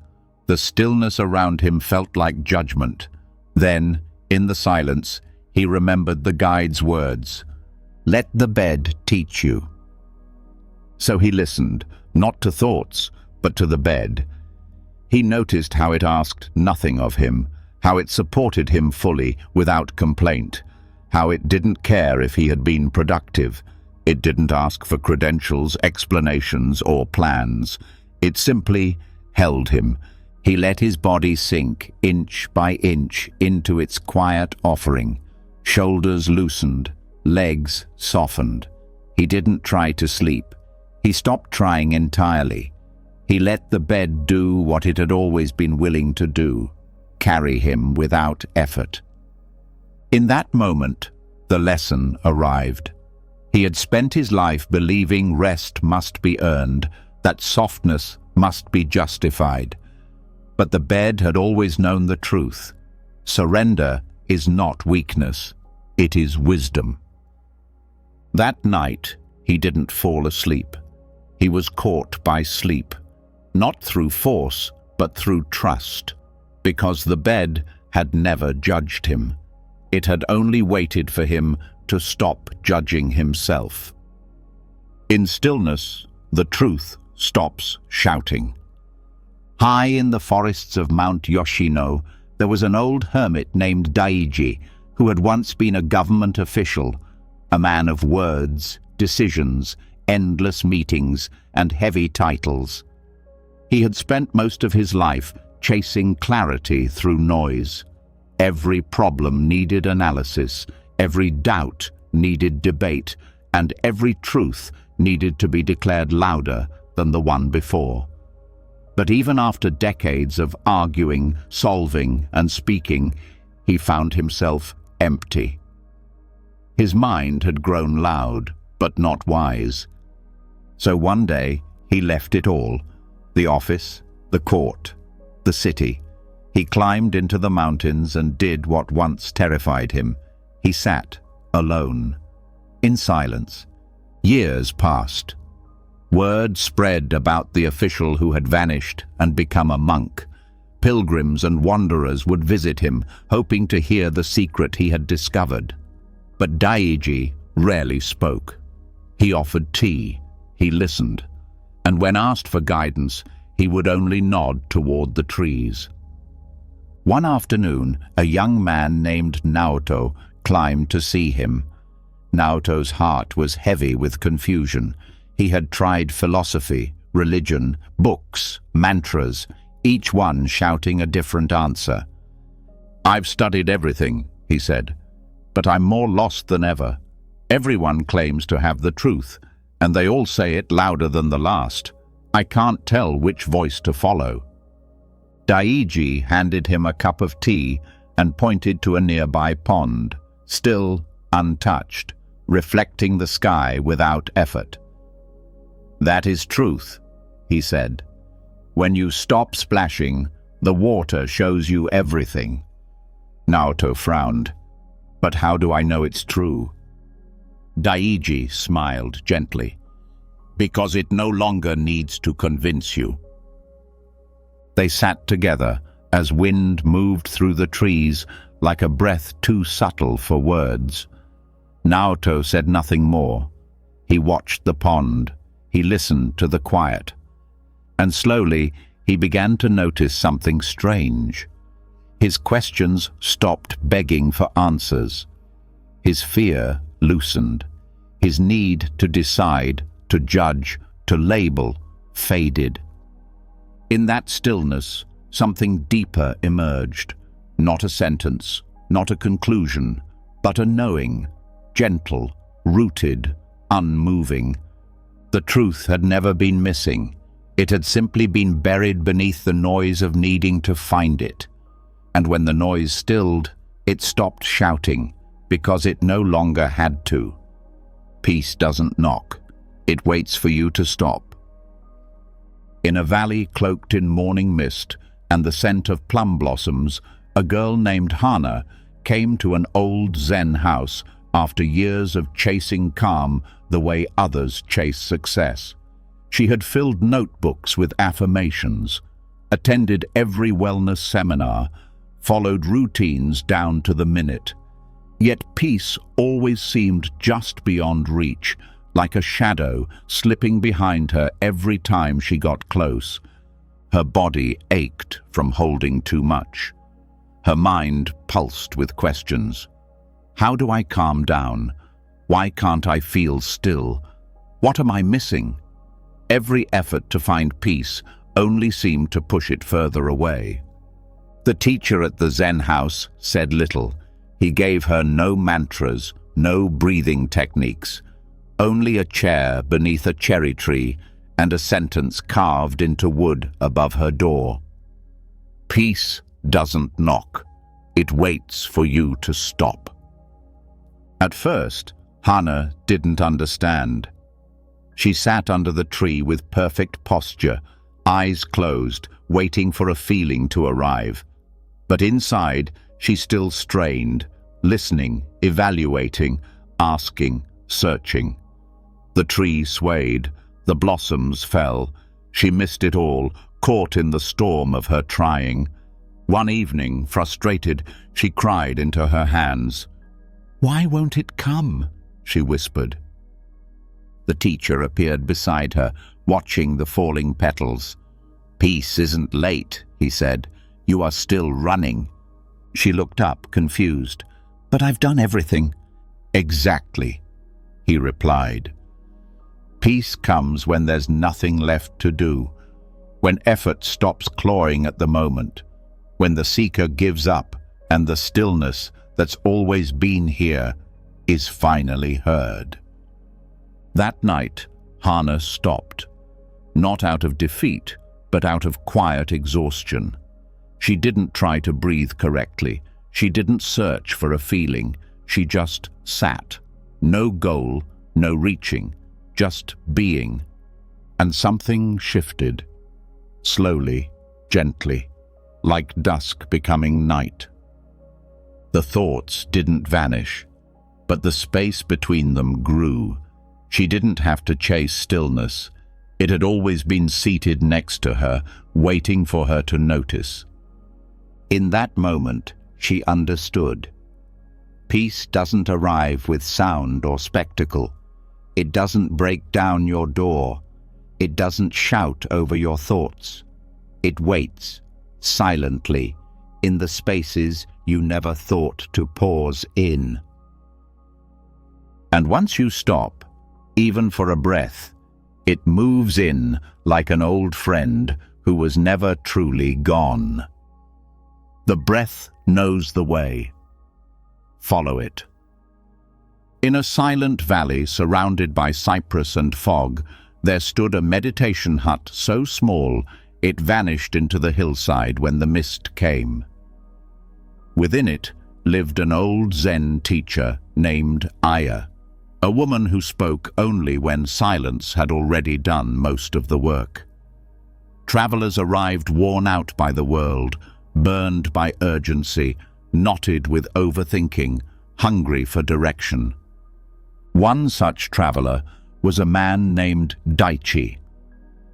The stillness around him felt like judgment. Then, in the silence, he remembered the guide's words, "Let the bed teach you." So he listened, not to thoughts, but to the bed. He noticed how it asked nothing of him, how it supported him fully, without complaint, how it didn't care if he had been productive. It didn't ask for credentials, explanations, or plans. It simply held him. He let his body sink, inch by inch, into its quiet offering. Shoulders loosened, legs softened. He didn't try to sleep. He stopped trying entirely. He let the bed do what it had always been willing to do, carry him without effort. In that moment, the lesson arrived. He had spent his life believing rest must be earned, that softness must be justified. But the bed had always known the truth. Surrender is not weakness, it is wisdom. That night, he didn't fall asleep. He was caught by sleep, not through force, but through trust, because the bed had never judged him. It had only waited for him to stop judging himself. In stillness, the truth stops shouting. High in the forests of Mount Yoshino, there was an old hermit named Daiji, who had once been a government official, a man of words, decisions, endless meetings, and heavy titles. He had spent most of his life chasing clarity through noise. Every problem needed analysis, every doubt needed debate, and every truth needed to be declared louder than the one before. But even after decades of arguing, solving, and speaking, he found himself empty. His mind had grown loud, but not wise. So one day, he left it all, the office, the court, the city. He climbed into the mountains and did what once terrified him. He sat, alone, in silence. Years passed. Word spread about the official who had vanished and become a monk. Pilgrims and wanderers would visit him, hoping to hear the secret he had discovered. But Daiji rarely spoke. He offered tea, he listened, and when asked for guidance, he would only nod toward the trees. One afternoon, a young man named Naoto climbed to see him. Naoto's heart was heavy with confusion. He had tried philosophy, religion, books, mantras, each one shouting a different answer. "I've studied everything," he said, "but I'm more lost than ever. Everyone claims to have the truth, and they all say it louder than the last. I can't tell which voice to follow." Daiji handed him a cup of tea and pointed to a nearby pond, still untouched, reflecting the sky without effort. "That is truth," he said. "When you stop splashing, the water shows you everything." Naoto frowned. "But how do I know it's true?" Daiji smiled gently. "Because it no longer needs to convince you." They sat together as wind moved through the trees like a breath too subtle for words. Naoto said nothing more. He watched the pond. He listened to the quiet. And slowly, he began to notice something strange. His questions stopped begging for answers. His fear loosened. His need to decide, to judge, to label, faded. In that stillness, something deeper emerged. Not a sentence, not a conclusion, but a knowing, gentle, rooted, unmoving. The truth had never been missing. It had simply been buried beneath the noise of needing to find it. And when the noise stilled, it stopped shouting, because it no longer had to. Peace doesn't knock. It waits for you to stop. In a valley cloaked in morning mist and the scent of plum blossoms, a girl named Hana came to an old Zen house after years of chasing calm the way others chase success. She had filled notebooks with affirmations, attended every wellness seminar, followed routines down to the minute. Yet peace always seemed just beyond reach, like a shadow slipping behind her every time she got close. Her body ached from holding too much. Her mind pulsed with questions. How do I calm down? Why can't I feel still? What am I missing? Every effort to find peace only seemed to push it further away. The teacher at the Zen house said little. He gave her no mantras, no breathing techniques, only a chair beneath a cherry tree and a sentence carved into wood above her door. Peace doesn't knock. It waits for you to stop. At first, Hana didn't understand. She sat under the tree with perfect posture, eyes closed, waiting for a feeling to arrive. But inside, she still strained, listening, evaluating, asking, searching. The tree swayed, the blossoms fell. She missed it all, caught in the storm of her trying. One evening, frustrated, she cried into her hands. "Why won't it come?" she whispered. The teacher appeared beside her, watching the falling petals. "Peace isn't late," he said. "You are still running." She looked up, confused. "But I've done everything." "Exactly," he replied. Peace comes when there's nothing left to do, when effort stops clawing at the moment, when the seeker gives up and the stillness that's always been here is finally heard. That night, Hana stopped, not out of defeat, but out of quiet exhaustion. She didn't try to breathe correctly. She didn't search for a feeling. She just sat. No goal, no reaching, just being. And something shifted, slowly, gently, like dusk becoming night. The thoughts didn't vanish, but the space between them grew. She didn't have to chase stillness. It had always been seated next to her, waiting for her to notice. In that moment, she understood. Peace doesn't arrive with sound or spectacle. It doesn't break down your door. It doesn't shout over your thoughts. It waits, silently, in the spaces you never thought to pause in. And once you stop, even for a breath, it moves in like an old friend who was never truly gone. The breath knows the way. Follow it. In a silent valley surrounded by cypress and fog, there stood a meditation hut so small it vanished into the hillside when the mist came. Within it lived an old Zen teacher named Aya, a woman who spoke only when silence had already done most of the work. Travelers arrived worn out by the world, burned by urgency, knotted with overthinking, hungry for direction. One such traveler was a man named Daichi.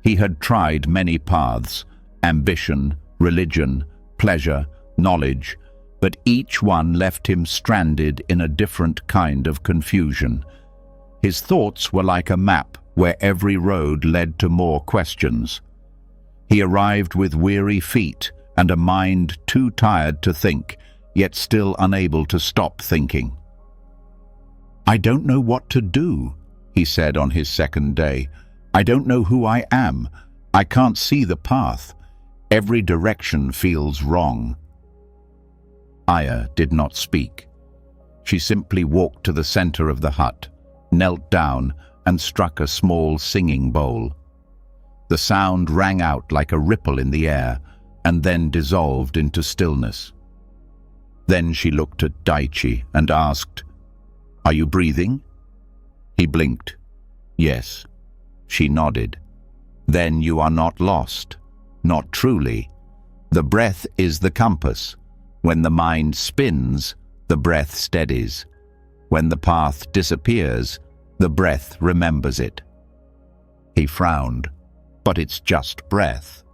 He had tried many paths, ambition, religion, pleasure, knowledge, but each one left him stranded in a different kind of confusion. His thoughts were like a map where every road led to more questions. He arrived with weary feet and a mind too tired to think, yet still unable to stop thinking. "I don't know what to do," he said on his second day. "I don't know who I am. I can't see the path. Every direction feels wrong." Aya did not speak. She simply walked to the center of the hut, knelt down, and struck a small singing bowl. The sound rang out like a ripple in the air, and then dissolved into stillness. Then she looked at Daichi and asked, "Are you breathing?" He blinked. "Yes." She nodded. "Then you are not lost. Not truly. The breath is the compass. When the mind spins, the breath steadies. When the path disappears, the breath remembers it." He frowned. "But it's just breath."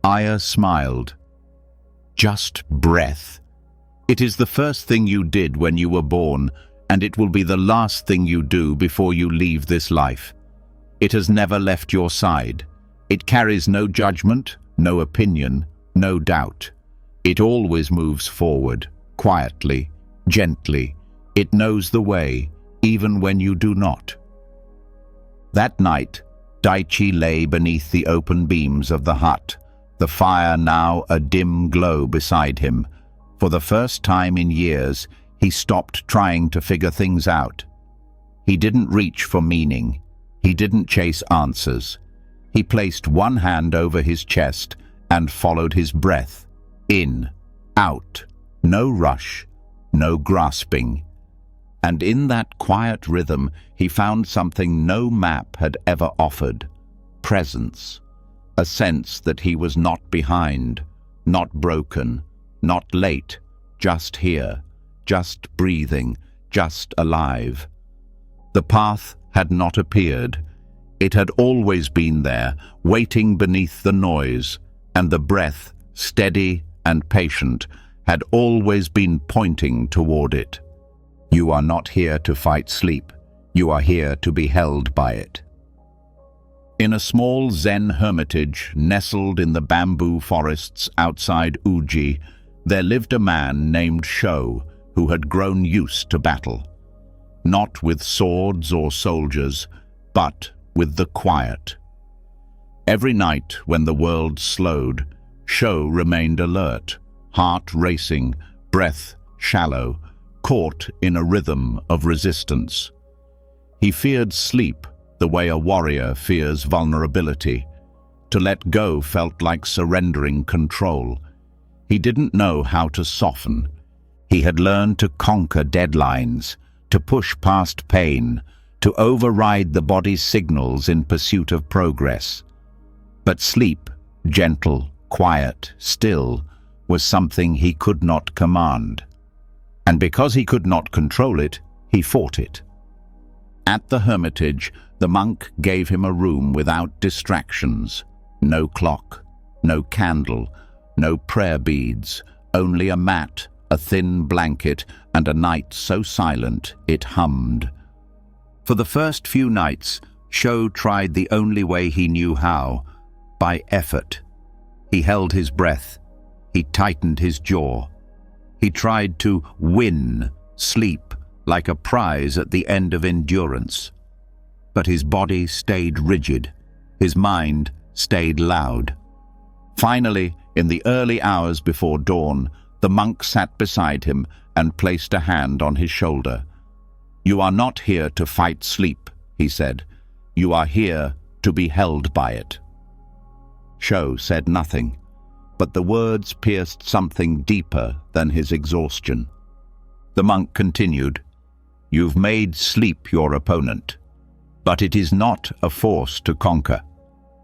Aya smiled. "Just breath. It is the first thing you did when you were born, and it will be the last thing you do before you leave this life. It has never left your side. It carries no judgment, no opinion, no doubt. It always moves forward, quietly, gently. It knows the way, even when you do not." That night, Daichi lay beneath the open beams of the hut, the fire now a dim glow beside him. For the first time in years, he stopped trying to figure things out. He didn't reach for meaning. He didn't chase answers. He placed one hand over his chest and followed his breath. In, out, no rush, no grasping. And in that quiet rhythm, he found something no map had ever offered: presence. A sense that he was not behind, not broken, not late, just here, just breathing, just alive. The path had not appeared. It had always been there, waiting beneath the noise, and the breath, steady and patient, had always been pointing toward it. You are not here to fight sleep. You are here to be held by it. In a small Zen hermitage nestled in the bamboo forests outside Uji, there lived a man named Sho who had grown used to battle. Not with swords or soldiers, but with the quiet. Every night when the world slowed, Sho remained alert, heart racing, breath shallow, caught in a rhythm of resistance. He feared sleep the way a warrior fears vulnerability. To let go felt like surrendering control. He didn't know how to soften. He had learned to conquer deadlines, to push past pain, to override the body's signals in pursuit of progress. But sleep, gentle, quiet, still, was something he could not command. And because he could not control it, he fought it. At the hermitage, the monk gave him a room without distractions. No clock, no candle, no prayer beads, only a mat, a thin blanket, and a night so silent it hummed. For the first few nights, Sho tried the only way he knew how, by effort. He held his breath. He tightened his jaw. He tried to win sleep like a prize at the end of endurance. But his body stayed rigid. His mind stayed loud. Finally, in the early hours before dawn, the monk sat beside him and placed a hand on his shoulder. "You are not here to fight sleep," he said. "You are here to be held by it." Sho said nothing, but the words pierced something deeper than his exhaustion. The monk continued, "You've made sleep your opponent, but it is not a force to conquer.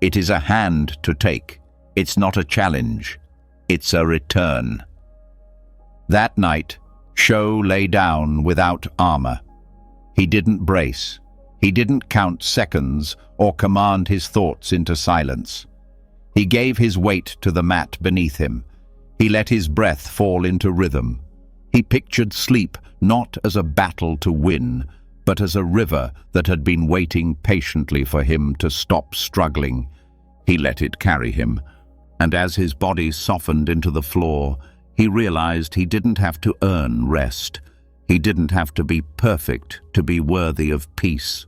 It is a hand to take. It's not a challenge. It's a return." That night, Sho lay down without armor. He didn't brace. He didn't count seconds or command his thoughts into silence. He gave his weight to the mat beneath him. He let his breath fall into rhythm. He pictured sleep not as a battle to win, but as a river that had been waiting patiently for him to stop struggling. He let it carry him, and as his body softened into the floor, he realized he didn't have to earn rest. He didn't have to be perfect to be worthy of peace.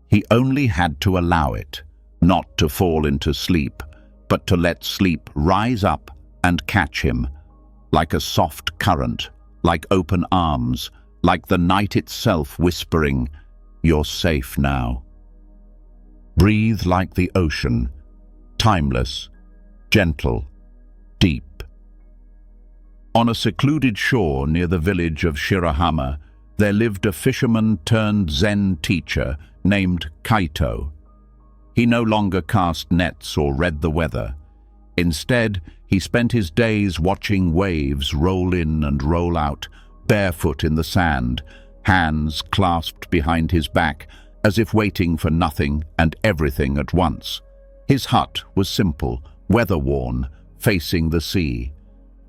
He only had to allow it, not to fall into sleep, but to let sleep rise up and catch him, like a soft current, like open arms, like the night itself whispering, You're safe now. Breathe like the ocean, timeless, gentle, deep. On a secluded shore near the village of Shirahama, there lived a fisherman-turned-Zen teacher named Kaito. He no longer cast nets or read the weather. Instead, he spent his days watching waves roll in and roll out, barefoot in the sand, hands clasped behind his back, as if waiting for nothing and everything at once. His hut was simple, weather-worn, facing the sea.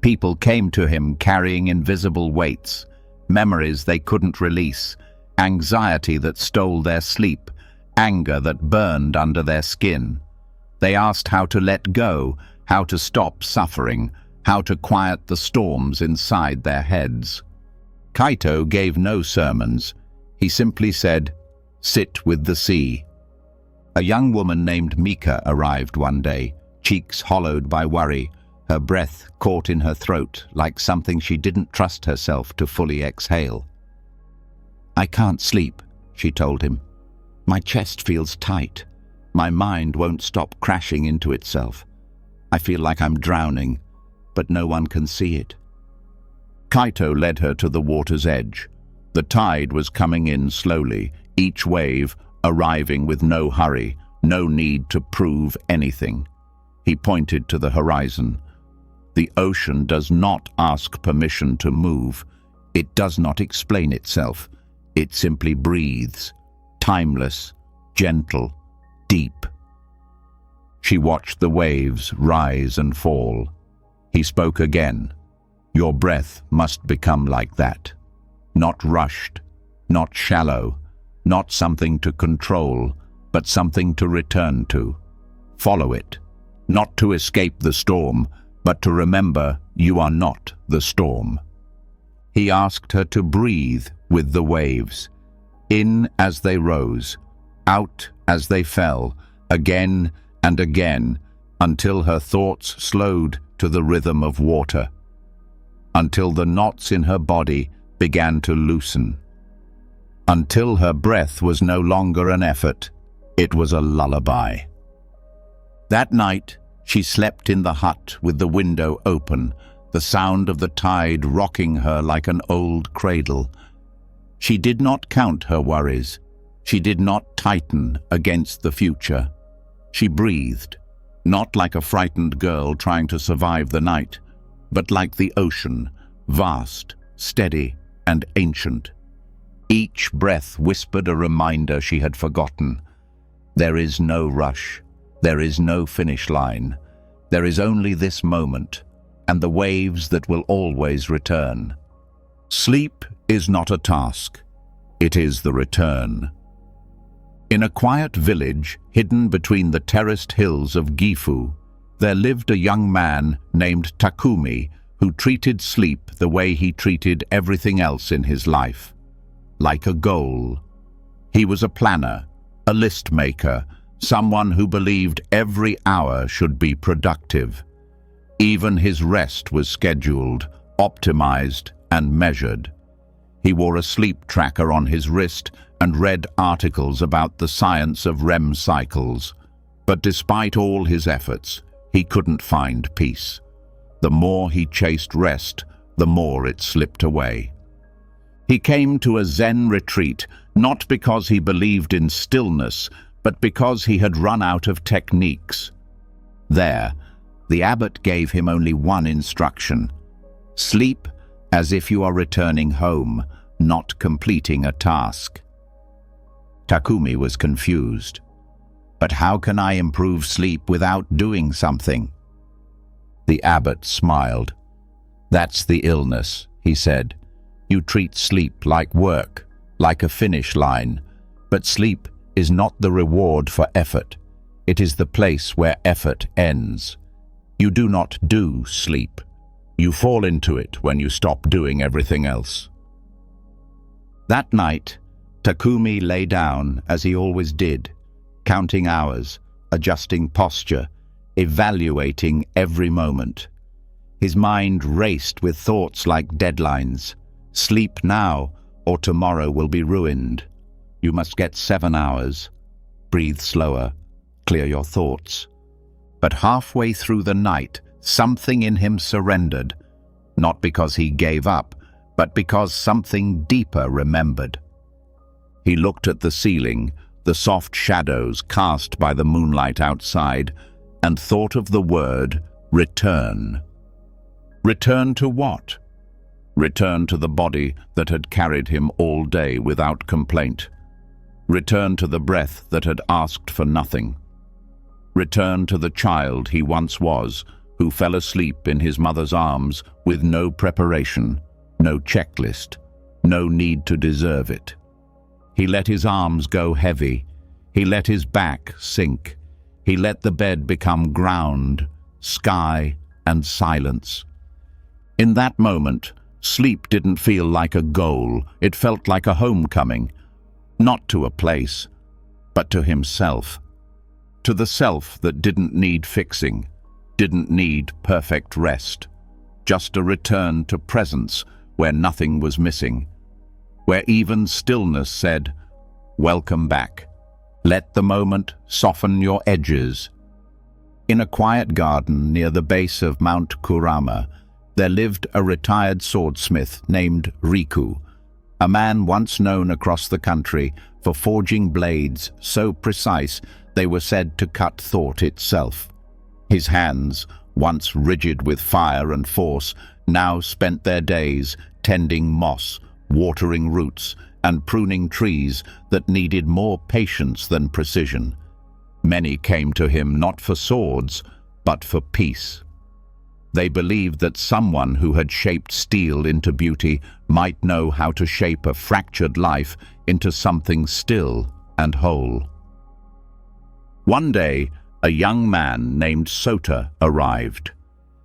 People came to him carrying invisible weights, memories they couldn't release, anxiety that stole their sleep, anger that burned under their skin. They asked how to let go, how to stop suffering, how to quiet the storms inside their heads. Kaito gave no sermons. He simply said, "Sit with the sea." A young woman named Mika arrived one day, cheeks hollowed by worry, her breath caught in her throat like something she didn't trust herself to fully exhale. "I can't sleep," she told him. "My chest feels tight. My mind won't stop crashing into itself. I feel like I'm drowning, but no one can see it." Kaito led her to the water's edge. The tide was coming in slowly, each wave arriving with no hurry, no need to prove anything. He pointed to the horizon. The ocean does not ask permission to move. It does not explain itself. It simply breathes, timeless, gentle, deep. She watched the waves rise and fall. He spoke again. "Your breath must become like that. Not rushed, not shallow, not something to control, but something to return to. Follow it, not to escape the storm, but to remember you are not the storm." He asked her to breathe with the waves, in as they rose, out as they fell, again and again, until her thoughts slowed to the rhythm of water, until the knots in her body began to loosen, until her breath was no longer an effort, it was a lullaby. That night, she slept in the hut with the window open, the sound of the tide rocking her like an old cradle. She did not count her worries. She did not tighten against the future. She breathed, not like a frightened girl trying to survive the night, but like the ocean, vast, steady, and ancient. Each breath whispered a reminder she had forgotten. There is no rush. There is no finish line. There is only this moment, and the waves that will always return. Sleep is not a task. It is the return. In a quiet village hidden between the terraced hills of Gifu, there lived a young man named Takumi who treated sleep the way he treated everything else in his life, like a goal. He was a planner, a list maker, someone who believed every hour should be productive. Even his rest was scheduled, optimized, and measured. He wore a sleep tracker on his wrist and read articles about the science of REM cycles. But despite all his efforts, he couldn't find peace. The more he chased rest, the more it slipped away. He came to a Zen retreat, not because he believed in stillness, but because he had run out of techniques. There, the abbot gave him only one instruction: sleep as if you are returning home, not completing a task. Takumi was confused. But how can I improve sleep without doing something? The abbot smiled. That's the illness, he said. You treat sleep like work, like a finish line. But sleep is not the reward for effort. It is the place where effort ends. You do not do sleep. You fall into it when you stop doing everything else. That night, Takumi lay down as he always did, counting hours, adjusting posture, evaluating every moment. His mind raced with thoughts like deadlines. Sleep now, or tomorrow will be ruined. You must get 7 hours. Breathe slower. Clear your thoughts. But halfway through the night, something in him surrendered, not because he gave up, but because something deeper remembered. He looked at the ceiling, the soft shadows cast by the moonlight outside, and thought of the word return. Return to what? Return to the body that had carried him all day without complaint. Return to the breath that had asked for nothing. Return to the child he once was, who fell asleep in his mother's arms with no preparation, no checklist, no need to deserve it. He let his arms go heavy. He let his back sink. He let the bed become ground, sky, and silence. In that moment, sleep didn't feel like a goal. It felt like a homecoming, not to a place, but to himself. To the self that didn't need fixing, didn't need perfect rest, just a return to presence where nothing was missing, where even stillness said, "Welcome back. Let the moment soften your edges." In a quiet garden near the base of Mount Kurama, there lived a retired swordsmith named Riku, a man once known across the country for forging blades so precise they were said to cut thought itself. His hands, once rigid with fire and force, now spent their days tending moss, watering roots, and pruning trees that needed more patience than precision. Many came to him not for swords, but for peace. They believed that someone who had shaped steel into beauty might know how to shape a fractured life into something still and whole. One day, a young man named Sota arrived.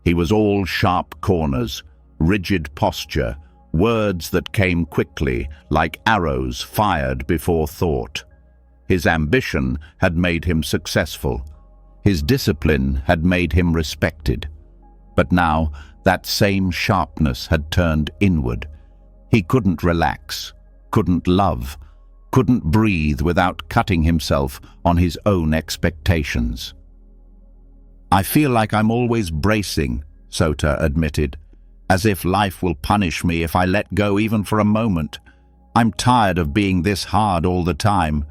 He was all sharp corners, rigid posture, words that came quickly, like arrows fired before thought. His ambition had made him successful. His discipline had made him respected. But now, that same sharpness had turned inward. He couldn't relax, couldn't love, couldn't breathe without cutting himself on his own expectations. "I feel like I'm always bracing," Sota admitted, "as if life will punish me if I let go even for a moment. I'm tired of being this hard all the time."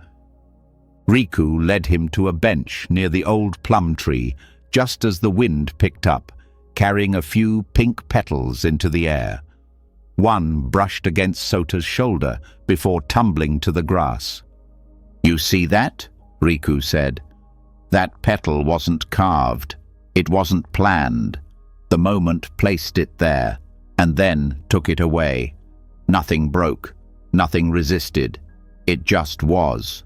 Riku led him to a bench near the old plum tree, just as the wind picked up, carrying a few pink petals into the air. One brushed against Sota's shoulder before tumbling to the grass. "You see that?" Riku said. "That petal wasn't carved. It wasn't planned. The moment placed it there, and then took it away. Nothing broke, nothing resisted. It just was."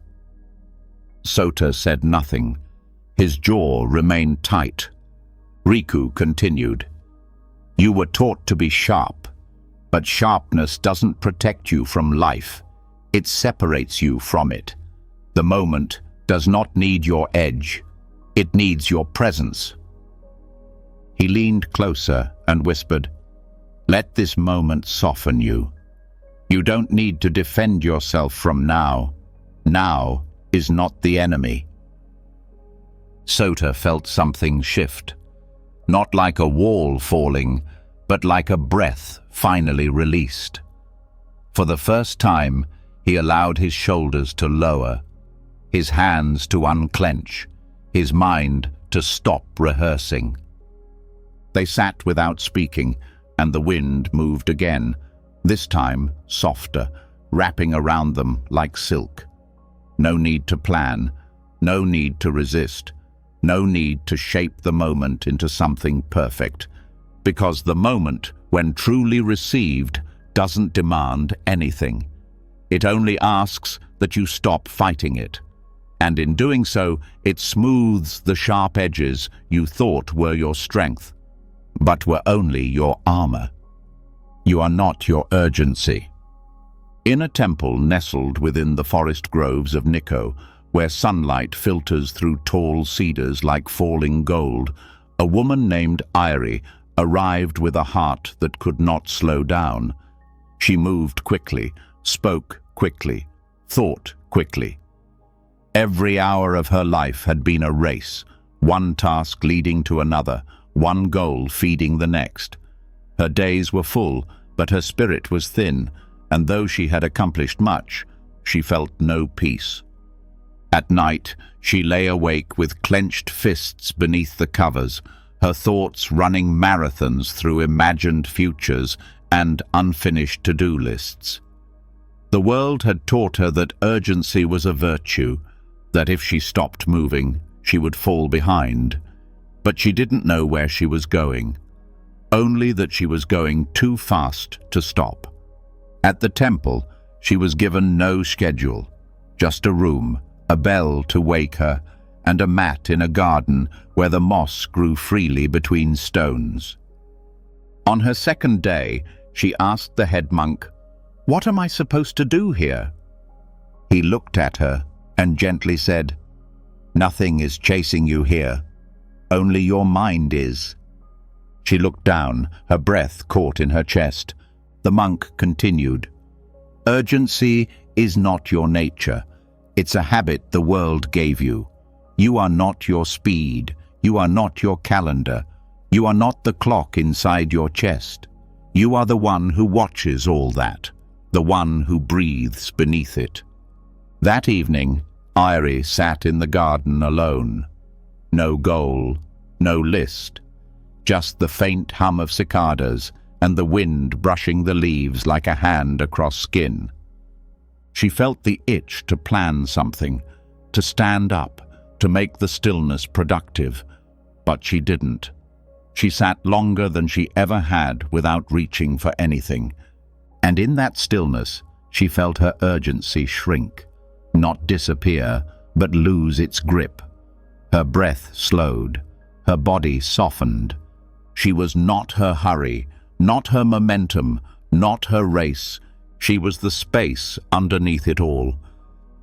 Sota said nothing. His jaw remained tight. Riku continued, "You were taught to be sharp, but sharpness doesn't protect you from life. It separates you from it. The moment does not need your edge. It needs your presence." He leaned closer and whispered, "Let this moment soften you. You don't need to defend yourself from now. Now is not the enemy." Sota felt something shift, not like a wall falling, but like a breath finally released. For the first time, he allowed his shoulders to lower, his hands to unclench, his mind to stop rehearsing. They sat without speaking, and the wind moved again, this time softer, wrapping around them like silk. No need to plan, no need to resist, no need to shape the moment into something perfect, because the moment, when truly received, doesn't demand anything. It only asks that you stop fighting it. And in doing so, it smooths the sharp edges you thought were your strength, but were only your armor. You are not your urgency. In a temple nestled within the forest groves of Nikko, where sunlight filters through tall cedars like falling gold, a woman named Irie arrived with a heart that could not slow down. She moved quickly, spoke quickly, thought quickly. Every hour of her life had been a race, one task leading to another, one goal feeding the next. Her days were full, but her spirit was thin, and though she had accomplished much, she felt no peace. At night, she lay awake with clenched fists beneath the covers, her thoughts running marathons through imagined futures and unfinished to-do lists. The world had taught her that urgency was a virtue, that if she stopped moving, she would fall behind. But she didn't know where she was going, only that she was going too fast to stop. At the temple, she was given no schedule, just a room, a bell to wake her, and a mat in a garden where the moss grew freely between stones. On her second day, she asked the head monk, "What am I supposed to do here?" He looked at her and gently said, "Nothing is chasing you here. Only your mind is." She looked down, her breath caught in her chest. The monk continued, "Urgency is not your nature. It's a habit the world gave you. You are not your speed. You are not your calendar. You are not the clock inside your chest. You are the one who watches all that, the one who breathes beneath it." That evening, Irie sat in the garden alone. No goal, no list, just the faint hum of cicadas and the wind brushing the leaves like a hand across skin. She felt the itch to plan something, to stand up, to make the stillness productive, but she didn't. She sat longer than she ever had without reaching for anything, and in that stillness she felt her urgency shrink, not disappear, but lose its grip. Her breath slowed, her body softened. She was not her hurry, not her momentum, not her race. She was the space underneath it all.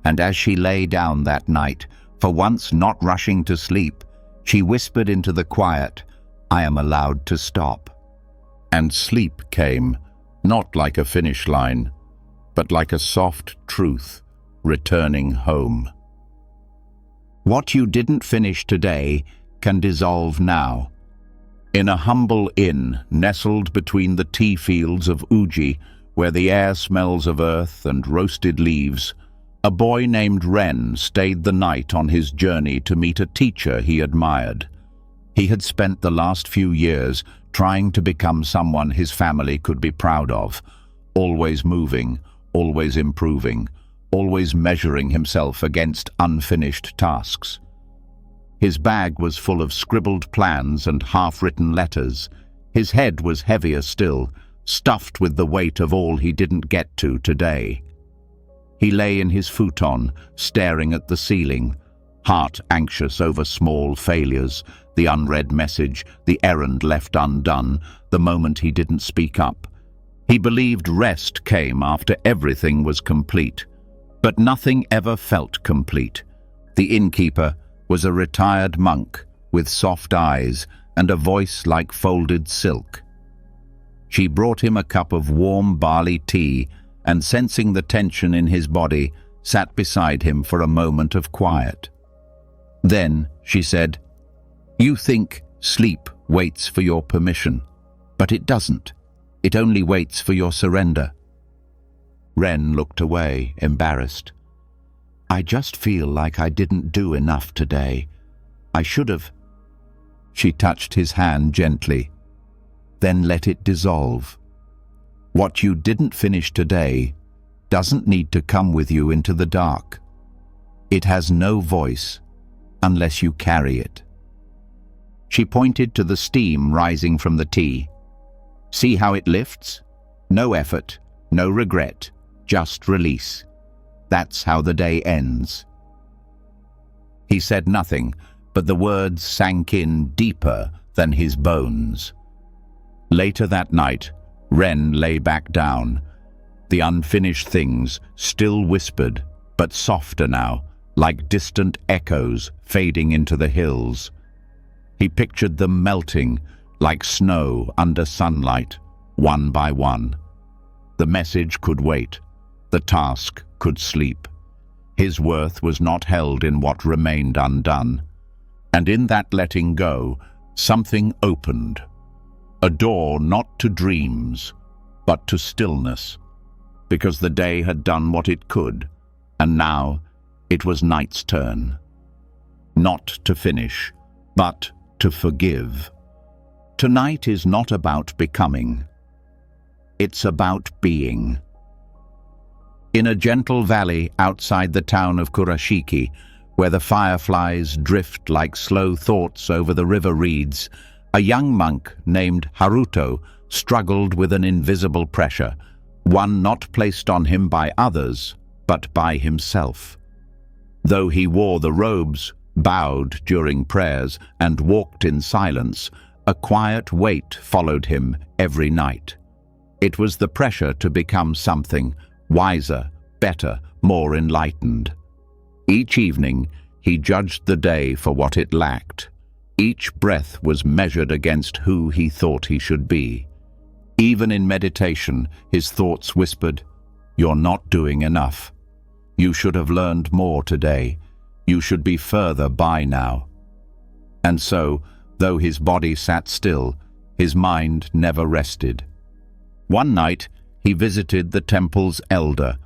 And as she lay down that night, for once not rushing to sleep, she whispered into the quiet, "I am allowed to stop." And sleep came, not like a finish line, but like a soft truth returning home. What you didn't finish today can dissolve now. In a humble inn nestled between the tea fields of Uji, where the air smells of earth and roasted leaves, a boy named Ren stayed the night on his journey to meet a teacher he admired. He had spent the last few years trying to become someone his family could be proud of, always moving, always improving, always measuring himself against unfinished tasks. His bag was full of scribbled plans and half-written letters. His head was heavier still, stuffed with the weight of all he didn't get to today. He lay in his futon, staring at the ceiling, heart anxious over small failures, the unread message, the errand left undone, the moment he didn't speak up. He believed rest came after everything was complete, but nothing ever felt complete. The innkeeper was a retired monk with soft eyes and a voice like folded silk. She brought him a cup of warm barley tea and, sensing the tension in his body, sat beside him for a moment of quiet. Then she said, "You think sleep waits for your permission, but it doesn't. It only waits for your surrender." Ren looked away, embarrassed. "I just feel like I didn't do enough today. I should have." She touched his hand gently, then let it dissolve. What you didn't finish today doesn't need to come with you into the dark. It has no voice unless you carry it. She pointed to the steam rising from the tea. "See how it lifts? No effort, no regret, just release. That's how the day ends." He said nothing, but the words sank in deeper than his bones. Later that night, Ren lay back down. The unfinished things still whispered, but softer now, like distant echoes fading into the hills. He pictured them melting, like snow under sunlight, one by one. The message could wait. The task could sleep. His worth was not held in what remained undone. And in that letting go, something opened. A door not to dreams, but to stillness. Because the day had done what it could, and now it was night's turn. Not to finish, but to forgive. Tonight is not about becoming. It's about being. In a gentle valley outside the town of Kurashiki, where the fireflies drift like slow thoughts over the river reeds, a young monk named Haruto struggled with an invisible pressure, one not placed on him by others, but by himself. Though he wore the robes, bowed during prayers, and walked in silence, a quiet weight followed him every night. It was the pressure to become something, wiser, better, more enlightened. Each evening, he judged the day for what it lacked. Each breath was measured against who he thought he should be. Even in meditation, his thoughts whispered, "You're not doing enough. You should have learned more today. You should be further by now." And so, though his body sat still, his mind never rested. One night, he visited the temple's elder,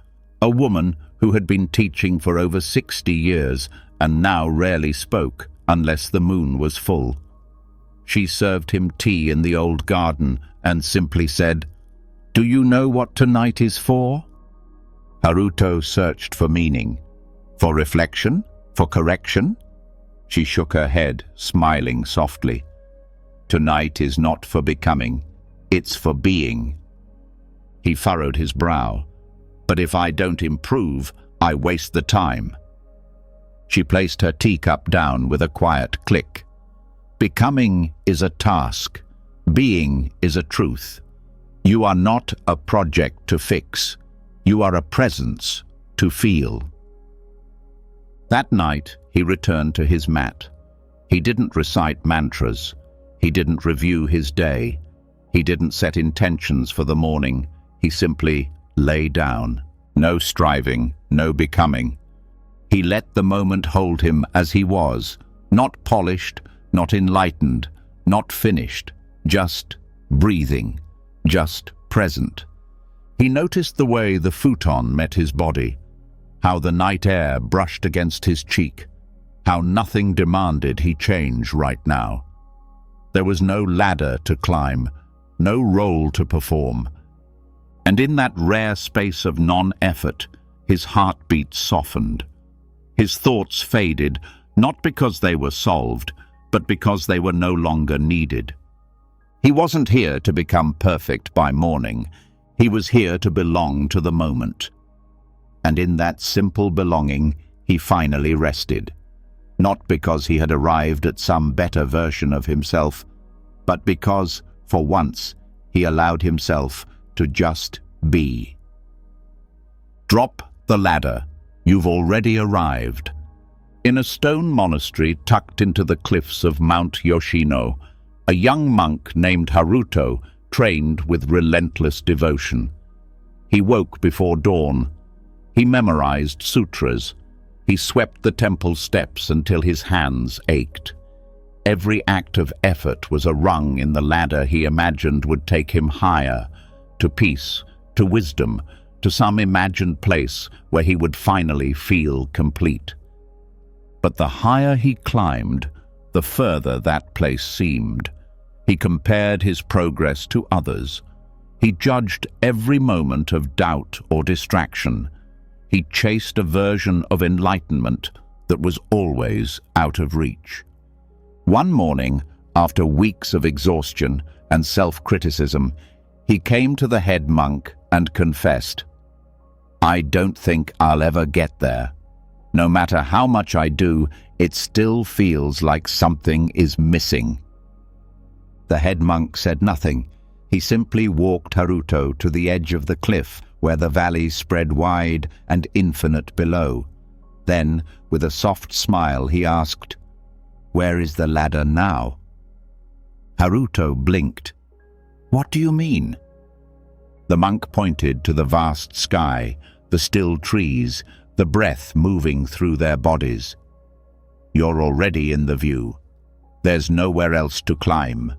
a woman who had been teaching for over 60 years and now rarely spoke unless the moon was full. She served him tea in the old garden and simply said, "Do you know what tonight is for?" Haruto searched for meaning. For reflection? For correction? She shook her head, smiling softly. "Tonight is not for becoming, it's for being." He furrowed his brow. "But if I don't improve, I waste the time." She placed her teacup down with a quiet click. Becoming is a task. Being is a truth. You are not a project to fix. You are a presence to feel. That night, he returned to his mat. He didn't recite mantras. He didn't review his day. He didn't set intentions for the morning. He simply lay down. No striving, no becoming. He let the moment hold him as he was, not polished, not enlightened, not finished, just breathing, just present. He noticed the way the futon met his body, how the night air brushed against his cheek, how nothing demanded he change right now. There was no ladder to climb, no role to perform. And in that rare space of non-effort, his heartbeat softened. His thoughts faded, not because they were solved, but because they were no longer needed. He wasn't here to become perfect by morning. He was here to belong to the moment. And in that simple belonging, he finally rested. Not because he had arrived at some better version of himself, but because, for once, he allowed himself to just be. Drop the ladder. You've already arrived. In a stone monastery tucked into the cliffs of Mount Yoshino, a young monk named Haruto trained with relentless devotion. He woke before dawn. He memorized sutras. He swept the temple steps until his hands ached. Every act of effort was a rung in the ladder he imagined would take him higher, to peace, to wisdom, to some imagined place where he would finally feel complete. But the higher he climbed, the further that place seemed. He compared his progress to others. He judged every moment of doubt or distraction. He chased a version of enlightenment that was always out of reach. One morning, after weeks of exhaustion and self-criticism, he came to the head monk and confessed, "I don't think I'll ever get there. No matter how much I do, it still feels like something is missing." The head monk said nothing. He simply walked Haruto to the edge of the cliff where the valley spread wide and infinite below. Then, with a soft smile, he asked, "Where is the ladder now?" Haruto blinked. "What do you mean?" The monk pointed to the vast sky, the still trees, the breath moving through their bodies. You're already in the view. There's nowhere else to climb.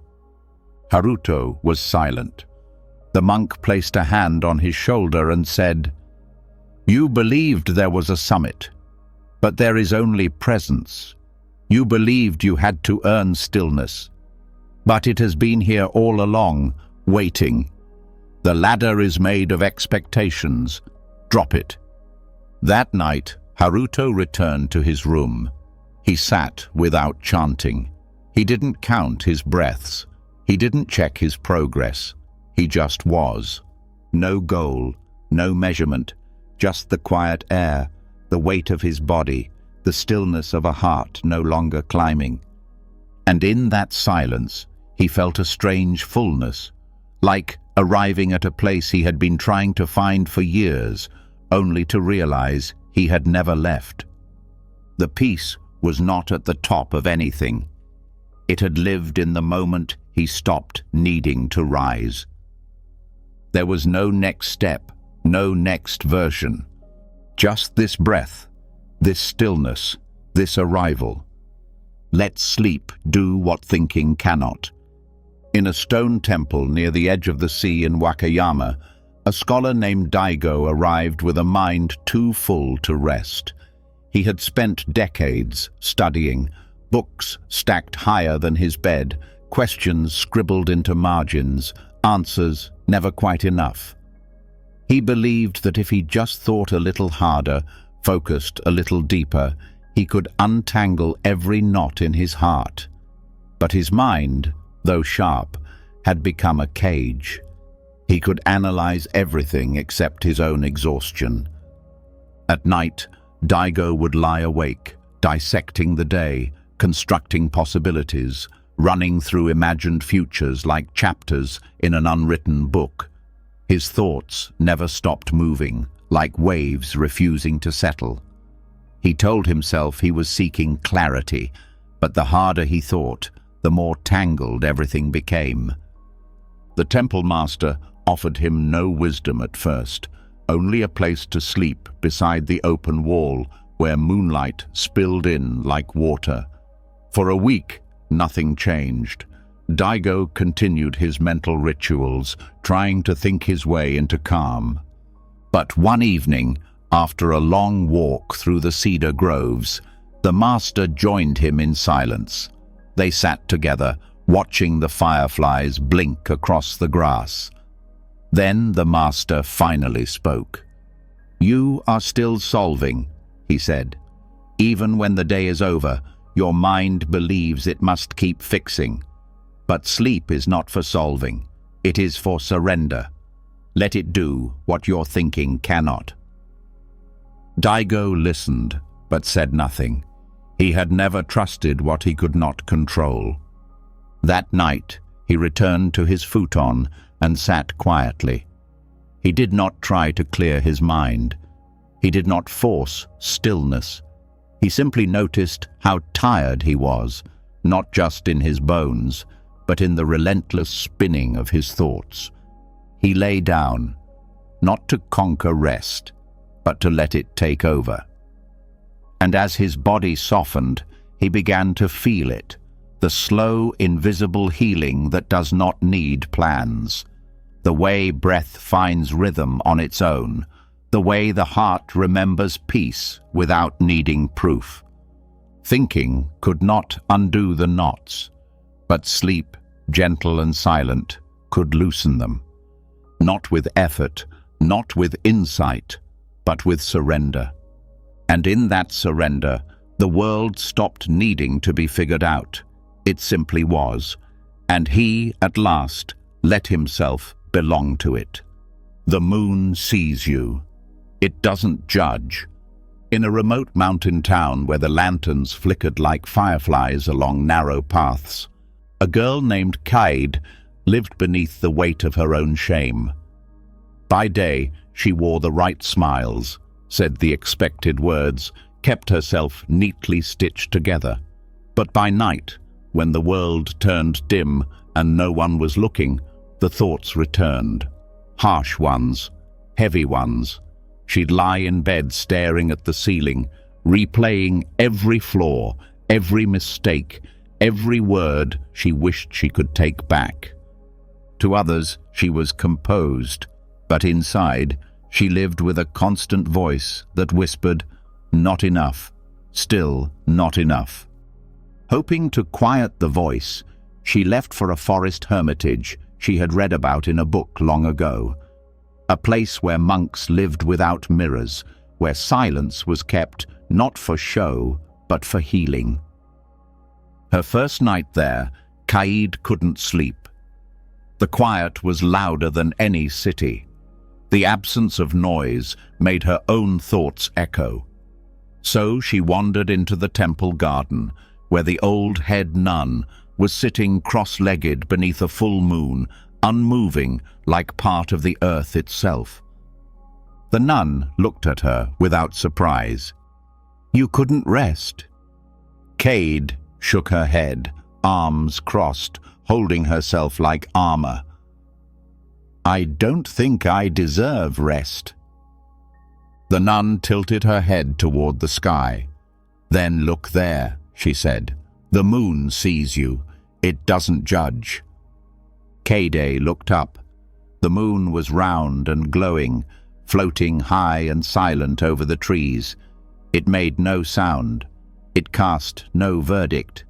Haruto was silent. The monk placed a hand on his shoulder and said, "You believed there was a summit, but there is only presence. You believed you had to earn stillness, but it has been here all along, waiting. The ladder is made of expectations. Drop it." That night, Haruto returned to his room. He sat without chanting. He didn't count his breaths. He didn't check his progress. He just was. No goal, no measurement, just the quiet air, the weight of his body, the stillness of a heart no longer climbing. And in that silence, he felt a strange fullness, like arriving at a place he had been trying to find for years, only to realize he had never left. The peace was not at the top of anything. It had lived in the moment he stopped needing to rise. There was no next step, no next version. Just this breath, this stillness, this arrival. Let sleep do what thinking cannot. In a stone temple near the edge of the sea in Wakayama, a scholar named Daigo arrived with a mind too full to rest. He had spent decades studying, books stacked higher than his bed, questions scribbled into margins, answers never quite enough. He believed that if he just thought a little harder, focused a little deeper, he could untangle every knot in his heart. But his mind, though sharp, had become a cage. He could analyze everything except his own exhaustion. At night, Daigo would lie awake, dissecting the day, constructing possibilities, running through imagined futures like chapters in an unwritten book. His thoughts never stopped moving, like waves refusing to settle. He told himself he was seeking clarity, but the harder he thought, the more tangled everything became. The temple master offered him no wisdom at first, only a place to sleep beside the open wall where moonlight spilled in like water. For a week, nothing changed. Daigo continued his mental rituals, trying to think his way into calm. But one evening, after a long walk through the cedar groves, the master joined him in silence. They sat together, watching the fireflies blink across the grass. Then the master finally spoke. "You are still solving," he said. "Even when the day is over, your mind believes it must keep fixing. But sleep is not for solving. It is for surrender. Let it do what your thinking cannot." Daigo listened, but said nothing. He had never trusted what he could not control. That night, he returned to his futon and sat quietly. He did not try to clear his mind. He did not force stillness. He simply noticed how tired he was, not just in his bones, but in the relentless spinning of his thoughts. He lay down, not to conquer rest, but to let it take over. And as his body softened, he began to feel it, the slow, invisible healing that does not need plans. The way breath finds rhythm on its own, the way the heart remembers peace without needing proof. Thinking could not undo the knots, but sleep, gentle and silent, could loosen them. Not with effort, not with insight, but with surrender. And in that surrender, the world stopped needing to be figured out. It simply was, and he, at last, let himself belong to it. The moon sees you. It doesn't judge. In a remote mountain town where the lanterns flickered like fireflies along narrow paths, a girl named Kaide lived beneath the weight of her own shame. By day, she wore the right smiles, said the expected words, kept herself neatly stitched together. But by night, when the world turned dim and no one was looking, the thoughts returned. Harsh ones, heavy ones. She'd lie in bed staring at the ceiling, replaying every flaw, every mistake, every word she wished she could take back. To others, she was composed, but inside, she lived with a constant voice that whispered, "Not enough, still not enough." Hoping to quiet the voice, she left for a forest hermitage she had read about in a book long ago. A place where monks lived without mirrors, where silence was kept not for show, but for healing. Her first night there, Caid couldn't sleep. The quiet was louder than any city. The absence of noise made her own thoughts echo. So she wandered into the temple garden, where the old head nun was sitting cross-legged beneath a full moon, unmoving like part of the earth itself. The nun looked at her without surprise. "You couldn't rest?" Caid shook her head, arms crossed, holding herself like armor. "I don't think I deserve rest." The nun tilted her head toward the sky. "Then look there," she said. "The moon sees you. It doesn't judge." Caid looked up. The moon was round and glowing, floating high and silent over the trees. It made no sound. It cast no verdict.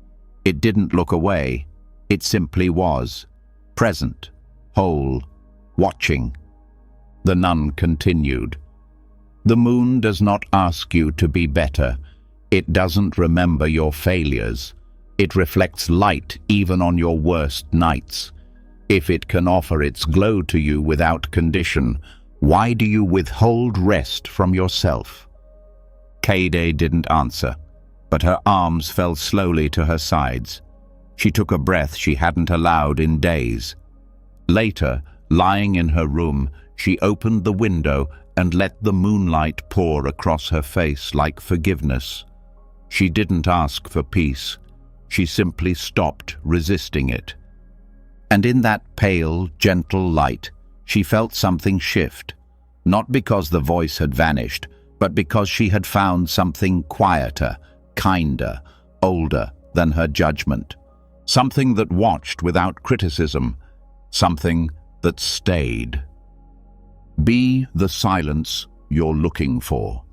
It didn't look away. It simply was, present, whole, watching. The nun continued. "The moon does not ask you to be better. It doesn't remember your failures. It reflects light even on your worst nights. If it can offer its glow to you without condition, why do you withhold rest from yourself?" Caid didn't answer, but her arms fell slowly to her sides. She took a breath she hadn't allowed in days. Later, lying in her room, she opened the window and let the moonlight pour across her face like forgiveness. She didn't ask for peace. She simply stopped resisting it. And in that pale, gentle light, she felt something shift, not because the voice had vanished, but because she had found something quieter, kinder, older than her judgment. Something that watched without criticism, something that stayed. Be the silence you're looking for.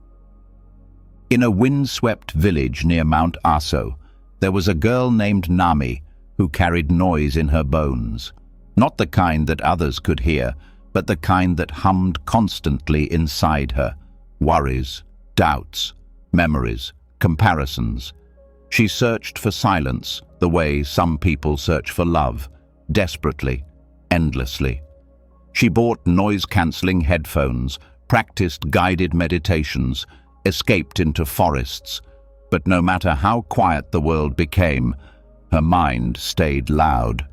In a windswept village near Mount Aso, there was a girl named Nami who carried noise in her bones. Not the kind that others could hear, but the kind that hummed constantly inside her. Worries, doubts, memories, comparisons. She searched for silence the way some people search for love, desperately, endlessly. She bought noise-cancelling headphones, practiced guided meditations, escaped into forests. But no matter how quiet the world became, her mind stayed loud.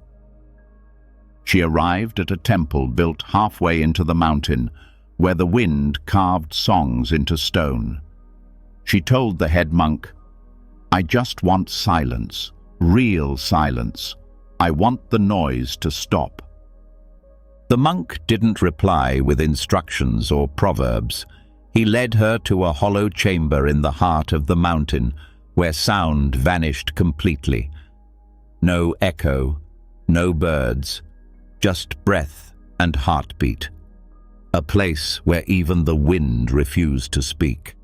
She arrived at a temple built halfway into the mountain, where the wind carved songs into stone. She told the head monk, "I just want silence, real silence. I want the noise to stop." The monk didn't reply with instructions or proverbs. He led her to a hollow chamber in the heart of the mountain, where sound vanished completely. No echo, no birds, just breath and heartbeat. A place where even the wind refused to speak.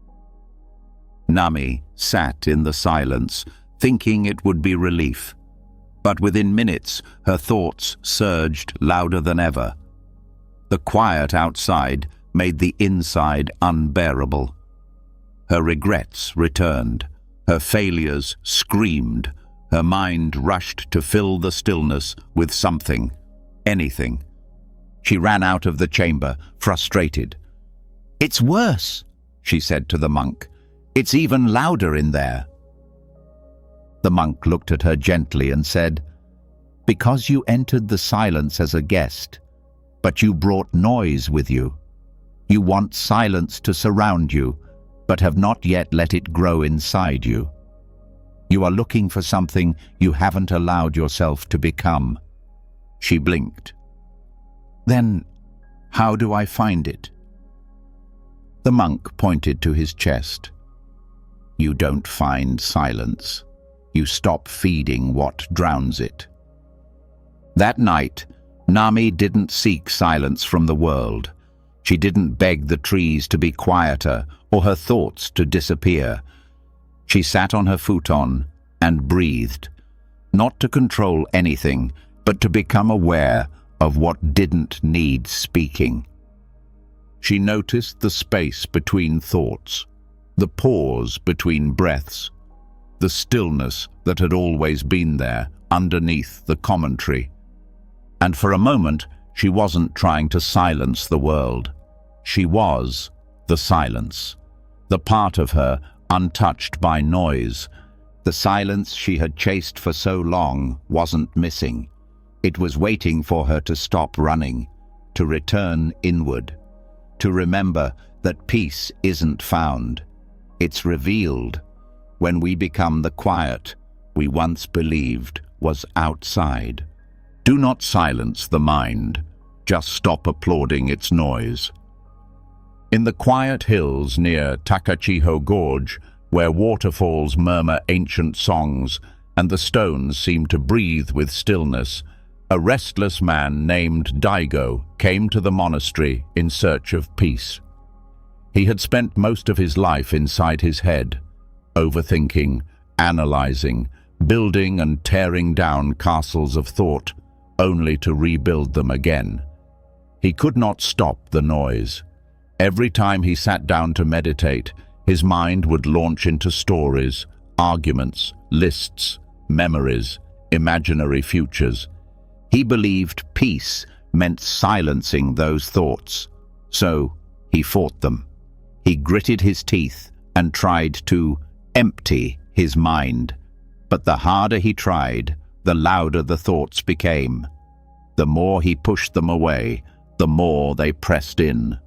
Nami sat in the silence, thinking it would be relief. But within minutes, her thoughts surged louder than ever. The quiet outside made the inside unbearable. Her regrets returned. Her failures screamed. Her mind rushed to fill the stillness with something, anything. She ran out of the chamber, frustrated. "It's worse," she said to the monk. "It's even louder in there." The monk looked at her gently and said, "Because you entered the silence as a guest, but you brought noise with you. You want silence to surround you, but have not yet let it grow inside you. You are looking for something you haven't allowed yourself to become." She blinked. "Then, how do I find it?" The monk pointed to his chest. You don't find silence. You stop feeding what drowns it. That night, Nami didn't seek silence from the world. She didn't beg the trees to be quieter or her thoughts to disappear. She sat on her futon and breathed, not to control anything, but to become aware of what didn't need speaking. She noticed the space between thoughts, the pause between breaths, the stillness that had always been there underneath the commentary. And for a moment, she wasn't trying to silence the world. She was the silence, the part of her untouched by noise. The silence she had chased for so long wasn't missing. It was waiting for her to stop running, to return inward, to remember that peace isn't found. It's revealed when we become the quiet we once believed was outside. Do not silence the mind, just stop applauding its noise. In the quiet hills near Takachiho Gorge, where waterfalls murmur ancient songs and the stones seem to breathe with stillness, a restless man named Daigo came to the monastery in search of peace. He had spent most of his life inside his head, overthinking, analyzing, building and tearing down castles of thought, only to rebuild them again. He could not stop the noise. Every time he sat down to meditate, his mind would launch into stories, arguments, lists, memories, imaginary futures. He believed peace meant silencing those thoughts, so he fought them. He gritted his teeth and tried to empty his mind. But the harder he tried, the louder the thoughts became. The more he pushed them away, the more they pressed in.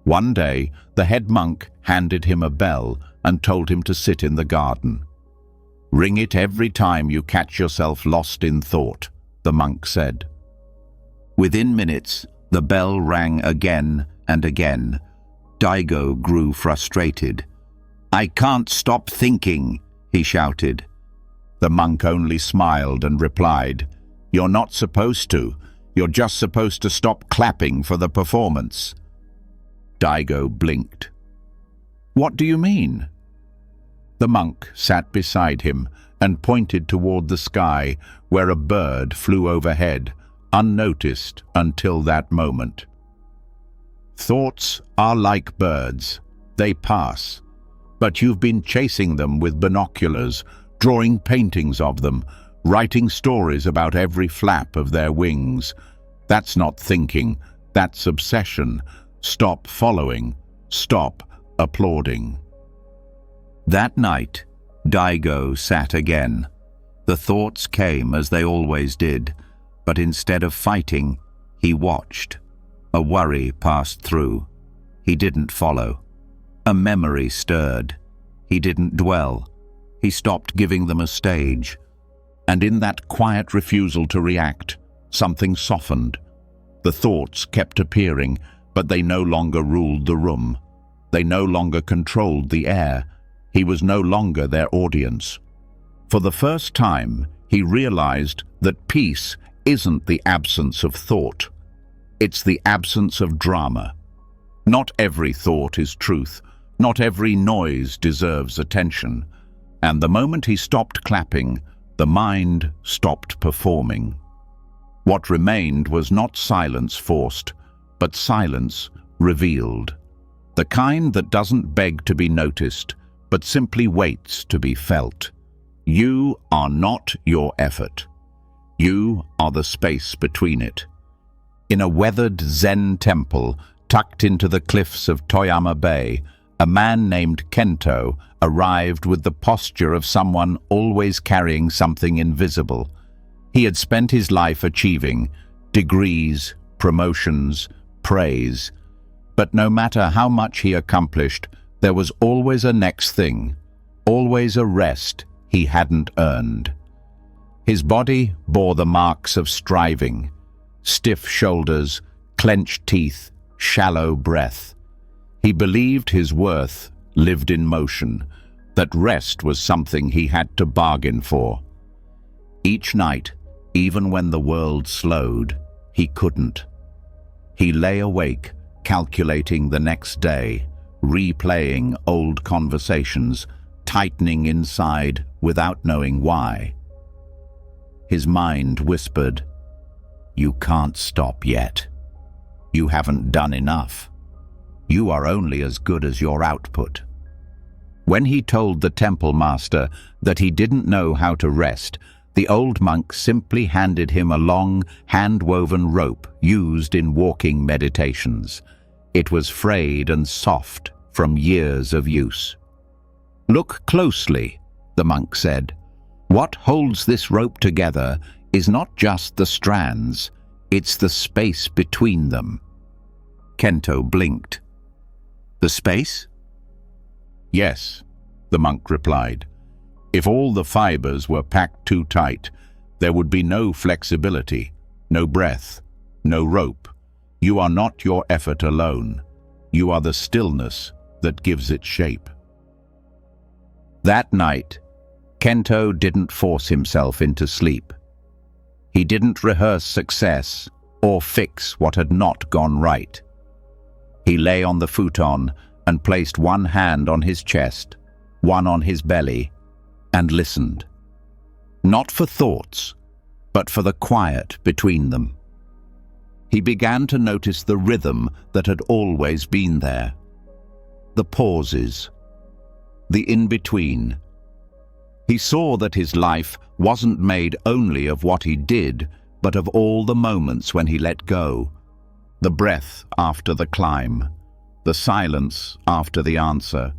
One day, the head monk handed him a bell and told him to sit in the garden. "Ring it every time you catch yourself lost in thought," the monk said. Within minutes, the bell rang again and again. Daigo grew frustrated. "I can't stop thinking," he shouted. The monk only smiled and replied, "You're not supposed to. You're just supposed to stop clapping for the performance." Daigo blinked. "What do you mean?" The monk sat beside him and pointed toward the sky, where a bird flew overhead, unnoticed until that moment. "Thoughts are like birds. They pass. But you've been chasing them with binoculars, drawing paintings of them, writing stories about every flap of their wings. That's not thinking. That's obsession. Stop following. Stop applauding." That night, Daigo sat again. The thoughts came as they always did, but instead of fighting, he watched. A worry passed through. He didn't follow. A memory stirred. He didn't dwell. He stopped giving them a stage. And in that quiet refusal to react, something softened. The thoughts kept appearing, but they no longer ruled the room. They no longer controlled the air. He was no longer their audience. For the first time, he realized that peace isn't the absence of thought. It's the absence of drama. Not every thought is truth. Not every noise deserves attention. And the moment he stopped clapping, the mind stopped performing. What remained was not silence forced, but silence revealed. The kind that doesn't beg to be noticed, but simply waits to be felt. You are not your effort. You are the space between it. In a weathered Zen temple tucked into the cliffs of Toyama Bay, a man named Kento arrived with the posture of someone always carrying something invisible. He had spent his life achieving degrees, promotions, praise. But no matter how much he accomplished, there was always a next thing, always a rest he hadn't earned. His body bore the marks of striving: stiff shoulders, clenched teeth, shallow breath. He believed his worth lived in motion, that rest was something he had to bargain for. Each night, even when the world slowed, he couldn't. He lay awake, calculating the next day, replaying old conversations, tightening inside without knowing why. His mind whispered, "You can't stop yet. You haven't done enough. You are only as good as your output." When he told the temple master that he didn't know how to rest, the old monk simply handed him a long, hand-woven rope used in walking meditations. It was frayed and soft from years of use. "Look closely," the monk said. "What holds this rope together is not just the strands, it's the space between them." Kento blinked. "The space?" "Yes," the monk replied. "If all the fibers were packed too tight, there would be no flexibility, no breath, no rope. You are not your effort alone. You are the stillness that gives it shape." That night, Kento didn't force himself into sleep. He didn't rehearse success or fix what had not gone right. He lay on the futon and placed one hand on his chest, one on his belly, and listened. Not for thoughts, but for the quiet between them. He began to notice the rhythm that had always been there. The pauses, the in-between. He saw that his life wasn't made only of what he did, but of all the moments when he let go. The breath after the climb, the silence after the answer,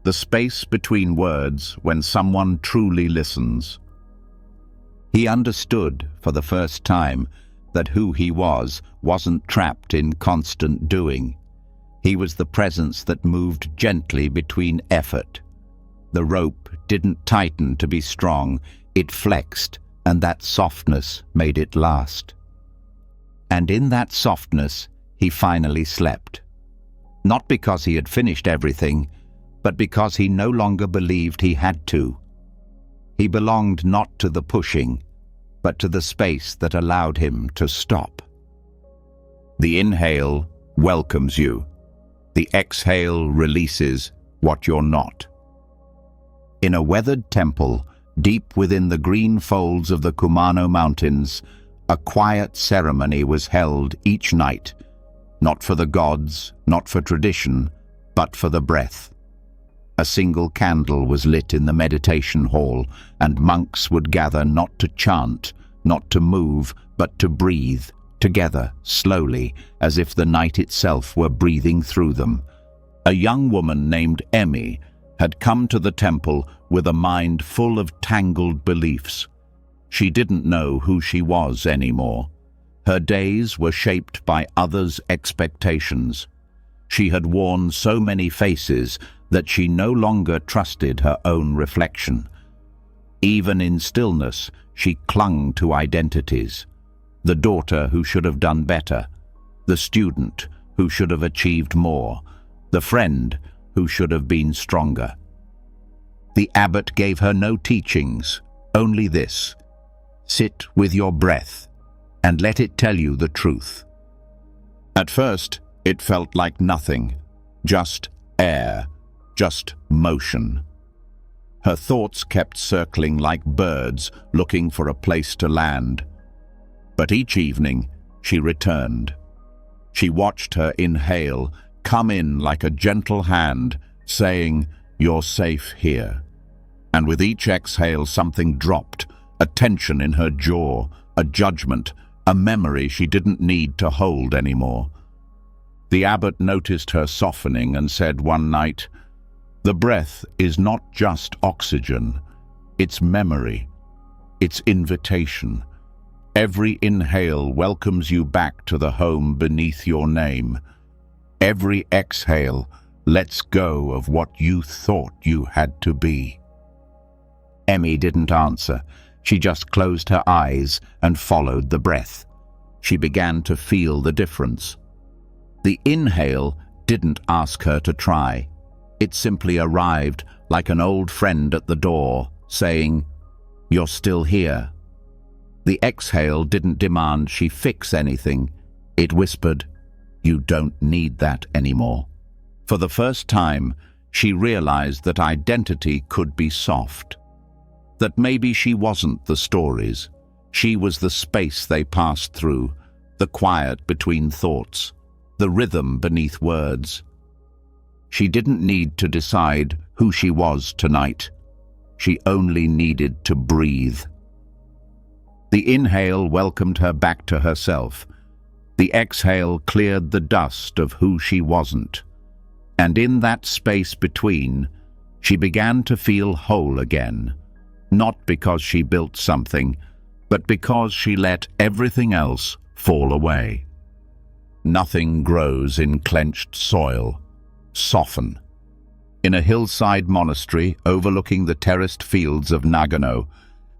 the space between words when someone truly listens. He understood for the first time that who he was wasn't trapped in constant doing. He was the presence that moved gently between effort. The rope didn't tighten to be strong, it flexed, and that softness made it last. And in that softness, he finally slept. Not because he had finished everything, but because he no longer believed he had to. He belonged not to the pushing, but to the space that allowed him to stop. The inhale welcomes you. The exhale releases what you're not. In a weathered temple, deep within the green folds of the Kumano Mountains, a quiet ceremony was held each night, not for the gods, not for tradition, but for the breath. A single candle was lit in the meditation hall, and monks would gather not to chant, not to move, but to breathe, together, slowly, as if the night itself were breathing through them. A young woman named Emmy had come to the temple with a mind full of tangled beliefs. She didn't know who she was anymore. Her days were shaped by others' expectations. She had worn so many faces that she no longer trusted her own reflection. Even in stillness, she clung to identities. The daughter who should have done better, the student who should have achieved more, the friend who should have been stronger. The abbot gave her no teachings, only this: sit with your breath and let it tell you the truth. At first, it felt like nothing, just air, just motion. Her thoughts kept circling like birds looking for a place to land. But each evening, she returned. She watched her inhale come in like a gentle hand, saying, "You're safe here." And with each exhale, something dropped, a tension in her jaw, a judgment, a memory she didn't need to hold anymore. The abbot noticed her softening and said one night, "The breath is not just oxygen, it's memory, it's invitation. Every inhale welcomes you back to the home beneath your name. Every exhale lets go of what you thought you had to be." Emmy didn't answer. She just closed her eyes and followed the breath. She began to feel the difference. The inhale didn't ask her to try. It simply arrived like an old friend at the door, saying, "You're still here." The exhale didn't demand she fix anything. It whispered, "You don't need that anymore." For the first time, she realized that identity could be soft. That maybe she wasn't the stories. She was the space they passed through, the quiet between thoughts, the rhythm beneath words. She didn't need to decide who she was tonight. She only needed to breathe. The inhale welcomed her back to herself. The exhale cleared the dust of who she wasn't. And in that space between, she began to feel whole again. Not because she built something, but because she let everything else fall away. Nothing grows in clenched soil. Soften. In a hillside monastery overlooking the terraced fields of Nagano,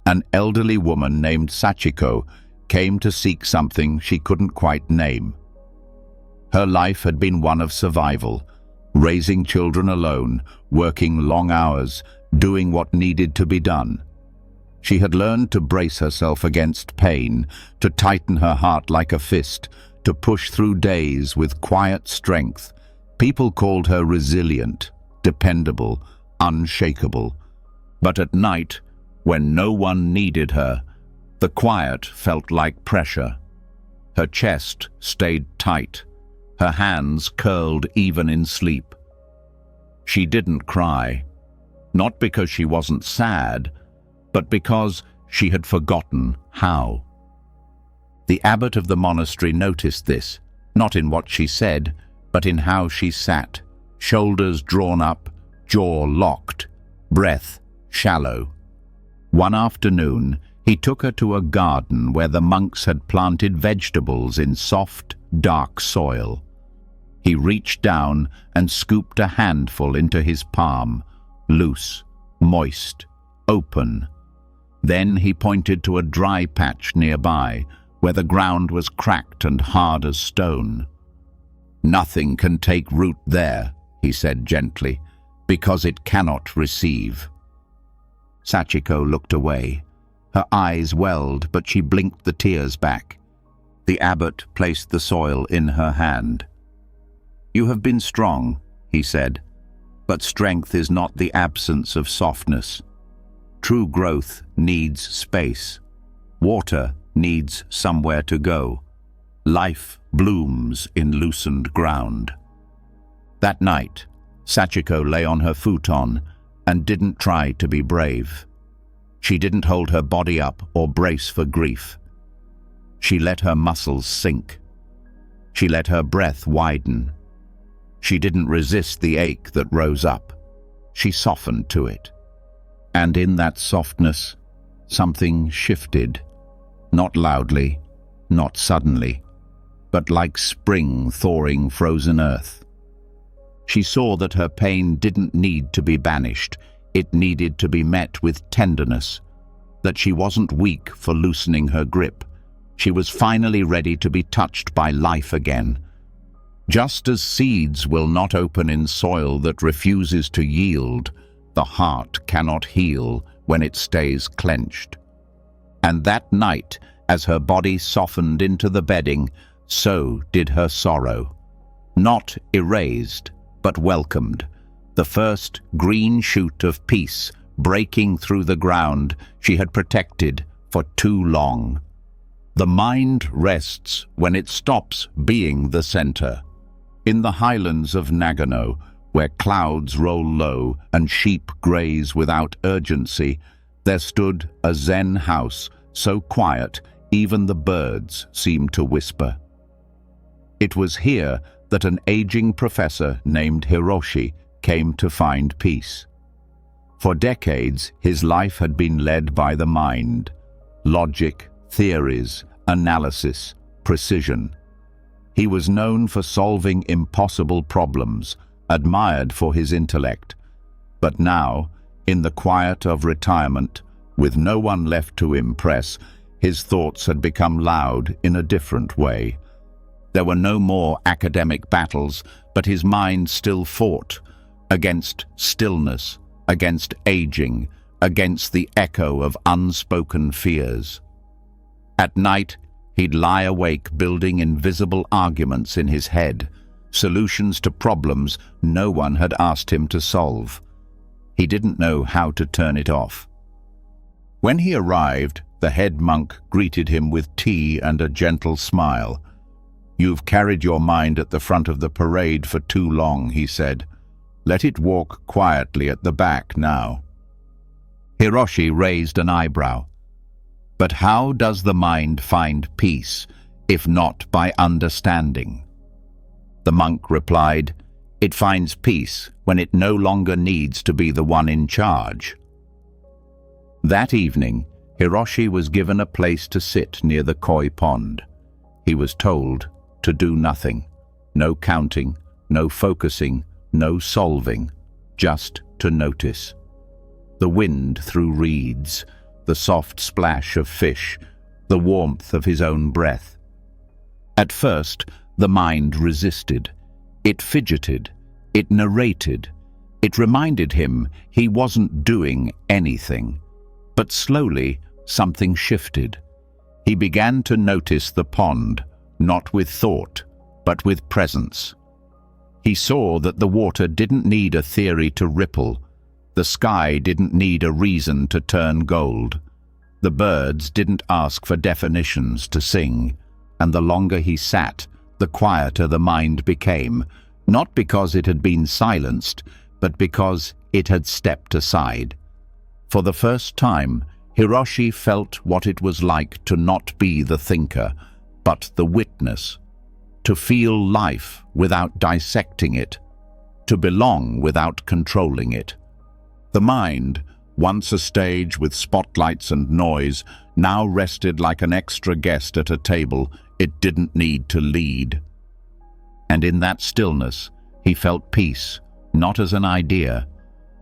an elderly woman named Sachiko came to seek something she couldn't quite name. Her life had been one of survival, raising children alone, working long hours, doing what needed to be done. She had learned to brace herself against pain, to tighten her heart like a fist, to push through days with quiet strength. People called her resilient, dependable, unshakable. But at night, when no one needed her, the quiet felt like pressure. Her chest stayed tight, her hands curled even in sleep. She didn't cry, not because she wasn't sad, but because she had forgotten how. The abbot of the monastery noticed this, not in what she said, but in how she sat, shoulders drawn up, jaw locked, breath shallow. One afternoon, he took her to a garden where the monks had planted vegetables in soft, dark soil. He reached down and scooped a handful into his palm, loose, moist, open. Then he pointed to a dry patch nearby, where the ground was cracked and hard as stone. "Nothing can take root there," he said gently, "because it cannot receive." Sachiko looked away. Her eyes welled, but she blinked the tears back. The abbot placed the soil in her hand. "You have been strong," he said, "but strength is not the absence of softness. True growth needs space. Water needs somewhere to go. Life blooms in loosened ground." That night, Sachiko lay on her futon and didn't try to be brave. She didn't hold her body up or brace for grief. She let her muscles sink. She let her breath widen. She didn't resist the ache that rose up. She softened to it. And in that softness, something shifted. Not loudly, not suddenly, but like spring thawing frozen earth. She saw that her pain didn't need to be banished. It needed to be met with tenderness. That she wasn't weak for loosening her grip. She was finally ready to be touched by life again. Just as seeds will not open in soil that refuses to yield, the heart cannot heal when it stays clenched. And that night, as her body softened into the bedding, so did her sorrow. Not erased, but welcomed. The first green shoot of peace breaking through the ground she had protected for too long. The mind rests when it stops being the center. In the highlands of Nagano, where clouds roll low and sheep graze without urgency, there stood a Zen house so quiet even the birds seemed to whisper. It was here that an aging professor named Hiroshi came to find peace. For decades, his life had been led by the mind. Logic, theories, analysis, precision. He was known for solving impossible problems, admired for his intellect. But now, in the quiet of retirement, with no one left to impress, his thoughts had become loud in a different way. There were no more academic battles, but his mind still fought against stillness, against aging, against the echo of unspoken fears. At night, he'd lie awake building invisible arguments in his head, solutions to problems no one had asked him to solve. He didn't know how to turn it off. When he arrived, the head monk greeted him with tea and a gentle smile. "You've carried your mind at the front of the parade for too long," he said. "Let it walk quietly at the back now." Hiroshi raised an eyebrow. "But how does the mind find peace, if not by understanding?" The monk replied, "It finds peace when it no longer needs to be the one in charge." That evening, Hiroshi was given a place to sit near the koi pond. He was told to do nothing. No counting, no focusing, no solving, just to notice. The wind through reeds, the soft splash of fish, the warmth of his own breath. At first, the mind resisted. It fidgeted. It narrated. It reminded him he wasn't doing anything. But slowly, something shifted. He began to notice the pond, not with thought, but with presence. He saw that the water didn't need a theory to ripple. The sky didn't need a reason to turn gold. The birds didn't ask for definitions to sing. And the longer he sat, the quieter the mind became, not because it had been silenced, but because it had stepped aside. For the first time, Hiroshi felt what it was like to not be the thinker, but the witness. To feel life without dissecting it. To belong without controlling it. The mind, once a stage with spotlights and noise, now rested like an extra guest at a table it didn't need to lead. And in that stillness, he felt peace, not as an idea,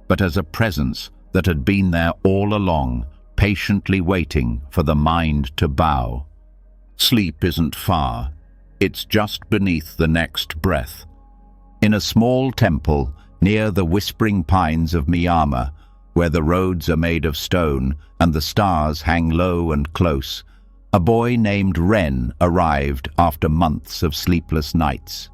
but as a presence that had been there all along, patiently waiting for the mind to bow. Sleep isn't far. It's just beneath the next breath. In a small temple near the whispering pines of Miyama, where the roads are made of stone and the stars hang low and close, a boy named Ren arrived after months of sleepless nights.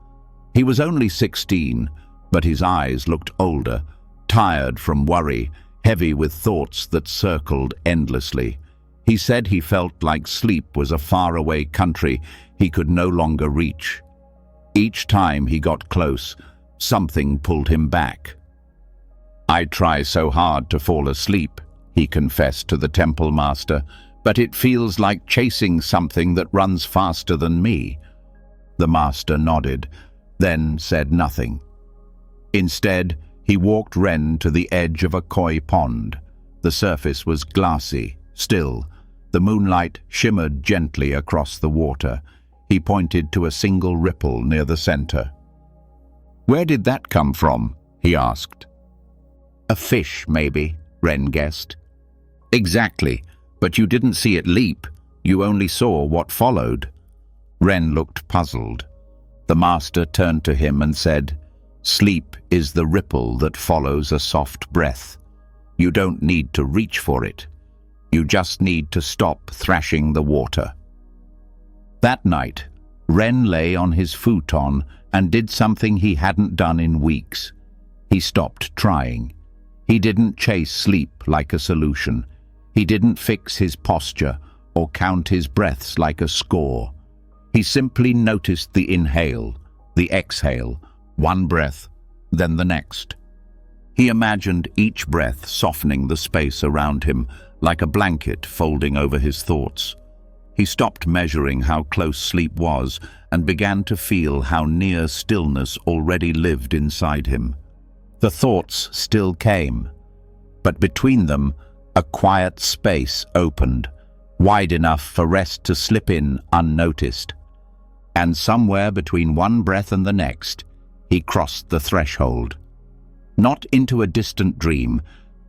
He was only 16, but his eyes looked older, tired from worry, heavy with thoughts that circled endlessly. He said he felt like sleep was a faraway country he could no longer reach. Each time he got close, something pulled him back. "I try so hard to fall asleep," he confessed to the temple master, "but it feels like chasing something that runs faster than me." The master nodded, then said nothing. Instead, he walked Ren to the edge of a koi pond. The surface was glassy, still. The moonlight shimmered gently across the water. He pointed to a single ripple near the center. "Where did that come from?" he asked. "A fish, maybe," Ren guessed. "Exactly, but you didn't see it leap. You only saw what followed." Ren looked puzzled. The master turned to him and said, "Sleep is the ripple that follows a soft breath. You don't need to reach for it. You just need to stop thrashing the water." That night, Ren lay on his futon and did something he hadn't done in weeks. He stopped trying. He didn't chase sleep like a solution. He didn't fix his posture or count his breaths like a score. He simply noticed the inhale, the exhale, one breath, then the next. He imagined each breath softening the space around him like a blanket folding over his thoughts. He stopped measuring how close sleep was and began to feel how near stillness already lived inside him. The thoughts still came, but between them, a quiet space opened, wide enough for rest to slip in unnoticed. And somewhere between one breath and the next, he crossed the threshold. Not into a distant dream,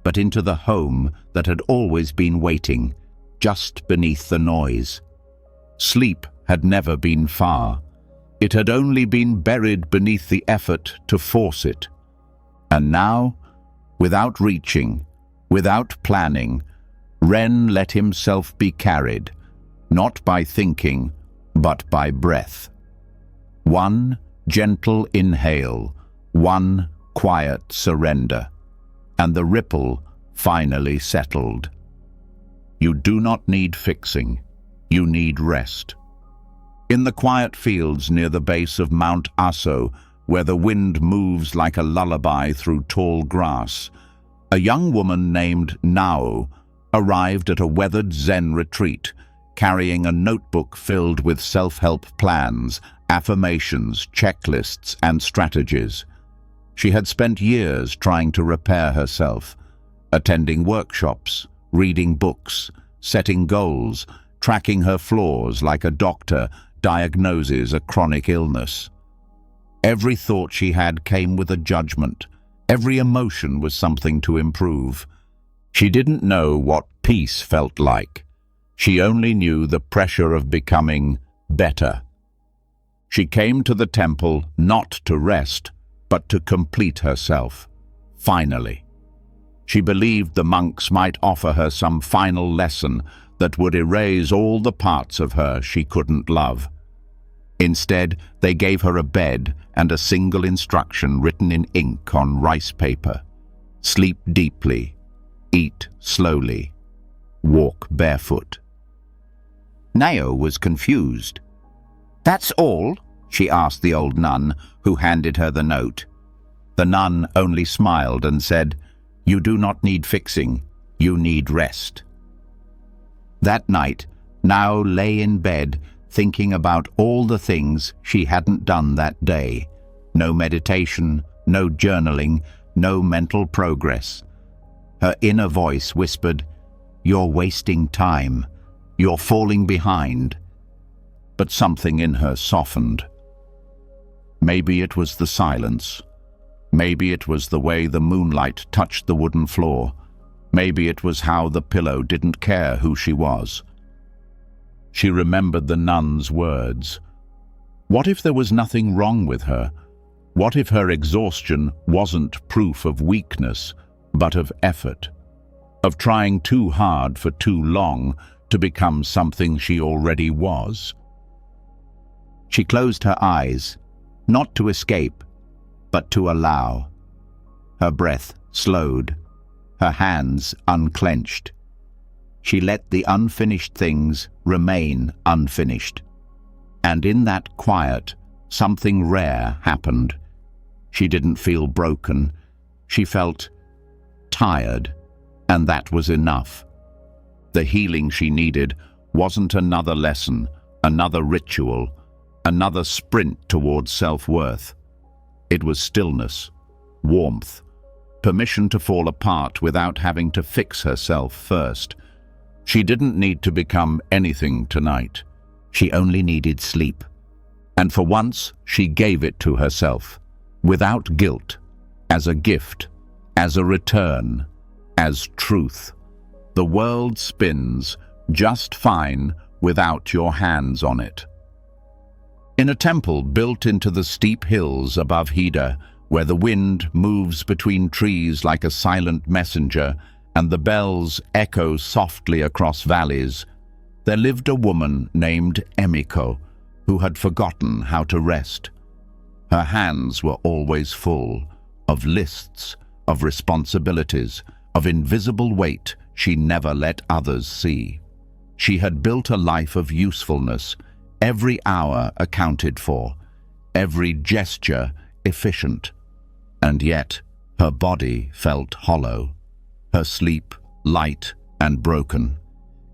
but into the home that had always been waiting, just beneath the noise. Sleep had never been far. It had only been buried beneath the effort to force it. And now, without reaching, without planning, Ren let himself be carried, not by thinking, but by breath. One gentle inhale, one quiet surrender, and the ripple finally settled. You do not need fixing, you need rest. In the quiet fields near the base of Mount Aso, where the wind moves like a lullaby through tall grass, a young woman named Nao arrived at a weathered Zen retreat, carrying a notebook filled with self-help plans, affirmations, checklists, and strategies. She had spent years trying to repair herself, attending workshops, reading books, setting goals, tracking her flaws like a doctor diagnoses a chronic illness. Every thought she had came with a judgment. Every emotion was something to improve. She didn't know what peace felt like. She only knew the pressure of becoming better. She came to the temple not to rest, but to complete herself, finally. She believed the monks might offer her some final lesson that would erase all the parts of her she couldn't love. Instead, they gave her a bed and a single instruction written in ink on rice paper. Sleep deeply, eat slowly, walk barefoot. Nao was confused. "That's all?" she asked the old nun, who handed her the note. The nun only smiled and said, "You do not need fixing, you need rest." That night, Nao lay in bed, thinking about all the things she hadn't done that day. No meditation, no journaling, no mental progress. Her inner voice whispered, "You're wasting time. You're falling behind." But something in her softened. Maybe it was the silence. Maybe it was the way the moonlight touched the wooden floor. Maybe it was how the pillow didn't care who she was. She remembered the nun's words. What if there was nothing wrong with her? What if her exhaustion wasn't proof of weakness, but of effort? Of trying too hard for too long to become something she already was? She closed her eyes, not to escape, but to allow. Her breath slowed, her hands unclenched. She let the unfinished things remain unfinished. And in that quiet, something rare happened. She didn't feel broken. She felt tired, and that was enough. The healing she needed wasn't another lesson, another ritual, another sprint towards self-worth. It was stillness, warmth, permission to fall apart without having to fix herself first. She didn't need to become anything tonight. She only needed sleep. And for once, she gave it to herself, without guilt, as a gift, as a return, as truth. The world spins just fine without your hands on it. In a temple built into the steep hills above Hida, where the wind moves between trees like a silent messenger and the bells echo softly across valleys, there lived a woman named Emiko, who had forgotten how to rest. Her hands were always full of lists, of responsibilities, of invisible weight she never let others see. She had built a life of usefulness, every hour accounted for, every gesture efficient. And yet, her body felt hollow, her sleep light and broken.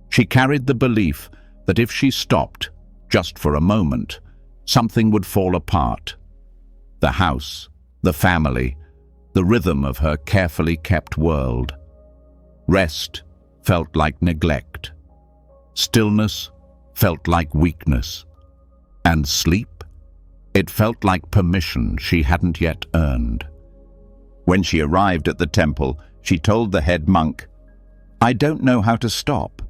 She carried the belief that if she stopped, just for a moment, something would fall apart. The house, the family, the rhythm of her carefully kept world. Rest felt like neglect. Stillness felt like weakness. And sleep? It felt like permission she hadn't yet earned. When she arrived at the temple, she told the head monk, "I don't know how to stop.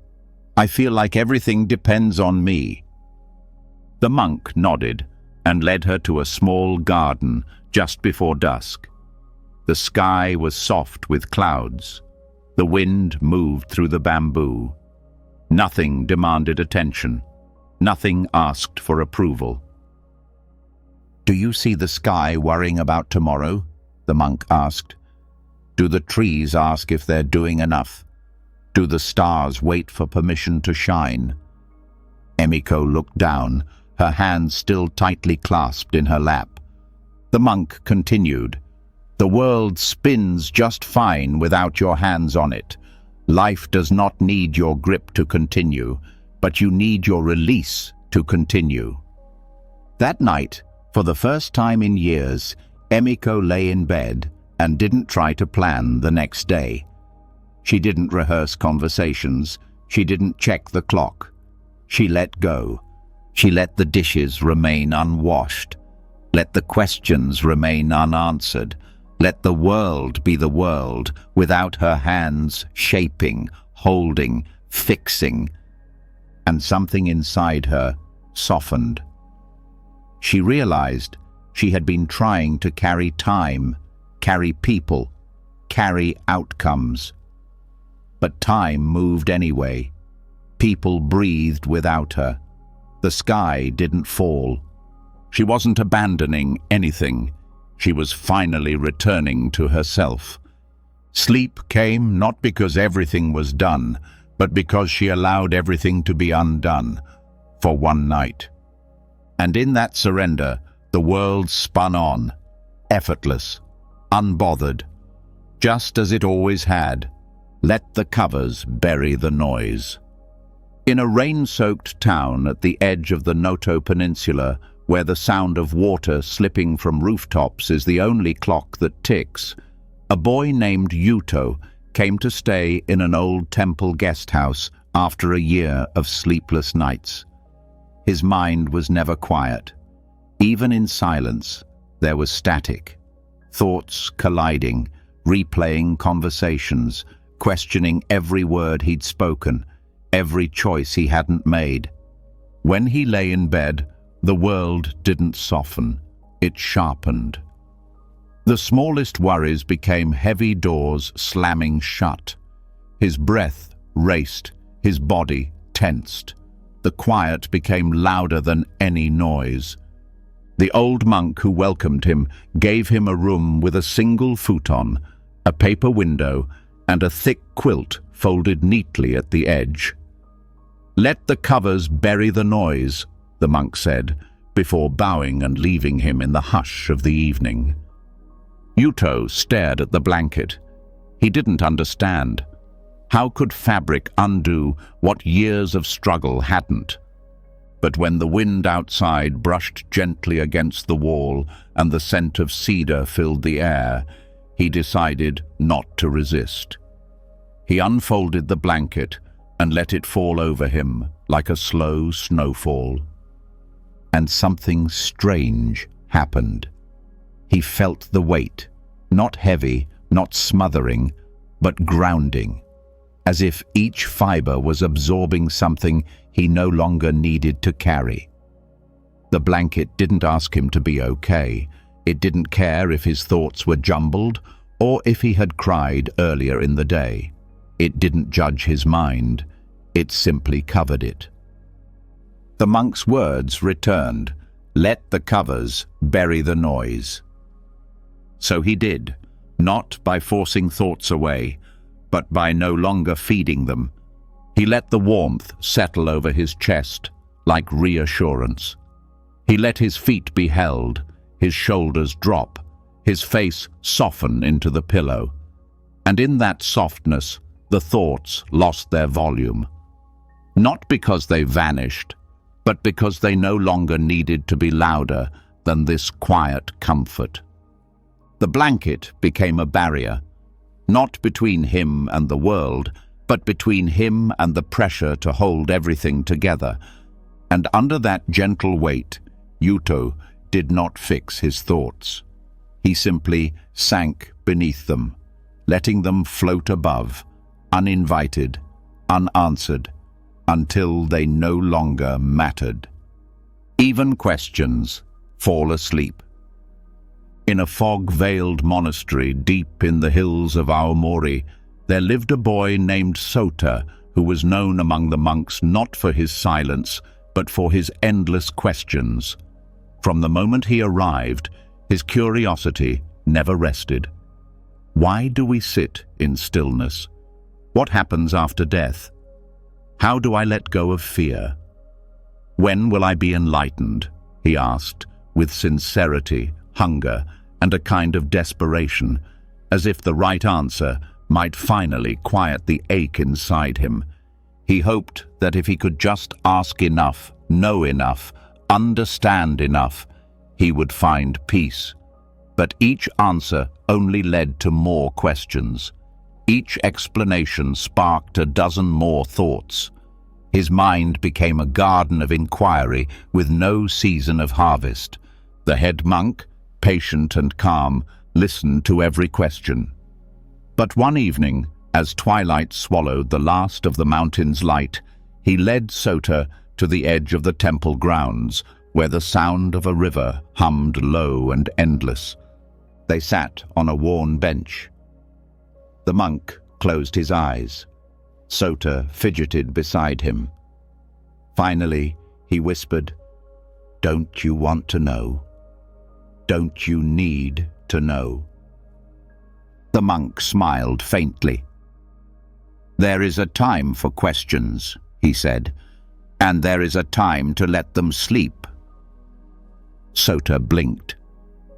I feel like everything depends on me." The monk nodded, and led her to a small garden just before dusk. The sky was soft with clouds. The wind moved through the bamboo. Nothing demanded attention. Nothing asked for approval. "Do you see the sky worrying about tomorrow?" the monk asked. "Do the trees ask if they're doing enough? Do the stars wait for permission to shine?" Emiko looked down, her hands still tightly clasped in her lap. The monk continued, "The world spins just fine without your hands on it. Life does not need your grip to continue, but you need your release to continue." That night, for the first time in years, Emiko lay in bed and didn't try to plan the next day. She didn't rehearse conversations. She didn't check the clock. She let go. She let the dishes remain unwashed. Let the questions remain unanswered. Let the world be the world without her hands shaping, holding, fixing. And something inside her softened. She realized she had been trying to carry time, carry people, carry outcomes. But time moved anyway. People breathed without her. The sky didn't fall. She wasn't abandoning anything. She was finally returning to herself. Sleep came not because everything was done, but because she allowed everything to be undone for one night. And in that surrender, the world spun on, effortless, unbothered, just as it always had. Let the covers bury the noise. In a rain-soaked town at the edge of the Noto Peninsula, where the sound of water slipping from rooftops is the only clock that ticks, a boy named Yuto came to stay in an old temple guest house after a year of sleepless nights. His mind was never quiet. Even in silence, there was static. Thoughts colliding, replaying conversations, questioning every word he'd spoken, every choice he hadn't made. When he lay in bed, the world didn't soften, it sharpened. The smallest worries became heavy doors slamming shut. His breath raced, his body tensed. The quiet became louder than any noise. The old monk who welcomed him gave him a room with a single futon, a paper window, and a thick quilt folded neatly at the edge. "Let the covers bury the noise," the monk said, before bowing and leaving him in the hush of the evening. Yuto stared at the blanket. He didn't understand. How could fabric undo what years of struggle hadn't? But when the wind outside brushed gently against the wall and the scent of cedar filled the air, he decided not to resist. He unfolded the blanket and let it fall over him like a slow snowfall. And something strange happened. He felt the weight, not heavy, not smothering, but grounding, as if each fiber was absorbing something he no longer needed to carry. The blanket didn't ask him to be okay. It didn't care if his thoughts were jumbled or if he had cried earlier in the day. It didn't judge his mind. It simply covered it. The monk's words returned, "Let the covers bury the noise." So he did, not by forcing thoughts away, but by no longer feeding them. He let the warmth settle over his chest, like reassurance. He let his feet be held, his shoulders drop, his face soften into the pillow. And in that softness, the thoughts lost their volume. Not because they vanished, but because they no longer needed to be louder than this quiet comfort. The blanket became a barrier, not between him and the world, but between him and the pressure to hold everything together. And under that gentle weight, Yuto did not fix his thoughts. He simply sank beneath them, letting them float above, uninvited, unanswered, until they no longer mattered. Even questions, fall asleep. In a fog-veiled monastery deep in the hills of Aomori, there lived a boy named Sota, who was known among the monks not for his silence, but for his endless questions. From the moment he arrived, his curiosity never rested. Why do we sit in stillness? What happens after death? How do I let go of fear? When will I be enlightened? He asked, with sincerity, hunger, and a kind of desperation, as if the right answer might finally quiet the ache inside him. He hoped that if he could just ask enough, know enough, understand enough, he would find peace. But each answer only led to more questions. Each explanation sparked a dozen more thoughts. His mind became a garden of inquiry with no season of harvest. The head monk, patient and calm, listened to every question. But one evening, as twilight swallowed the last of the mountain's light, he led Sota to the edge of the temple grounds, where the sound of a river hummed low and endless. They sat on a worn bench. The monk closed his eyes. Sota fidgeted beside him. Finally, he whispered, "Don't you want to know? Don't you need to know?" The monk smiled faintly. "There is a time for questions," he said, "and there is a time to let them sleep." Sota blinked.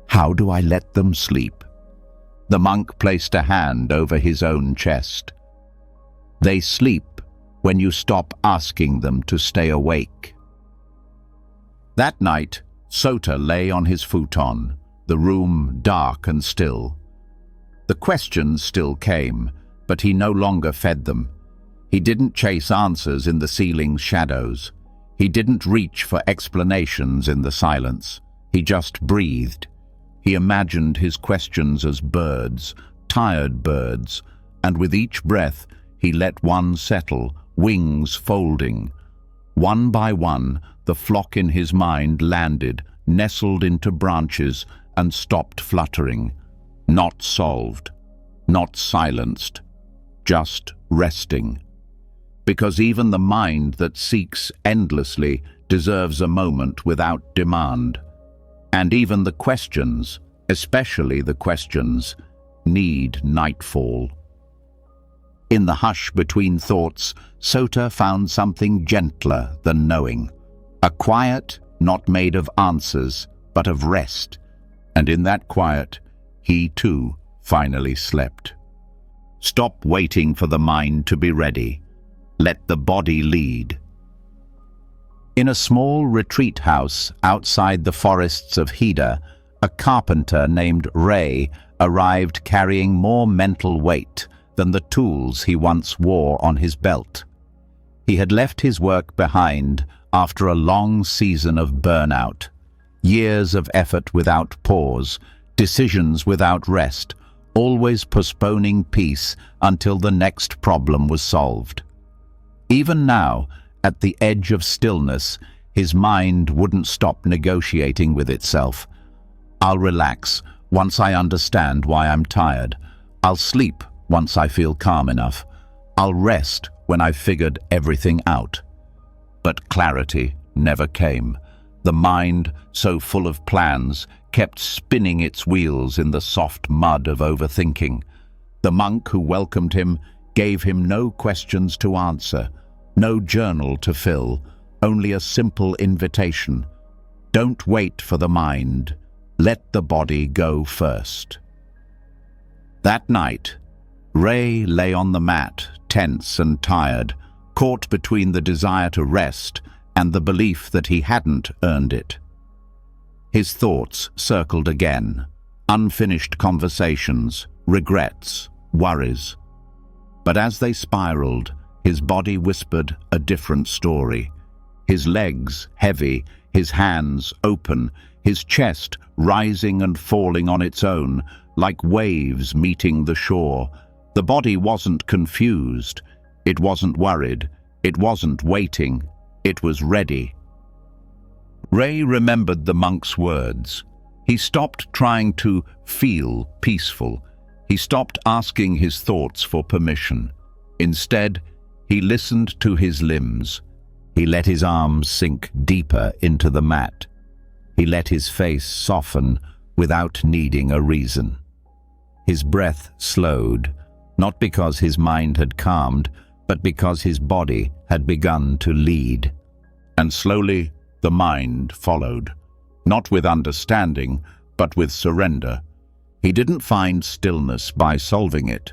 "How do I let them sleep?" The monk placed a hand over his own chest. "They sleep when you stop asking them to stay awake." That night, Sota lay on his futon, the room dark and still. The questions still came, but he no longer fed them. He didn't chase answers in the ceiling's shadows. He didn't reach for explanations in the silence. He just breathed. He imagined his questions as birds, tired birds, and with each breath he let one settle, wings folding. One by one, the flock in his mind landed, nestled into branches, and stopped fluttering. Not solved, not silenced, just resting. Because even the mind that seeks endlessly deserves a moment without demand. And even the questions, especially the questions, need nightfall. In the hush between thoughts, Sota found something gentler than knowing. A quiet not made of answers, but of rest. And in that quiet, he too finally slept. Stop waiting for the mind to be ready. Let the body lead. In a small retreat house outside the forests of Hida, a carpenter named Ray arrived carrying more mental weight than the tools he once wore on his belt. He had left his work behind after a long season of burnout, years of effort without pause, decisions without rest, always postponing peace until the next problem was solved. Even now, at the edge of stillness, his mind wouldn't stop negotiating with itself. I'll relax once I understand why I'm tired. I'll sleep once I feel calm enough. I'll rest when I've figured everything out. But clarity never came. The mind, so full of plans, kept spinning its wheels in the soft mud of overthinking. The monk who welcomed him gave him no questions to answer, no journal to fill, only a simple invitation. Don't wait for the mind. Let the body go first. That night, Ray lay on the mat, tense and tired, caught between the desire to rest and the belief that he hadn't earned it. His thoughts circled again, unfinished conversations, regrets, worries. But as they spiraled, his body whispered a different story. His legs heavy, his hands open, his chest rising and falling on its own, like waves meeting the shore. The body wasn't confused, it wasn't worried, it wasn't waiting, it was ready. Ray remembered the monk's words. He stopped trying to feel peaceful. He stopped asking his thoughts for permission. Instead, he listened to his limbs. He let his arms sink deeper into the mat. He let his face soften without needing a reason. His breath slowed, not because his mind had calmed, but because his body had begun to lead. And slowly, the mind followed, not with understanding, but with surrender. He didn't find stillness by solving it.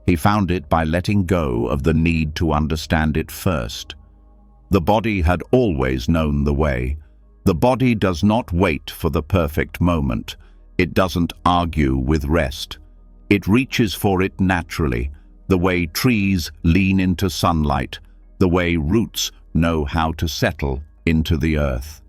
He found it by letting go of the need to understand it first. The body had always known the way. The body does not wait for the perfect moment. It doesn't argue with rest. It reaches for it naturally, the way trees lean into sunlight, the way roots know how to settle into the earth.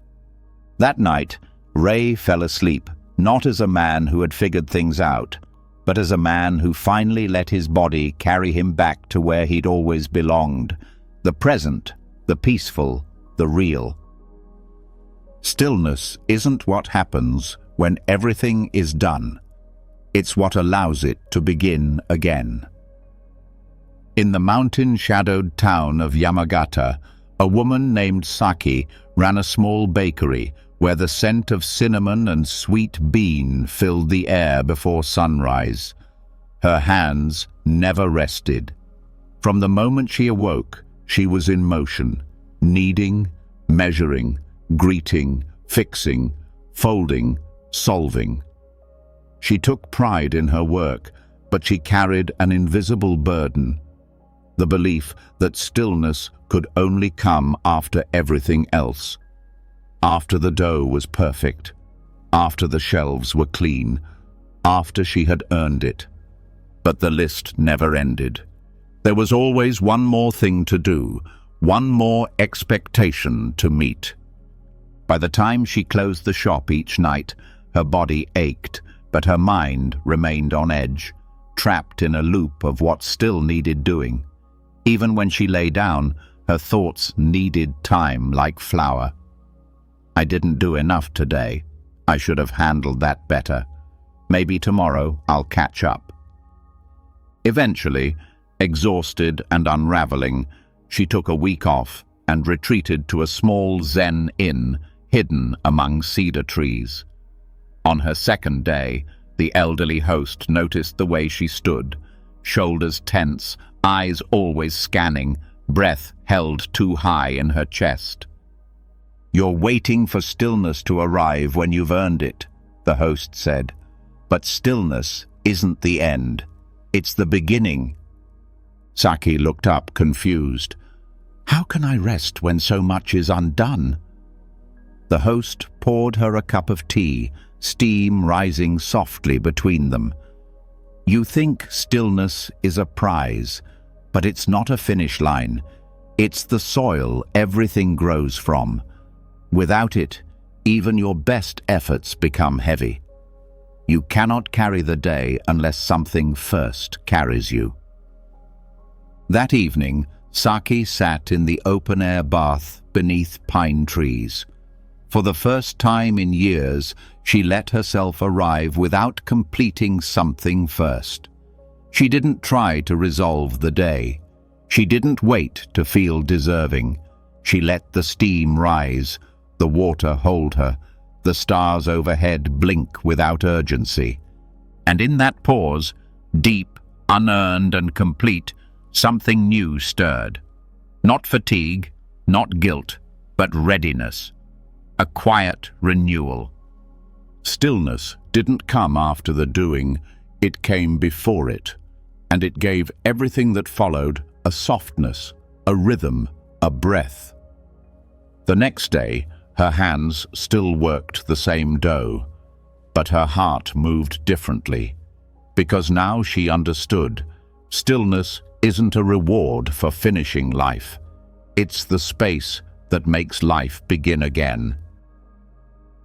That night, Ray fell asleep, not as a man who had figured things out, but as a man who finally let his body carry him back to where he'd always belonged, the present, the peaceful, the real. Stillness isn't what happens when everything is done. It's what allows it to begin again. In the mountain-shadowed town of Yamagata, a woman named Saki ran a small bakery where the scent of cinnamon and sweet bean filled the air before sunrise. Her hands never rested. From the moment she awoke, she was in motion, kneading, measuring, greeting, fixing, folding, solving. She took pride in her work, but she carried an invisible burden, the belief that stillness could only come after everything else. After the dough was perfect, after the shelves were clean, after she had earned it. But the list never ended. There was always one more thing to do, one more expectation to meet. By the time she closed the shop each night, her body ached, but her mind remained on edge, trapped in a loop of what still needed doing. Even when she lay down, her thoughts needed time like flour. I didn't do enough today. I should have handled that better. Maybe tomorrow I'll catch up. Eventually, exhausted and unraveling, she took a week off and retreated to a small Zen inn hidden among cedar trees. On her second day, the elderly host noticed the way she stood, shoulders tense, eyes always scanning, breath held too high in her chest. "You're waiting for stillness to arrive when you've earned it," the host said. "But stillness isn't the end. It's the beginning." Saki looked up, confused. "How can I rest when so much is undone?" The host poured her a cup of tea, steam rising softly between them. "You think stillness is a prize, but it's not a finish line. It's the soil everything grows from. Without it, even your best efforts become heavy. You cannot carry the day unless something first carries you." That evening, Saki sat in the open-air bath beneath pine trees. For the first time in years, she let herself arrive without completing something first. She didn't try to resolve the day. She didn't wait to feel deserving. She let the steam rise, the water hold her, the stars overhead blink without urgency. And in that pause, deep, unearned and complete, something new stirred. Not fatigue, not guilt, but readiness. A quiet renewal. Stillness didn't come after the doing, it came before it, and it gave everything that followed a softness, a rhythm, a breath. The next day, her hands still worked the same dough, but her heart moved differently, because now she understood stillness isn't a reward for finishing life. It's the space that makes life begin again.